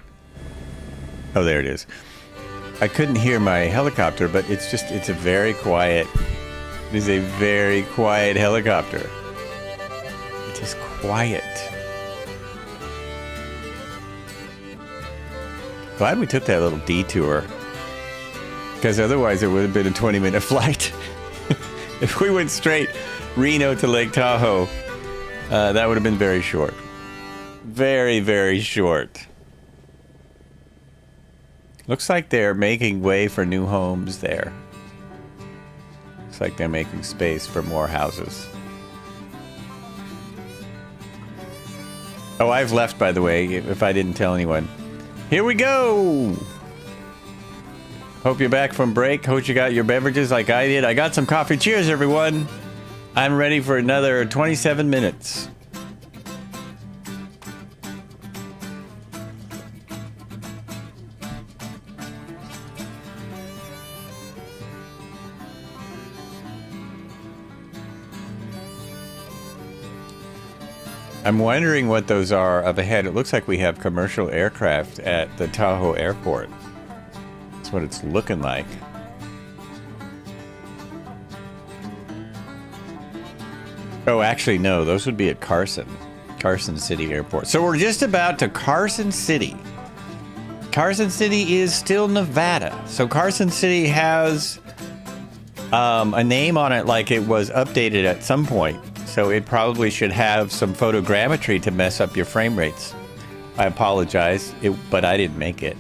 Oh, there it is. I couldn't hear my helicopter, but it's a very quiet. It is a very quiet helicopter. It is quiet. Glad we took that little detour. Because otherwise it would have been a 20-minute flight. If we went straight Reno to Lake Tahoe, that would have been very short. Very, very short. Looks like they're making way for new homes there. Looks like they're making space for more houses. Oh, I've left, by the way, if I didn't tell anyone. Here we go! Hope you're back from break. Hope you got your beverages like I did. I got some coffee. Cheers, everyone! I'm ready for another 27 minutes. I'm wondering what those are up ahead. It looks like we have commercial aircraft at the Tahoe airport. That's what it's looking like. Oh, actually, no. Those would be at Carson City Airport. So we're just about to Carson City. Carson City is still Nevada. So Carson City has a name on it like it was updated at some point. So it probably should have some photogrammetry to mess up your frame rates. I apologize, but I didn't make it.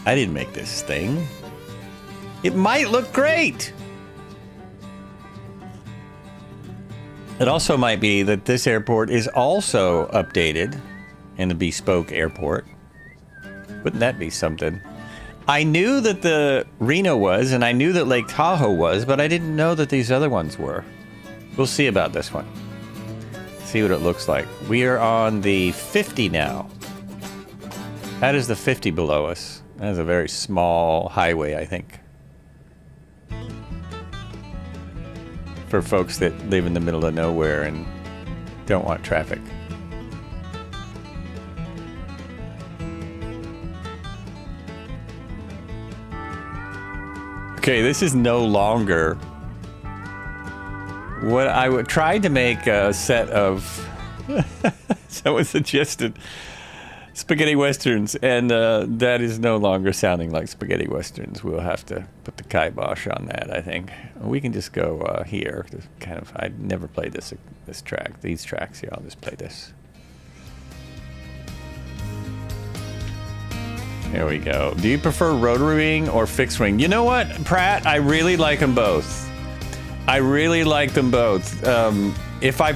I didn't make this thing. It might look great. It also might be that this airport is also updated in the bespoke airport. Wouldn't that be something? I knew that the Reno was, and I knew that Lake Tahoe was, but I didn't know that these other ones were. We'll see about this one. See what it looks like. We are on the 50 now. That is the 50 below us. That is a very small highway, I think. For folks that live in the middle of nowhere and don't want traffic. Okay, this is no longer what I tried to make a set of. Someone suggested spaghetti westerns, and that is no longer sounding like spaghetti westerns. We'll have to put the kibosh on that, I think. We can just go here. Just kind of. I never played this track. These tracks here. I'll just play this. There we go. Do you prefer rotary wing or fixed wing? You know what, Pratt? I really like them both. I really like them both. If I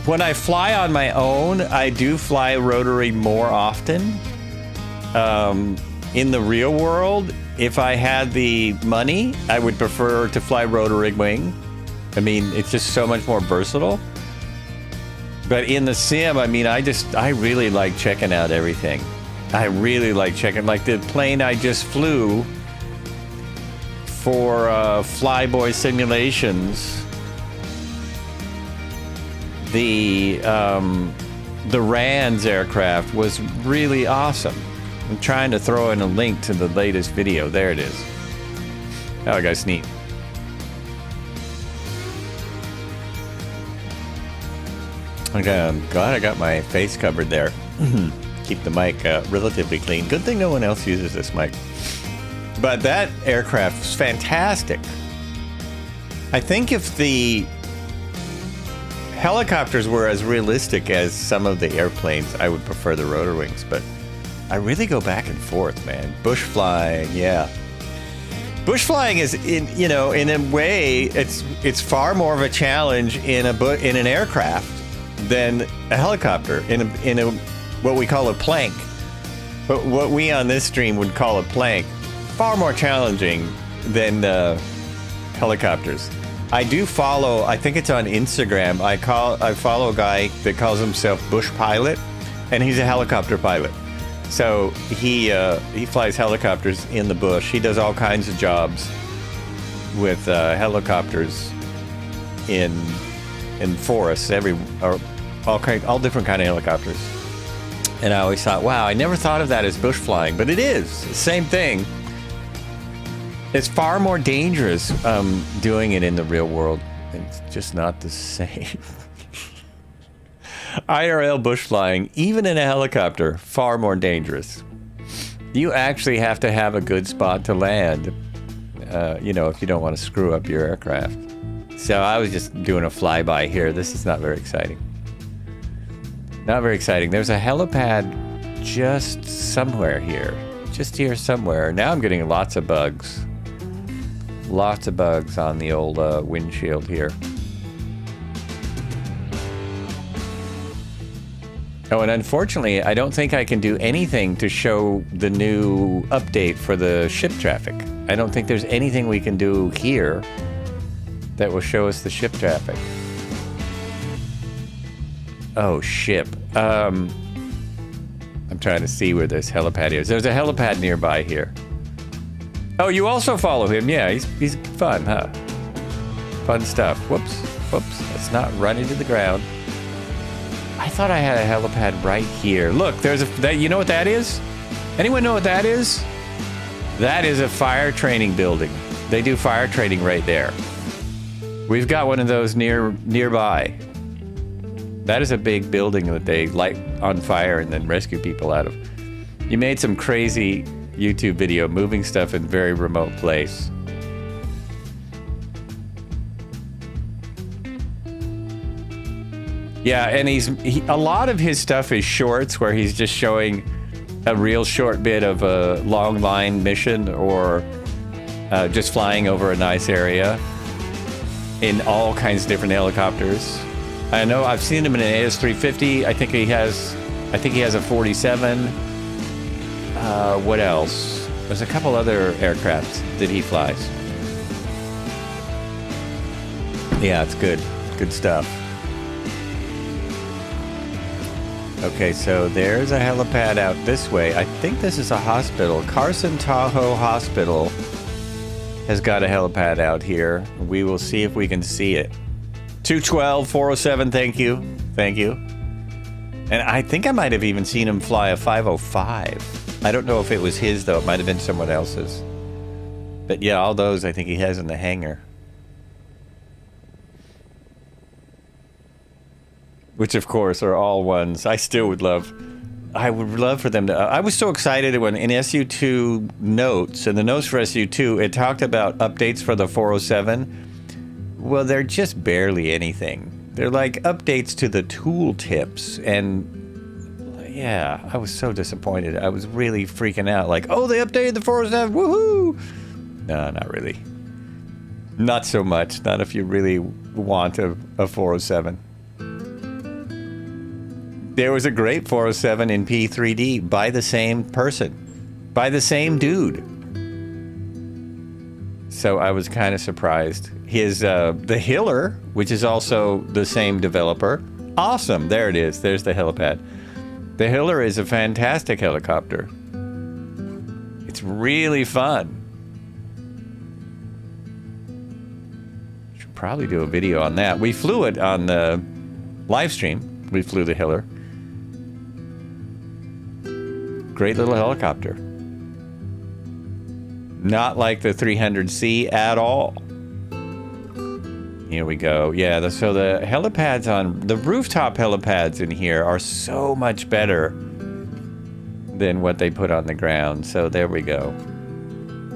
When I fly on my own, I do fly rotary more often. In the real world, if I had the money, I would prefer to fly rotary wing. I mean, it's just so much more versatile. But in the sim, I mean, I really like checking out everything. I really like checking, like the plane I just flew for Flyboy Simulations. The Rands aircraft was really awesome. I'm trying to throw in a link to the latest video. There it is. Oh, I got sneak. Okay, I'm glad I got my face covered there. Keep the mic relatively clean. Good thing no one else uses this mic. But that aircraft is fantastic. I think if the helicopters were as realistic as some of the airplanes, I would prefer the rotor wings, but I really go back and forth, man. Bush flying, yeah. Bush flying is, in a way, it's far more of a challenge in an aircraft than a helicopter in a what we call a plank. But what we on this stream would call a plank, far more challenging than helicopters. I do follow, I think it's on Instagram, I follow a guy that calls himself Bush Pilot, and he's a helicopter pilot. So he flies helicopters in the bush. He does all kinds of jobs with helicopters in forests, all different kind of helicopters. And I always thought, wow, I never thought of that as bush flying, but it is. Same thing. It's far more dangerous doing it in the real world. It's just not the same. IRL bush flying, even in a helicopter, far more dangerous. You actually have to have a good spot to land, if you don't want to screw up your aircraft. So I was just doing a flyby here. This is not very exciting. Not very exciting. There's a helipad just somewhere here. Just here somewhere. Now I'm getting lots of bugs. Lots of bugs on the old windshield here. Oh, and unfortunately, I don't think I can do anything to show the new update for the ship traffic. I don't think there's anything we can do here that will show us the ship traffic. Oh, ship. I'm trying to see where this helipad is. There's a helipad nearby here. Oh, you also follow him. Yeah, he's fun, huh? Fun stuff. Whoops. Let's not run into the ground. I thought I had a helipad right here. Look, you know what that is? Anyone know what that is? That is a fire training building. They do fire training right there. We've got one of those nearby. That is a big building that they light on fire and then rescue people out of. You made some crazy YouTube video moving stuff in a very remote place. Yeah, and a lot of his stuff is shorts where he's just showing a real short bit of a long line mission or just flying over a nice area in all kinds of different helicopters. I know I've seen him in an AS350. I think he has a 47. What else? There's a couple other aircraft that he flies. Yeah, it's good. Good stuff. Okay, so there's a helipad out this way. I think this is a hospital. Carson Tahoe Hospital has got a helipad out here. We will see if we can see it. 212, 407, thank you. Thank you. And I think I might have even seen him fly a 505. I don't know if it was his, though. It might have been someone else's. But yeah, all those I think he has in the hangar. Which, of course, are all ones I still would love. I would love for them to... I was so excited when in SU2 notes, in the notes for SU2, it talked about updates for the 407. Well, they're just barely anything. They're like updates to the tool tips. And yeah, I was so disappointed. I was really freaking out. Like, oh, they updated the 407. Woohoo! No, not really. Not so much. Not if you really want a 407. There was a great 407 in P3D by the same person, by the same dude. So I was kind of surprised. His the Hiller, which is also the same developer, awesome. There it is. There's the helipad. The Hiller is a fantastic helicopter. It's really fun. Should probably do a video on that. We flew it on the live stream. We flew the Hiller. Great little helicopter. Not like the 300C at all. Here we go. Yeah, so the helipads on the rooftop helipads in here are so much better than what they put on the ground. So there we go.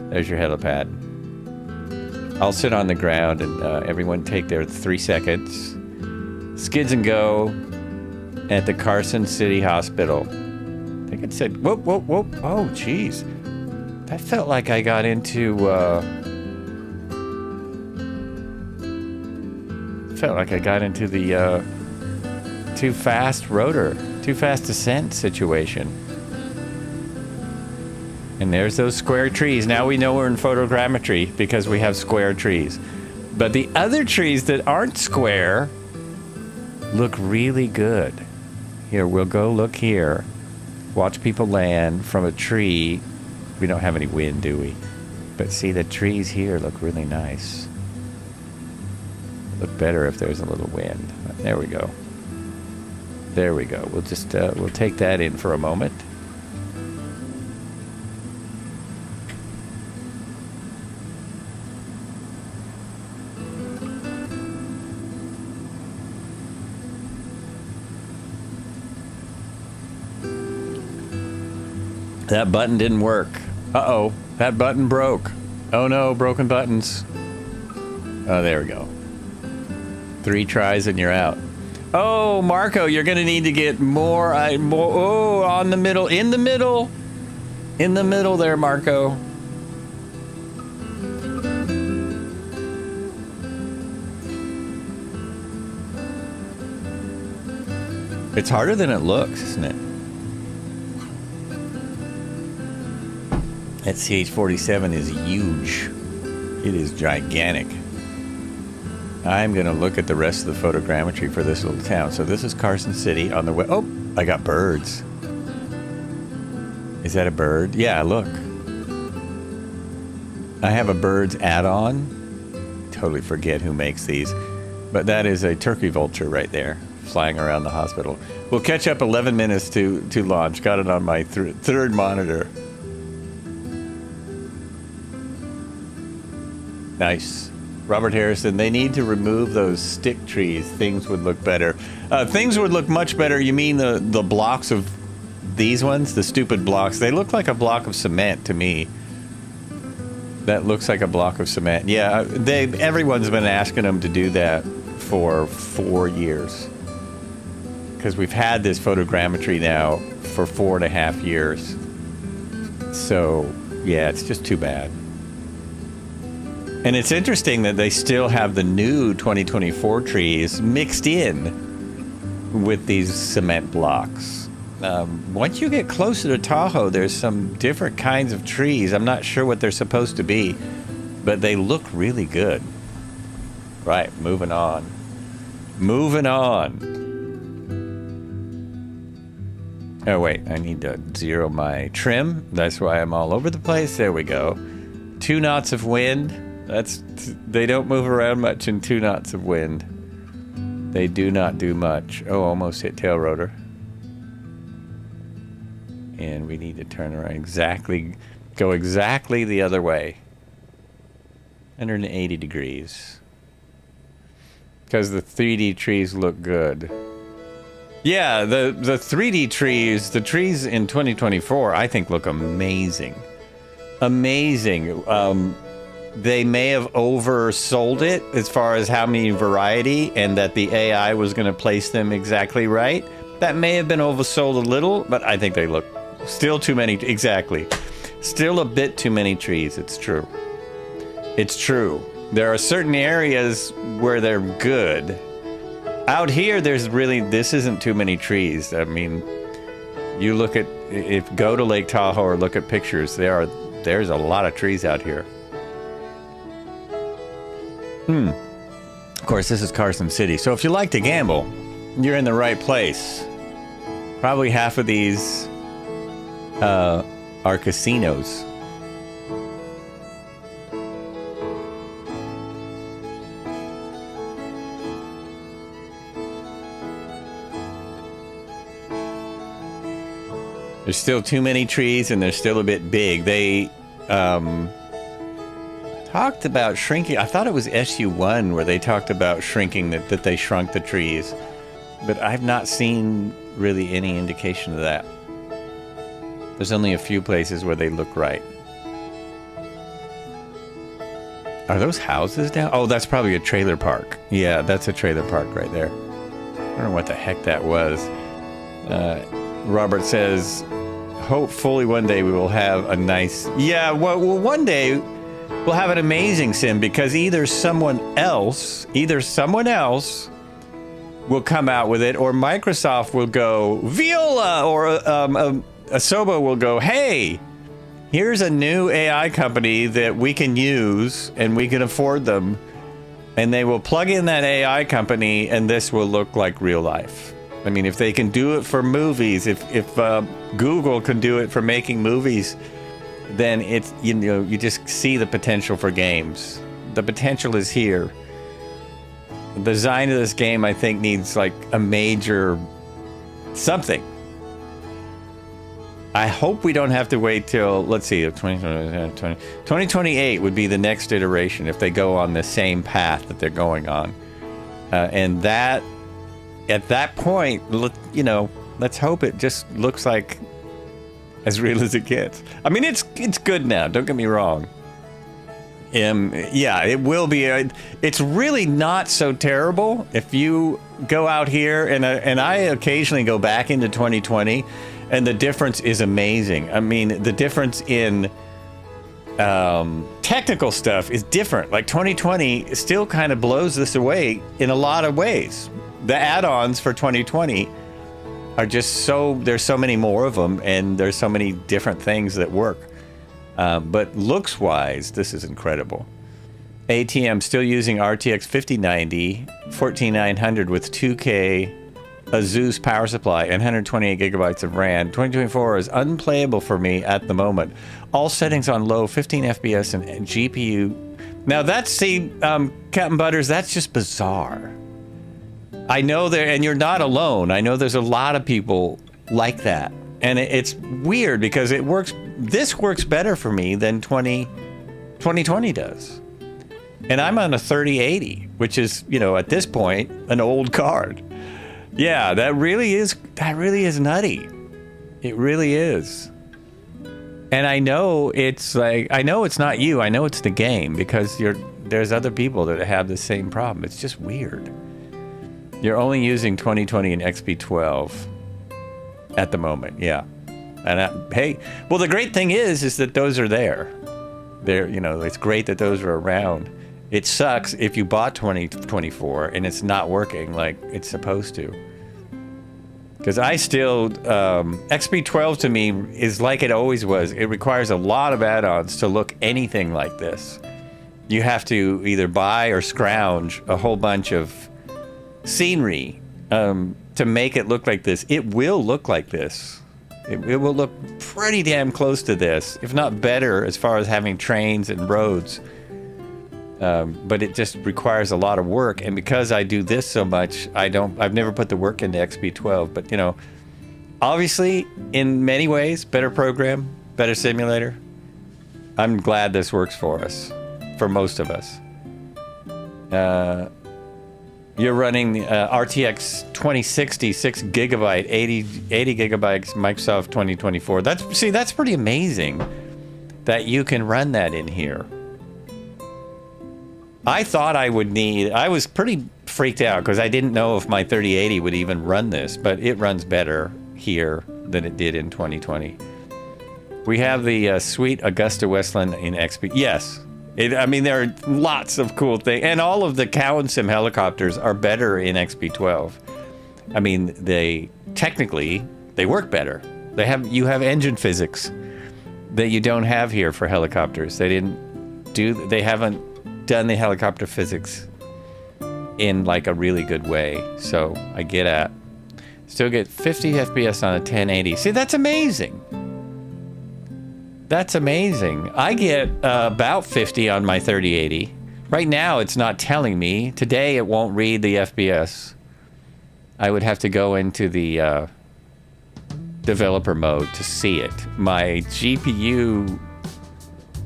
There's your helipad. I'll sit on the ground and everyone take their 3 seconds. Skids and go at the Carson City Hospital. I think it said, whoop, whoop, whoop. Oh, jeez. That felt like I got into, the, too fast rotor, too fast descent situation. And there's those square trees. Now we know we're in photogrammetry because we have square trees. But the other trees that aren't square look really good. Here, we'll go look here. Watch people land from a tree. We don't have any wind, do we? But see, the trees here look really nice. Look better if there's a little wind. There we go. There we go. We'll just we'll take that in for a moment. That button didn't work. Uh-oh, that button broke. Oh no, broken buttons. Oh, there we go. 3 tries and you're out. Oh, Marco, you're gonna need to get more. Oh, on the middle, in the middle there, Marco. It's harder than it looks, isn't it? That CH-47 is huge. It is gigantic. I'm going to look at the rest of the photogrammetry for this little town. So this is Carson City on the way. Oh, I got birds. Is that a bird? Yeah, look. I have a birds add-on. Totally forget who makes these. But that is a turkey vulture right there, flying around the hospital. We'll catch up 11 minutes to launch. Got it on my third monitor. Nice. Robert Harrison, they need to remove those stick trees. Things would look better. Things would look much better. You mean the blocks of these ones? The stupid blocks. They look like a block of cement to me. That looks like a block of cement. Yeah, everyone's been asking them to do that for 4 years. Because we've had this photogrammetry now for 4.5 years. So, yeah, it's just too bad. And it's interesting that they still have the new 2024 trees mixed in with these cement blocks. Once you get closer to Tahoe, there's some different kinds of trees. I'm not sure what they're supposed to be, but they look really good. Right, moving on. Moving on. Oh, wait, I need to zero my trim. That's why I'm all over the place. There we go. 2 knots of wind. They don't move around much in 2 knots of wind. They do not do much. Oh, almost hit tail rotor. And we need to turn around go exactly the other way. 180 degrees. Because the 3D trees look good. Yeah, the 3D trees, the trees in 2024, I think look amazing. Amazing. They may have oversold it as far as how many variety and that the AI was going to place them exactly right. That may have been oversold a little, but I think they look still too many. Exactly. Still a bit too many trees. It's true. It's true. There are certain areas where they're good, Out here, this isn't too many trees. I mean, you look at, go to Lake Tahoe or look at pictures, there's a lot of trees out here. Of course, this is Carson City, so if you like to gamble, you're in the right place. Probably half of these are casinos. There's still too many trees, and they're still a bit big. They talked about shrinking. I thought it was SU1 where they talked about shrinking, that they shrunk the trees. But I've not seen really any indication of that. There's only a few places where they look right. Are those houses down? Oh, that's probably a trailer park. Yeah, that's a trailer park right there. I don't know what the heck that was. Robert says, hopefully one day we will have a nice... Yeah, well, one day we'll have an amazing sim, because either someone else will come out with it, or Microsoft will go, Viola, or Asobo will go, hey, here's a new AI company that we can use and we can afford them, and they will plug in that AI company and this will look like real life. I mean, if they can do it for movies, if Google can do it for making movies, then it's, you just see the potential for games. The potential is here. The design of this game, I think, needs like a major something. I hope we don't have to wait till, let's see, 2028 would be the next iteration if they go on the same path that they're going on. And that, at that point, let's hope it just looks like as real as it gets. I mean, it's good now, don't get me wrong. Yeah, it will be. It's really not so terrible if you go out here, and I occasionally go back into 2020, and the difference is amazing. I mean, the difference in technical stuff is different. Like 2020 still kind of blows this away in a lot of ways. The add-ons for 2020 are just there's so many more of them, and there's so many different things that work. But looks-wise, this is incredible. ATM still using RTX 5090, 14900 with 2K Asus power supply and 128 gigabytes of RAM. 2024 is unplayable for me at the moment. All settings on low, 15 FPS and GPU. Now that's, Captain Butters, that's just bizarre. I know and you're not alone. I know there's a lot of people like that. And it's weird because this works better for me than 2020 does. And I'm on a 3080, which is, at this point, an old card. Yeah, that really is nutty. It really is. And I know it's not you. I know it's the game, because there's other people that have the same problem. It's just weird. You're only using 2020 and XP12 at the moment, yeah. And hey, well, the great thing is that those are there. It's great that those are around. It sucks if you bought 2024 and it's not working like it's supposed to. Because I still, XP12 to me is like it always was. It requires a lot of add-ons to look anything like this. You have to either buy or scrounge a whole bunch of scenery to make it look like this. It will look like this. It will look pretty damn close to this, if not better, as far as having trains and roads. But it just requires a lot of work, and because I do this so much, I've never put the work into XP12. But obviously, in many ways, better program, better simulator. I'm glad this works for us, for most of us. You're running RTX 2060, 6 gigabyte, 80 gigabytes Microsoft 2024. That's pretty amazing that you can run that in here. I thought I was pretty freaked out because I didn't know if my 3080 would even run this, but it runs better here than it did in 2020. We have the sweet Augusta Westland in XP. Yes, I mean, there are lots of cool things. And all of the Cow and Sim helicopters are better in XP12. I mean, they work better. You have engine physics that you don't have here for helicopters. They haven't done the helicopter physics in like a really good way. So I get at. Still get 50 FPS on a 1080. See, that's amazing. That's amazing. I get about 50 on my 3080. Right now, it's not telling me. Today, it won't read the FPS. I would have to go into the developer mode to see it. My GPU,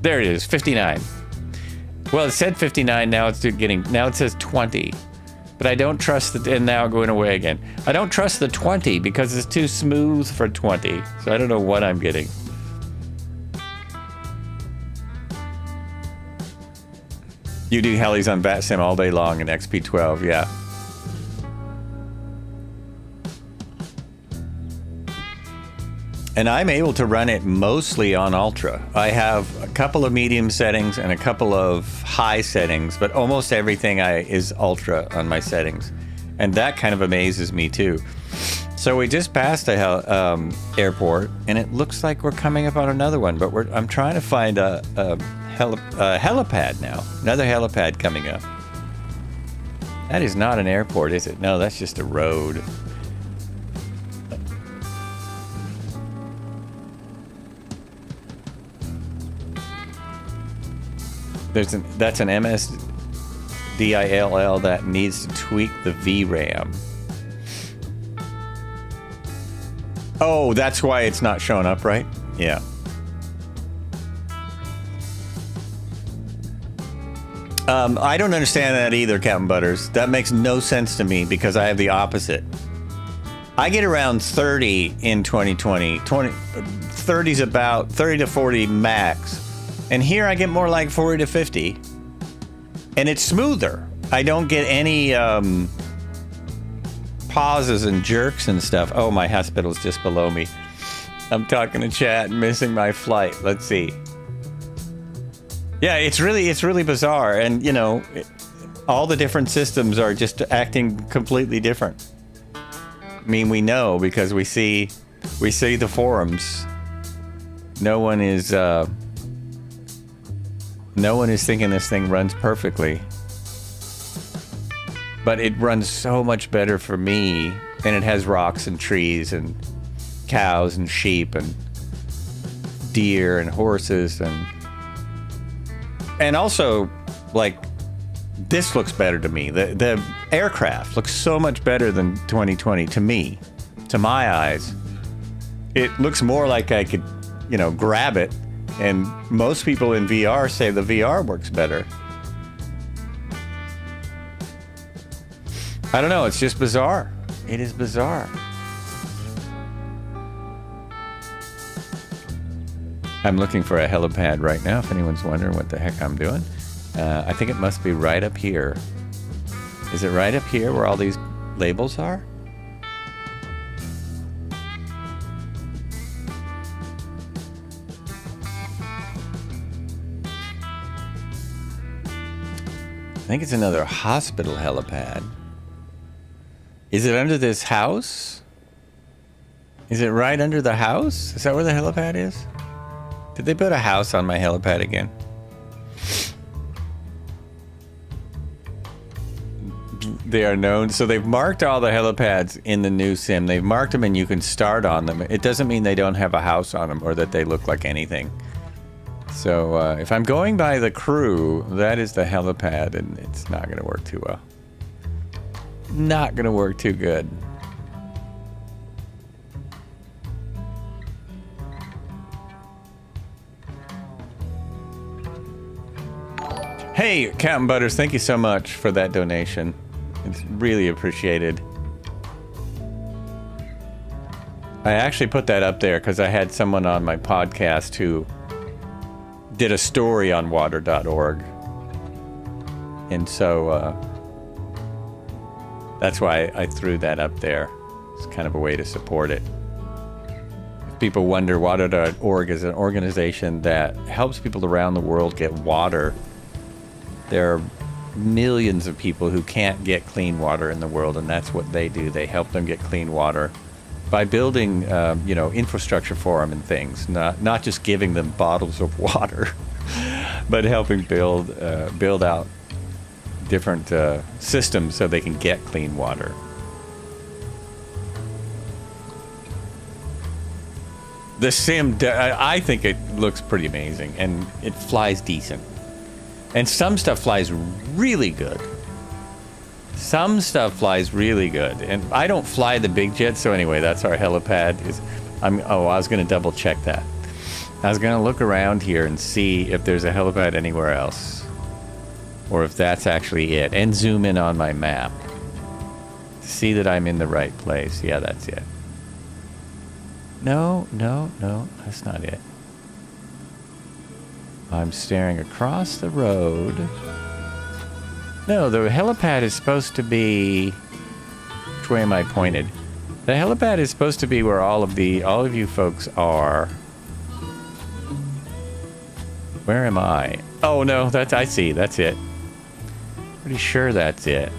there it is, 59. Well, it said 59. Now it says 20. But I don't trust it, and now going away again. I don't trust the 20 because it's too smooth for 20. So I don't know what I'm getting. You do helis on VATSIM all day long in XP12, yeah. And I'm able to run it mostly on Ultra. I have a couple of medium settings and a couple of high settings, but almost everything is Ultra on my settings. And that kind of amazes me too. So we just passed a airport, and it looks like we're coming up on another one, but I'm trying to find a helipad now. Another helipad coming up. That is not an airport, is it? No, that's just a road. That's an MSDILL that needs to tweak the VRAM. Oh, that's why it's not showing up, right? Yeah. I don't understand that either, Captain Butters. That makes no sense to me because I have the opposite. I get around 30 in 2020. 30's about 30 to 40 max. And here I get more like 40 to 50. And it's smoother. I don't get any pauses and jerks and stuff. Oh, my hospital's just below me. I'm talking to chat and missing my flight. Let's see. Yeah, it's really bizarre. And, you know, all the different systems are just acting completely different. I mean, we know because we see the forums. No one is thinking this thing runs perfectly. But it runs so much better for me, and it has rocks and trees and cows and sheep and deer and horses and also, like, this looks better to me. The aircraft looks so much better than 2020 to me, to my eyes. It looks more like I could, you know, grab it. And most people in VR say the VR works better. I don't know. It's just bizarre. It is bizarre. I'm looking for a helipad right now, if anyone's wondering what the heck I'm doing. I think it must be right up here. Is it right up here where all these labels are? I think it's another hospital helipad. Is it under this house? Is it right under the house? Is that where the helipad is? Did they put a house on my helipad again? They are known. So they've marked all the helipads in the new sim. They've marked them and you can start on them. It doesn't mean they don't have a house on them or that they look like anything. So if I'm going by the crew, that is the helipad, and it's not going to work too well. Not going to work too good. Hey, Captain Butters, thank you so much for that donation. It's really appreciated. I actually put that up there because I had someone on my podcast who did a story on water.org. And so that's why I threw that up there. It's kind of a way to support it. If people wonder, water.org is an organization that helps people around the world get water There are millions of people who can't get clean water in the world, and that's what they do. They help them get clean water by building, infrastructure for them and things. Not just giving them bottles of water, but helping build out different systems so they can get clean water. The sim, I think it looks pretty amazing, and it flies decent. And some stuff flies really good. Some stuff flies really good. And I don't fly the big jet, so anyway, that's our helipad. I was going to double check that. I was going to look around here and see if there's a helipad anywhere else. Or if that's actually it. And zoom in on my map. See that I'm in the right place. Yeah, that's it. No, that's not it. I'm staring across the road. No, the helipad is supposed to be... Which way am I pointed? The helipad is supposed to be where all of you folks are. Where am I? Oh no, I see, that's it. Pretty sure that's it.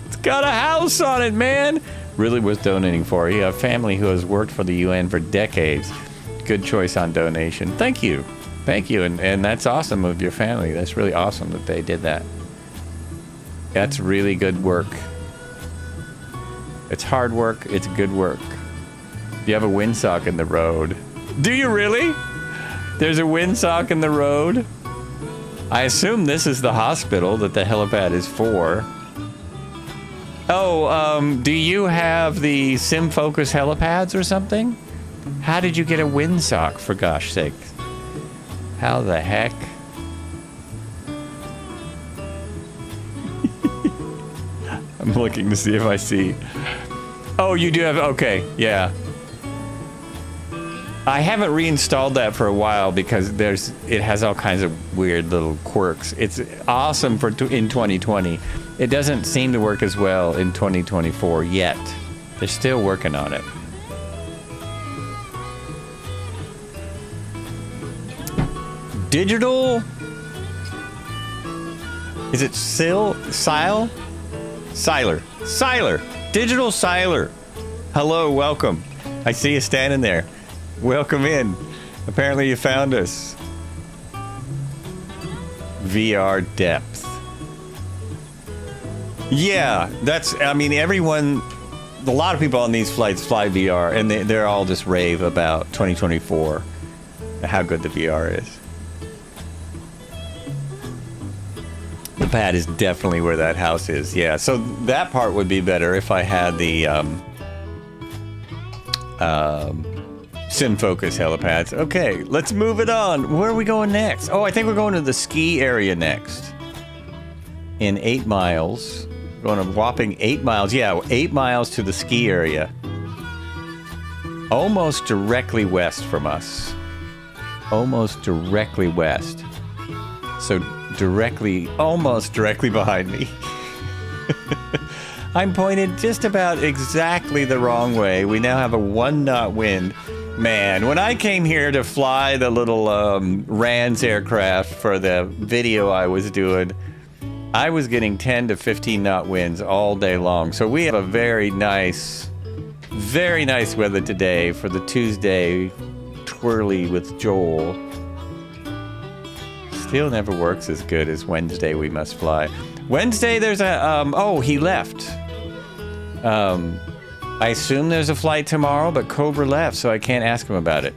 It's got a house on it, man! Really worth donating for. You have a family who has worked for the UN for decades. Good choice on donation. Thank you. Thank you, and that's awesome of your family. That's really awesome that they did that. That's really good work. It's hard work, it's good work. You have a windsock in the road. Do you really? There's a windsock in the road? I assume this is the hospital that the helipad is for. Oh, do you have the SimFocus helipads or something? How did you get a windsock, for gosh sake? How the heck? I'm looking to see if I see. Oh, you do have, okay, yeah. I haven't reinstalled that for a while because it has all kinds of weird little quirks. It's awesome in 2020. It doesn't seem to work as well in 2024 yet. They're still working on it. Digital? Is it Siler? Digital Siler. Hello, welcome. I see you standing there. Welcome in. Apparently you found us. VR depth. Yeah, everyone, a lot of people on these flights fly VR, and they're all just rave about 2024, how good the VR is. The pad is definitely where that house is, yeah. So that part would be better if I had the SimFocus helipads. Okay, let's move it on. Where are we going next? Oh, I think we're going to the ski area next. In 8 miles. Going a whopping 8 miles. Yeah, 8 miles to the ski area. Almost directly west from us. Almost directly west. So almost directly behind me. I'm pointed just about exactly the wrong way. We now have a 1-knot wind. Man, when I came here to fly the little RANS aircraft for the video I was doing, I was getting 10 to 15 knot winds all day long. So we have a very nice weather today for the Tuesday twirly with Joel. Still never works as good as Wednesday we must fly. Wednesday there's a, he left. I assume there's a flight tomorrow, but Cobra left, so I can't ask him about it.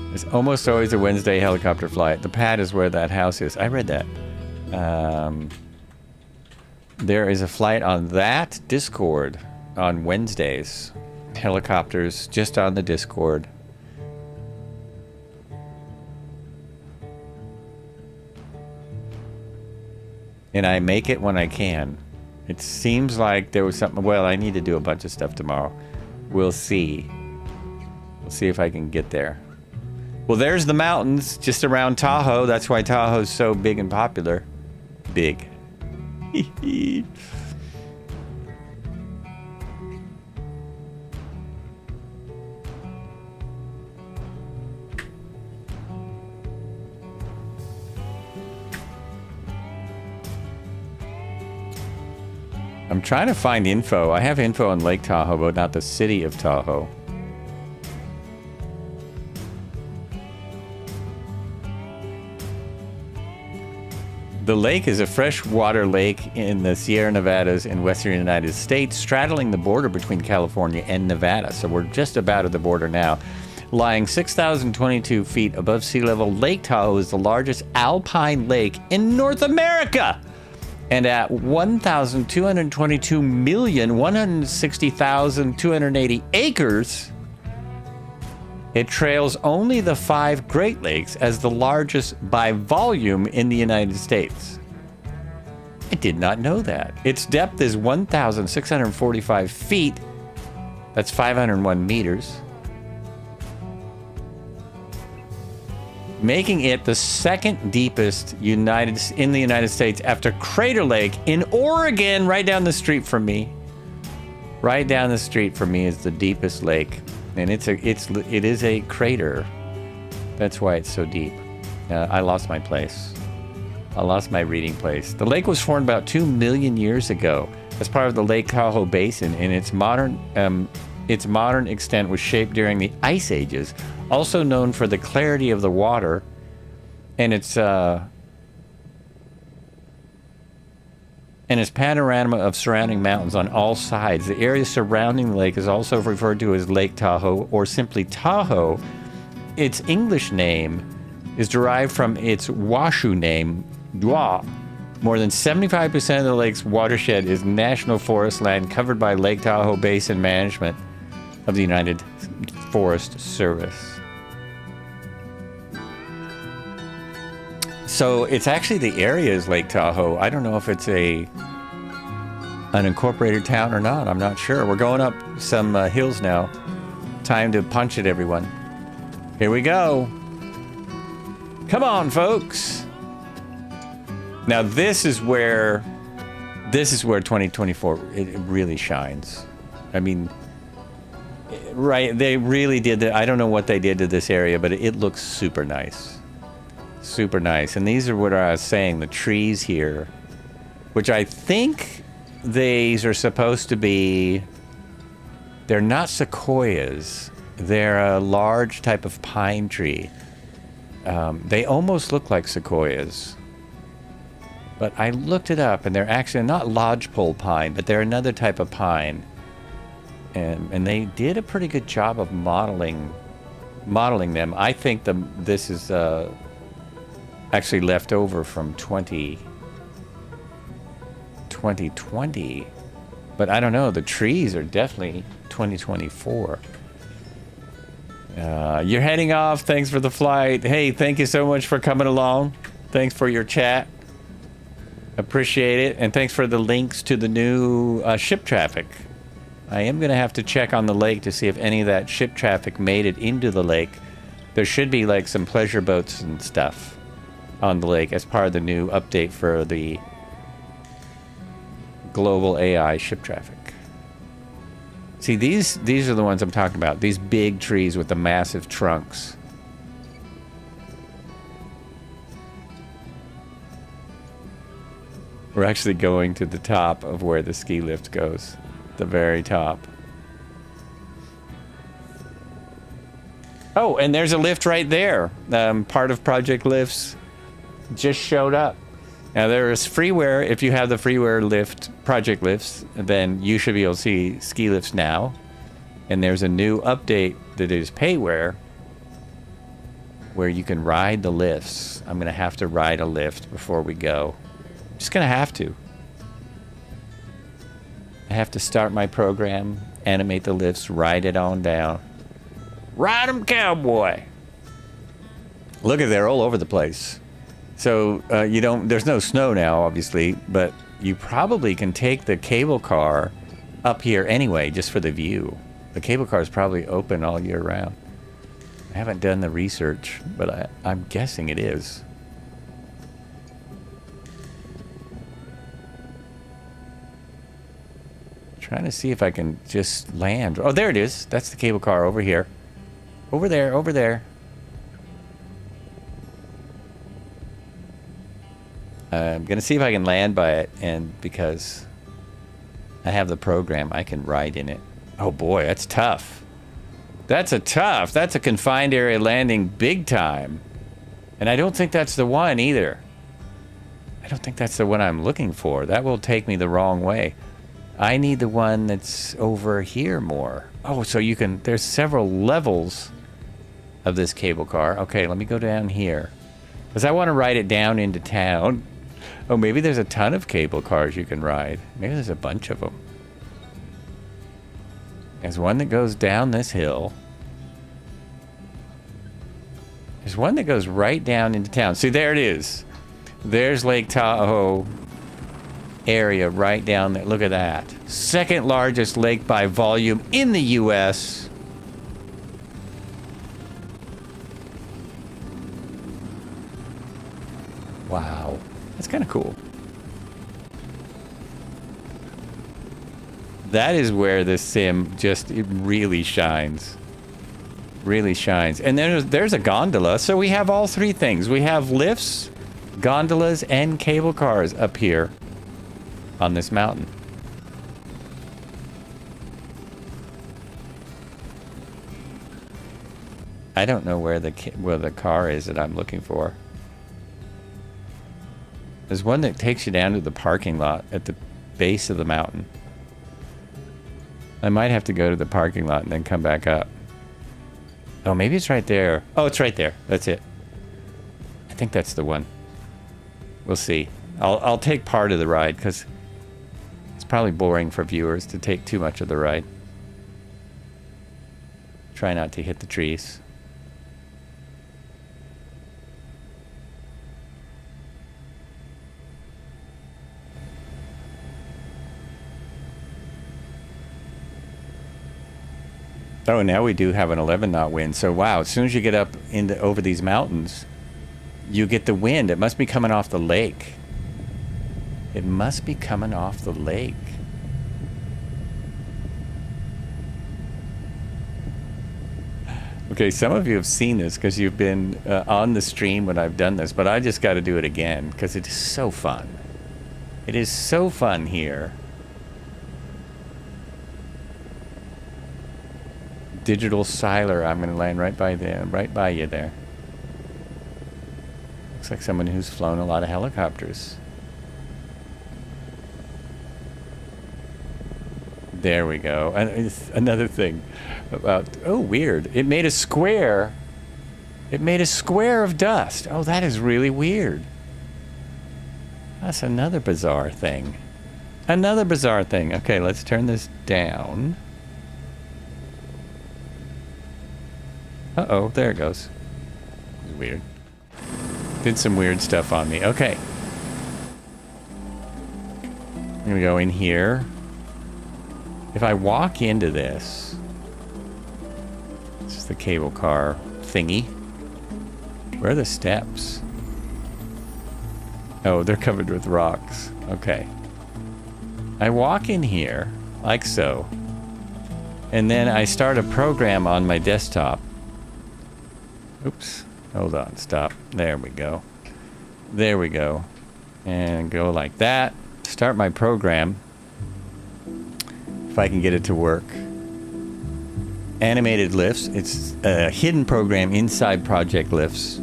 There's almost always a Wednesday helicopter flight. The pad is where that house is. I read that. There is a flight on that Discord on Wednesdays. Helicopters just on the Discord. And I make it when I can. It seems like there was something... Well, I need to do a bunch of stuff tomorrow. We'll see. We'll see if I can get there. Well, there's the mountains just around Tahoe. That's why Tahoe's so big and popular. Big. I'm trying to find info. I have info on Lake Tahoe, but not the city of Tahoe. The lake is a freshwater lake in the Sierra Nevadas in western United States, straddling the border between California and Nevada. So we're just about at the border now. Lying 6,022 feet above sea level, Lake Tahoe is the largest alpine lake in North America. And at 1,222,160,280 acres, it trails only the 5 Great Lakes as the largest by volume in the United States. I did not know that. Its depth is 1,645 feet. That's 501 meters. Making it the second deepest in the United States after Crater Lake in Oregon, right down the street from me. Right down the street from me is the deepest lake, and it is a crater. That's why it's so deep. I lost my place. I lost my reading place. The lake was formed about 2 million years ago as part of the Lake Tahoe Basin, and its modern extent was shaped during the Ice Ages, also known for the clarity of the water and its panorama of surrounding mountains on all sides. The area surrounding the lake is also referred to as Lake Tahoe or simply Tahoe. Its English name is derived from its Washoe name, Dwa. More than 75% of the lake's watershed is national forest land covered by Lake Tahoe Basin Management of the United Forest Service. So it's actually the area is Lake Tahoe. I don't know if it's an incorporated town or not. I'm not sure. We're going up some hills now. Time to punch it, everyone. Here we go. Come on, folks. Now this is where 2024 it really shines. I mean, right? They really did that. I don't know what they did to this area, but it looks super nice. Super nice. And these are what I was saying, the trees here, which I think these are supposed to be, they're not sequoias. They're a large type of pine tree. They almost look like sequoias. But I looked it up, and they're actually not lodgepole pine, but they're another type of pine. And they did a pretty good job of modeling them. I think this is actually left over from 2020, but I don't know. The trees are definitely 2024. You're heading off. Thanks for the flight. Hey, thank you so much for coming along. Thanks for your chat. Appreciate it. And thanks for the links to the new ship traffic. I am going to have to check on the lake to see if any of that ship traffic made it into the lake. There should be like some pleasure boats and stuff on the lake as part of the new update for the global AI ship traffic. See, these are the ones I'm talking about. These big trees with the massive trunks. We're actually going to the top of where the ski lift goes. The very top. Oh, and there's a lift right there. Part of Project Lifts just showed up. Now there is freeware. If you have the freeware lift, Project Lifts, then you should be able to see ski lifts now. And there's a new update that is payware where you can ride the lifts. I'm going to have to ride a lift before we go. Just going to have to. I have to start my program, animate the lifts, ride it on down. Ride 'em, cowboy! Look at they're all over the place. So there's no snow now, obviously, but you probably can take the cable car up here anyway, just for the view. The cable car is probably open all year round. I haven't done the research, but I'm guessing it is. Trying to see if I can just land. Oh, there it is. That's the cable car over here. Over there, over there. I'm going to see if I can land by it, and because I have the program. I can ride in it. Oh boy, that's tough. That's a confined area landing big time. And I don't think that's the one either. I don't think that's the one I'm looking for. That will take me the wrong way. I need the one that's over here more. Oh, so you can, there's several levels of this cable car. Okay, let me go down here. Because I want to ride it down into town. Oh, maybe there's a ton of cable cars you can ride. Maybe there's a bunch of them. There's one that goes down this hill. There's one that goes right down into town. See, there it is. There's Lake Tahoe area right down there. Look at that. Second largest lake by volume in the U.S. Wow. That's kind of cool. That is where this sim just it really shines. Really shines. And then there's a gondola. So we have all three things. We have lifts, gondolas, and cable cars up here on this mountain. I don't know where the car is that I'm looking for. There's one that takes you down to the parking lot at the base of the mountain. I might have to go to the parking lot and then come back up. Oh, maybe it's right there. Oh, it's right there. That's it. I think that's the one. We'll see. I'll take part of the ride because it's probably boring for viewers to take too much of the ride. Try not to hit the trees. Oh, now we do have an 11 knot wind. So wow, as soon as you get up into over these mountains, you get the wind. It must be coming off the lake. It must be coming off the lake. Okay, some of you have seen this because you've been on the stream when I've done this, but I just got to do it again because it is so fun. It is so fun here. Digital Siler, I'm going to land right by you there. Looks like someone who's flown a lot of helicopters. There we go. And another thing about, oh, weird. It made a square. It made a square of dust. Oh, that is really weird. That's another bizarre thing. Another bizarre thing. Okay, let's turn this down. Uh-oh, there it goes. Weird. Did some weird stuff on me. Okay. I'm gonna go in here. If I walk into this is the cable car thingy. Where are the steps? Oh, they're covered with rocks. Okay. I walk in here, like so. And then I start a program on my desktop. Oops. Hold on. Stop. There we go. There we go. And go like that. Start my program. If I can get it to work. Animated lifts. It's a hidden program inside Project Lifts.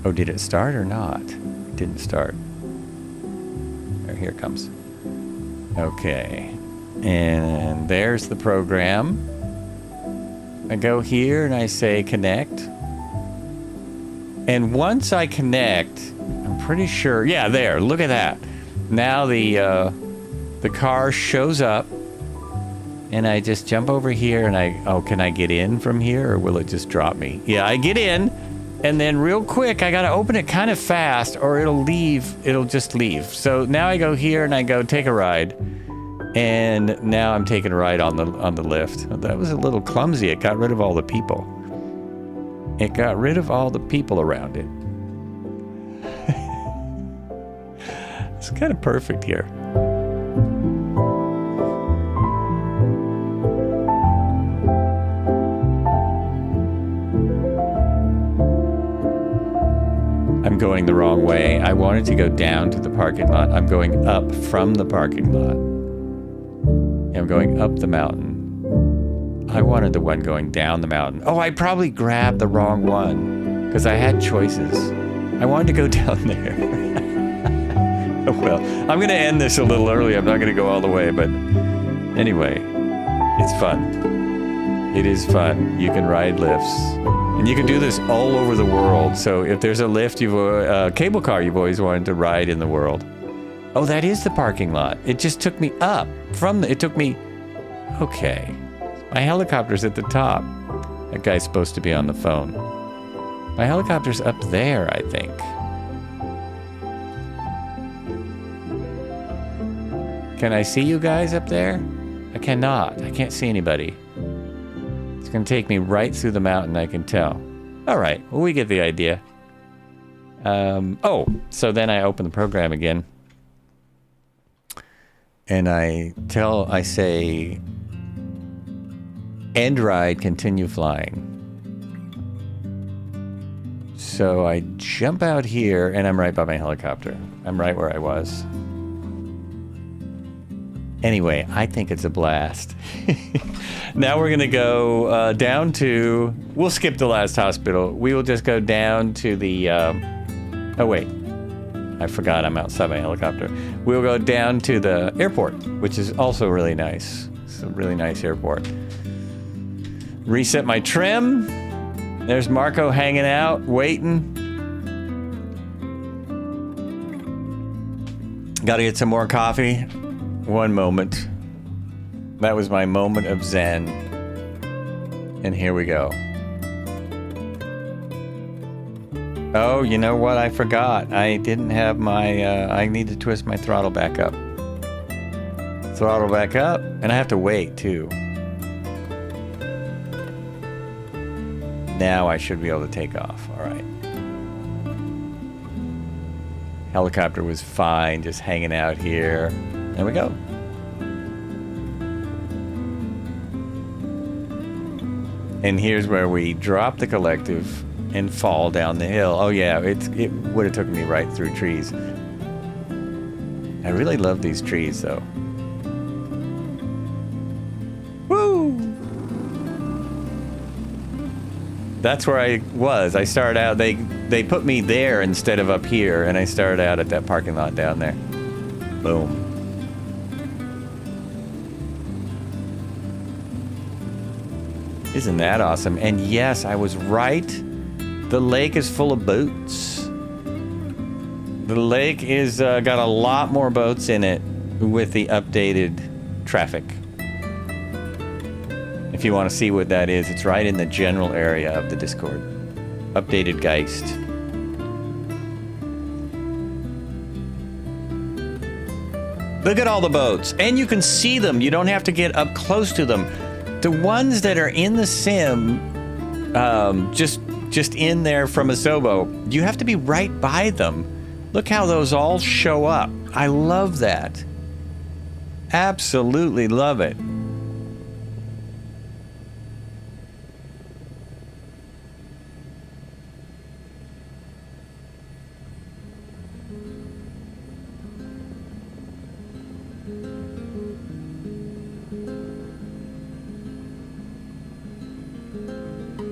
Oh, did it start or not? It didn't start. Here it comes. Okay. And there's the program. I go here and I say connect. And once I connect, I'm pretty sure, yeah, there, look at that. Now the car shows up and I just jump over here and oh, can I get in from here or will it just drop me? Yeah, I get in and then real quick, I gotta open it kind of fast or it'll just leave. So now I go here and I go take a ride and now I'm taking a ride on the lift. That was a little clumsy. It got rid of all the people. It got rid of all the people around it. It's kind of perfect here. I'm going the wrong way. I wanted to go down to the parking lot. I'm going up from the parking lot. I'm going up the mountain. I wanted the one going down the mountain. Oh, I probably grabbed the wrong one because I had choices. I wanted to go down there. Well, I'm going to end this a little early. I'm not going to go all the way, but anyway, it's fun. It is fun. You can ride lifts. And you can do this all over the world. So if there's a lift, cable car you've always wanted to ride in the world. Oh, that is the parking lot. It just took me up from it took me, okay. My helicopter's at the top. That guy's supposed to be on the phone. My helicopter's up there, I think. Can I see you guys up there? I cannot. I can't see anybody. It's going to take me right through the mountain, I can tell. All right. Well, we get the idea. So then I open the program again. And I say, end ride, continue flying. So I jump out here, and I'm right by my helicopter. I'm right where I was. Anyway, I think it's a blast. Now we're going to go down to... We'll skip the last hospital. We will just go down to the... oh, wait. I forgot I'm outside my helicopter. We'll go down to the airport, which is also really nice. It's a really nice airport. Reset my trim. There's Marco hanging out, waiting. Gotta get some more coffee. One moment. That was my moment of zen. And here we go. Oh, you know what? I forgot. I didn't have my, I need to twist my throttle back up. Throttle back up. And I have to wait, too. Now I should be able to take off. All right. Helicopter was fine, just hanging out here. There we go. And here's where we drop the collective and fall down the hill. Oh yeah, it would have taken me right through trees. I really love these trees though. Woo! That's where I was. I started out, they put me there instead of up here, and I started out at that parking lot down there. Boom. Isn't that awesome? And yes, I was right. The lake is full of boats. The lake is got a lot more boats in it with the updated traffic. If you want to see what that is, it's right in the general area of the Discord. Updated Geist. Look at all the boats. And you can see them. You don't have to get up close to them. The ones that are in the sim, just in there from Asobo, you have to be right by them. Look how those all show up. I love that. Absolutely love it.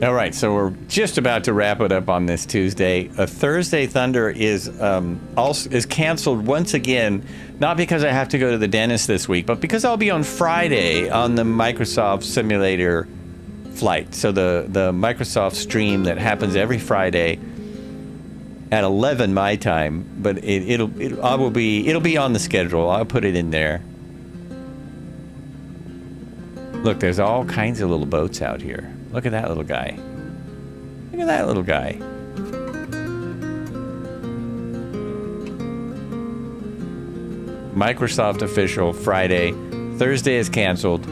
All right, so we're just about to wrap it up on this Tuesday. A Thursday Thunder is canceled once again, not because I have to go to the dentist this week, but because I'll be on Friday on the Microsoft Simulator flight. So the Microsoft stream that happens every Friday at 11 my time, but it'll be on the schedule. I'll put it in there. Look, there's all kinds of little boats out here. Look at that little guy. Look at that little guy. Microsoft official Friday. Thursday is canceled.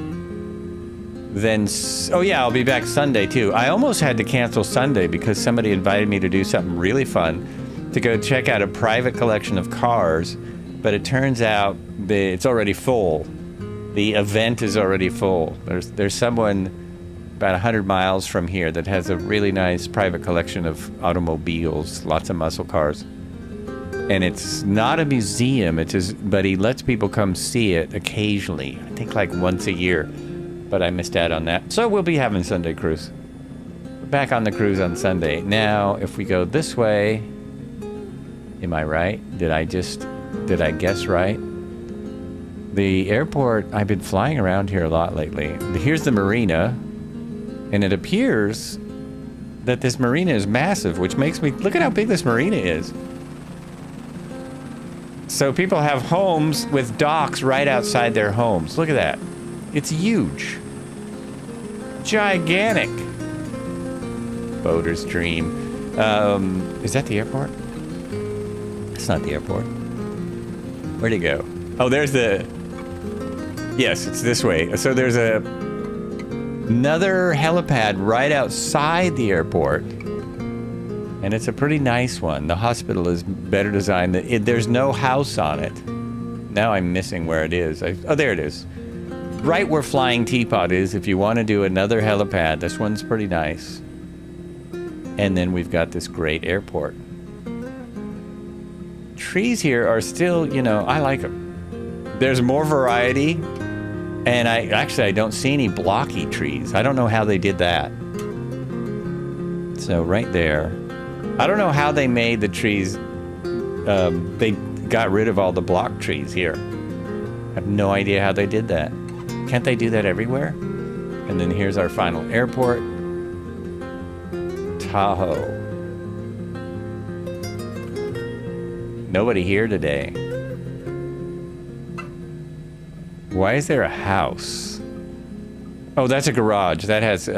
Then, oh yeah, I'll be back Sunday too. I almost had to cancel Sunday because somebody invited me to do something really fun, to go check out a private collection of cars, but it turns out it's already full. The event is already full. There's someone about 100 miles from here that has a really nice private collection of automobiles, lots of muscle cars. And it's not a museum, but he lets people come see it occasionally. I think like once a year. But I missed out on that. So we'll be having Sunday cruise. Back on the cruise on Sunday. Now, if we go this way, am I right? Did I guess right? The airport, I've been flying around here a lot lately. Here's the marina, and it appears that this marina is massive, which makes me, look at how big this marina is. So people have homes with docks right outside their homes. Look at that. It's huge. Gigantic. Boater's dream. Is that the airport? It's not the airport. Where'd it go? Oh, there's the... Yes, it's this way. So there's another helipad right outside the airport. And it's a pretty nice one. The hospital is better designed. There's no house on it. Now I'm missing where it is. Oh, there it is. Right where Flying Teapot is, if you want to do another helipad. This one's pretty nice. And then we've got this great airport. Trees here are still, you know, I like them. There's more variety. And I don't see any blocky trees. I don't know how they did that. So right there. I don't know how they made the trees. They got rid of all the block trees here. I have no idea how they did that. Can't they do that everywhere? And then here's our final airport. Tahoe. Nobody here today. Why is there a house? Oh, that's a garage. That has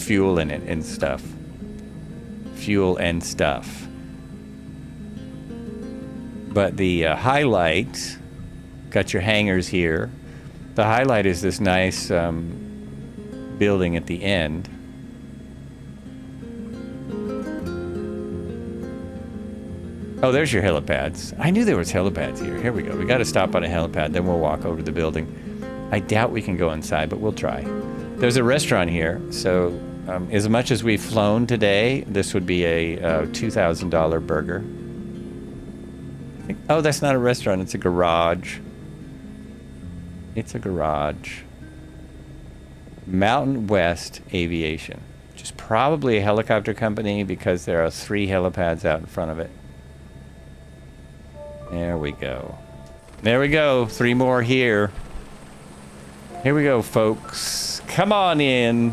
fuel in it and stuff. Fuel and stuff. But the highlight, got your hangars here. The highlight is this nice building at the end. Oh, there's your helipads. I knew there was helipads here. Here we go. We got to stop on a helipad, then we'll walk over to the building. I doubt we can go inside, but we'll try. There's a restaurant here, so as much as we've flown today, this would be a $2,000 burger. Oh, that's not a restaurant. It's a garage. It's a garage. Mountain West Aviation, which is probably a helicopter company because there are 3 helipads out in front of it. There we go. There we go. 3 more here. Here we go, folks. Come on in.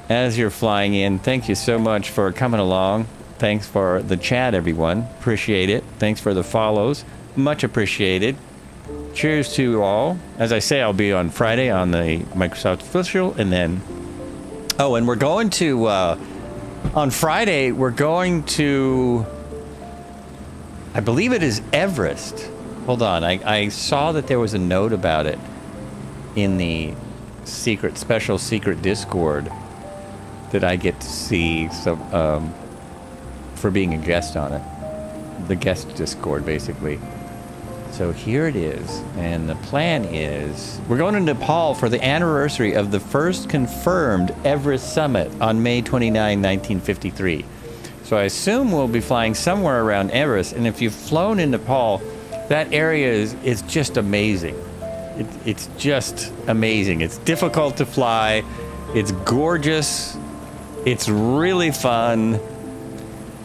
As you're flying in, thank you so much for coming along. Thanks for the chat, everyone. Appreciate it. Thanks for the follows. Much appreciated. Cheers to you all. As I say, I'll be on Friday on the Microsoft Official, and then... Oh, and we're going to... on Friday, we're going to... I believe it is Everest. Hold on. I saw that there was a note about it in the special secret Discord that I get to see for being a guest on it. The guest Discord, basically. So here it is. And the plan is... We're going to Nepal for the anniversary of the first confirmed Everest summit on May 29, 1953. So I assume we'll be flying somewhere around Everest. And if you've flown in Nepal, that area is just amazing. It's just amazing. It's difficult to fly. It's gorgeous. It's really fun.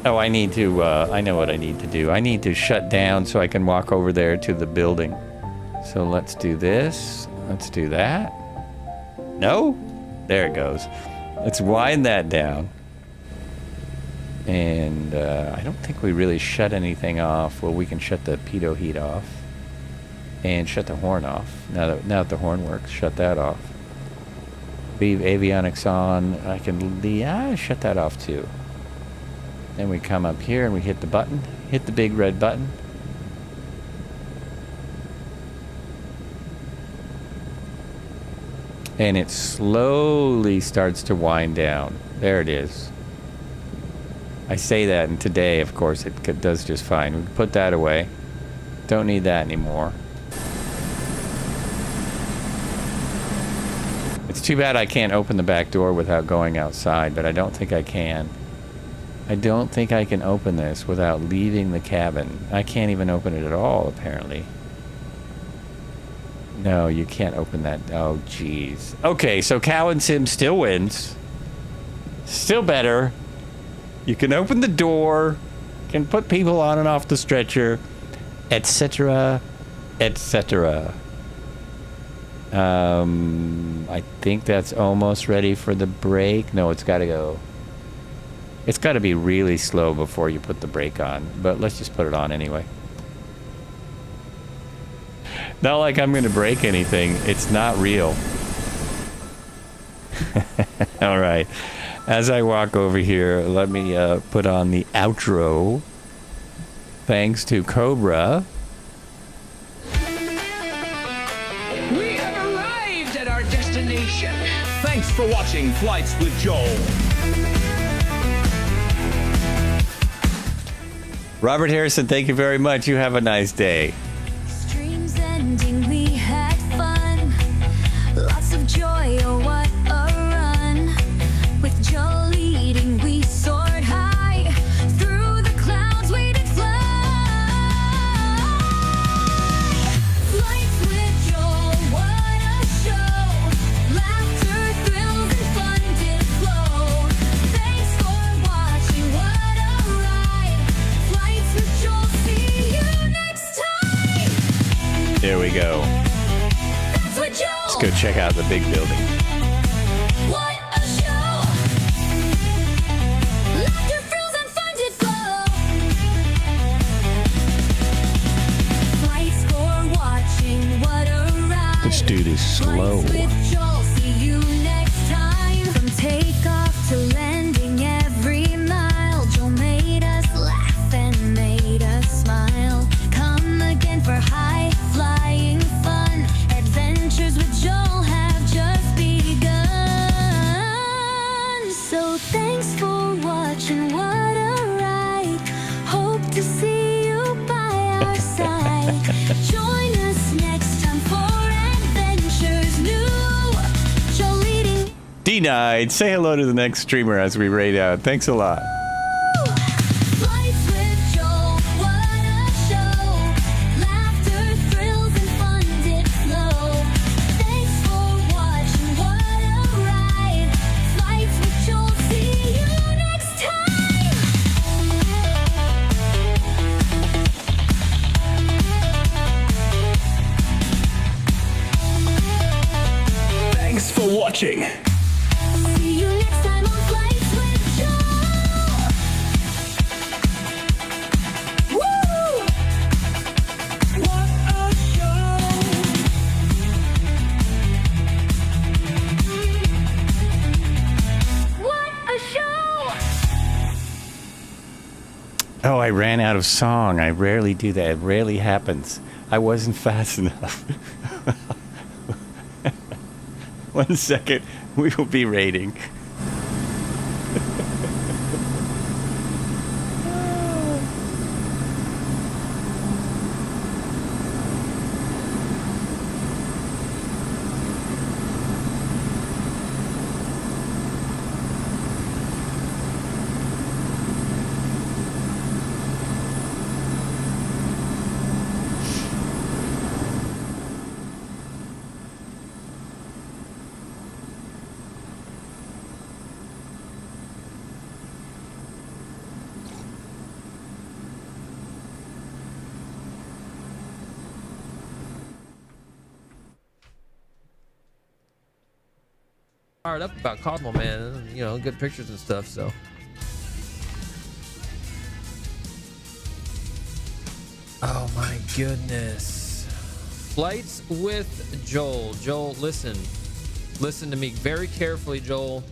Oh, I need to, I know what I need to do. I need to shut down so I can walk over there to the building. So let's do this. Let's do that. No? There it goes. Let's wind that down. And I don't think we really shut anything off. Well, we can shut the pitot heat off. And shut the horn off. Now that the horn works, shut that off. Leave avionics on. I can shut that off too. Then we come up here and we hit the button. Hit the big red button. And it slowly starts to wind down. There it is. I say that, and today, of course, it does just fine. We can put that away. Don't need that anymore. It's too bad I can't open the back door without going outside, but I don't think I can. I don't think I can open this without leaving the cabin. I can't even open it at all, apparently. No, you can't open that. Oh, jeez. Okay, so Cow and Sim still wins. Still better. You can open the door, can put people on and off the stretcher, etc., etc. I think that's almost ready for the brake. No, it's got to go. It's got to be really slow before you put the brake on, but let's just put it on anyway. Not like I'm going to break anything. It's not real. All right. As I walk over here, let me put on the outro. Thanks to Cobra. We have arrived at our destination. Thanks for watching Flights with Joel. Robert Harrison, thank you very much. You have a nice day. Streams ending, we had fun. Lots of joy, oh what a run. With Joe leading, we soared high. Through the clouds, we did fly. Flights with Joel, what a show. Laughter, thrills, and fun did flow. Thanks for watching, what a ride. Flights with Joel, see you next time. There we go. That's what Joel. Let's go check out the big building. What a show! Laughter, thrills, and fun did flow. Flights for watching, what a ride. This dude is slow. Flights with Joel, see you next time. From takeoff to landing, every mile, Joel made us laugh and made us smile. Come again for high flying fun. Adventures with Joel have just begun. So thanks for watching, what a ride. Hope to see you by our side. Join us next time for adventures new. Joel leading. Denied. Say hello to the next streamer as we raid out. Thanks a lot. Flights with Joel, what a show. Laughter, thrills, and fun did flow. Thanks for watching, what a ride. Flights with Joel, see you next time. Thanks for watching. See you next time on Flights with Joel. Woo! What a show! What a show! Oh, I ran out of song. I rarely do that. It rarely happens. I wasn't fast enough. 1 second. We will be raiding. Fired up about Cosmo, man. You know, good pictures and stuff. So. Oh my goodness. Flights with Joel. Joel, listen to me very carefully, Joel.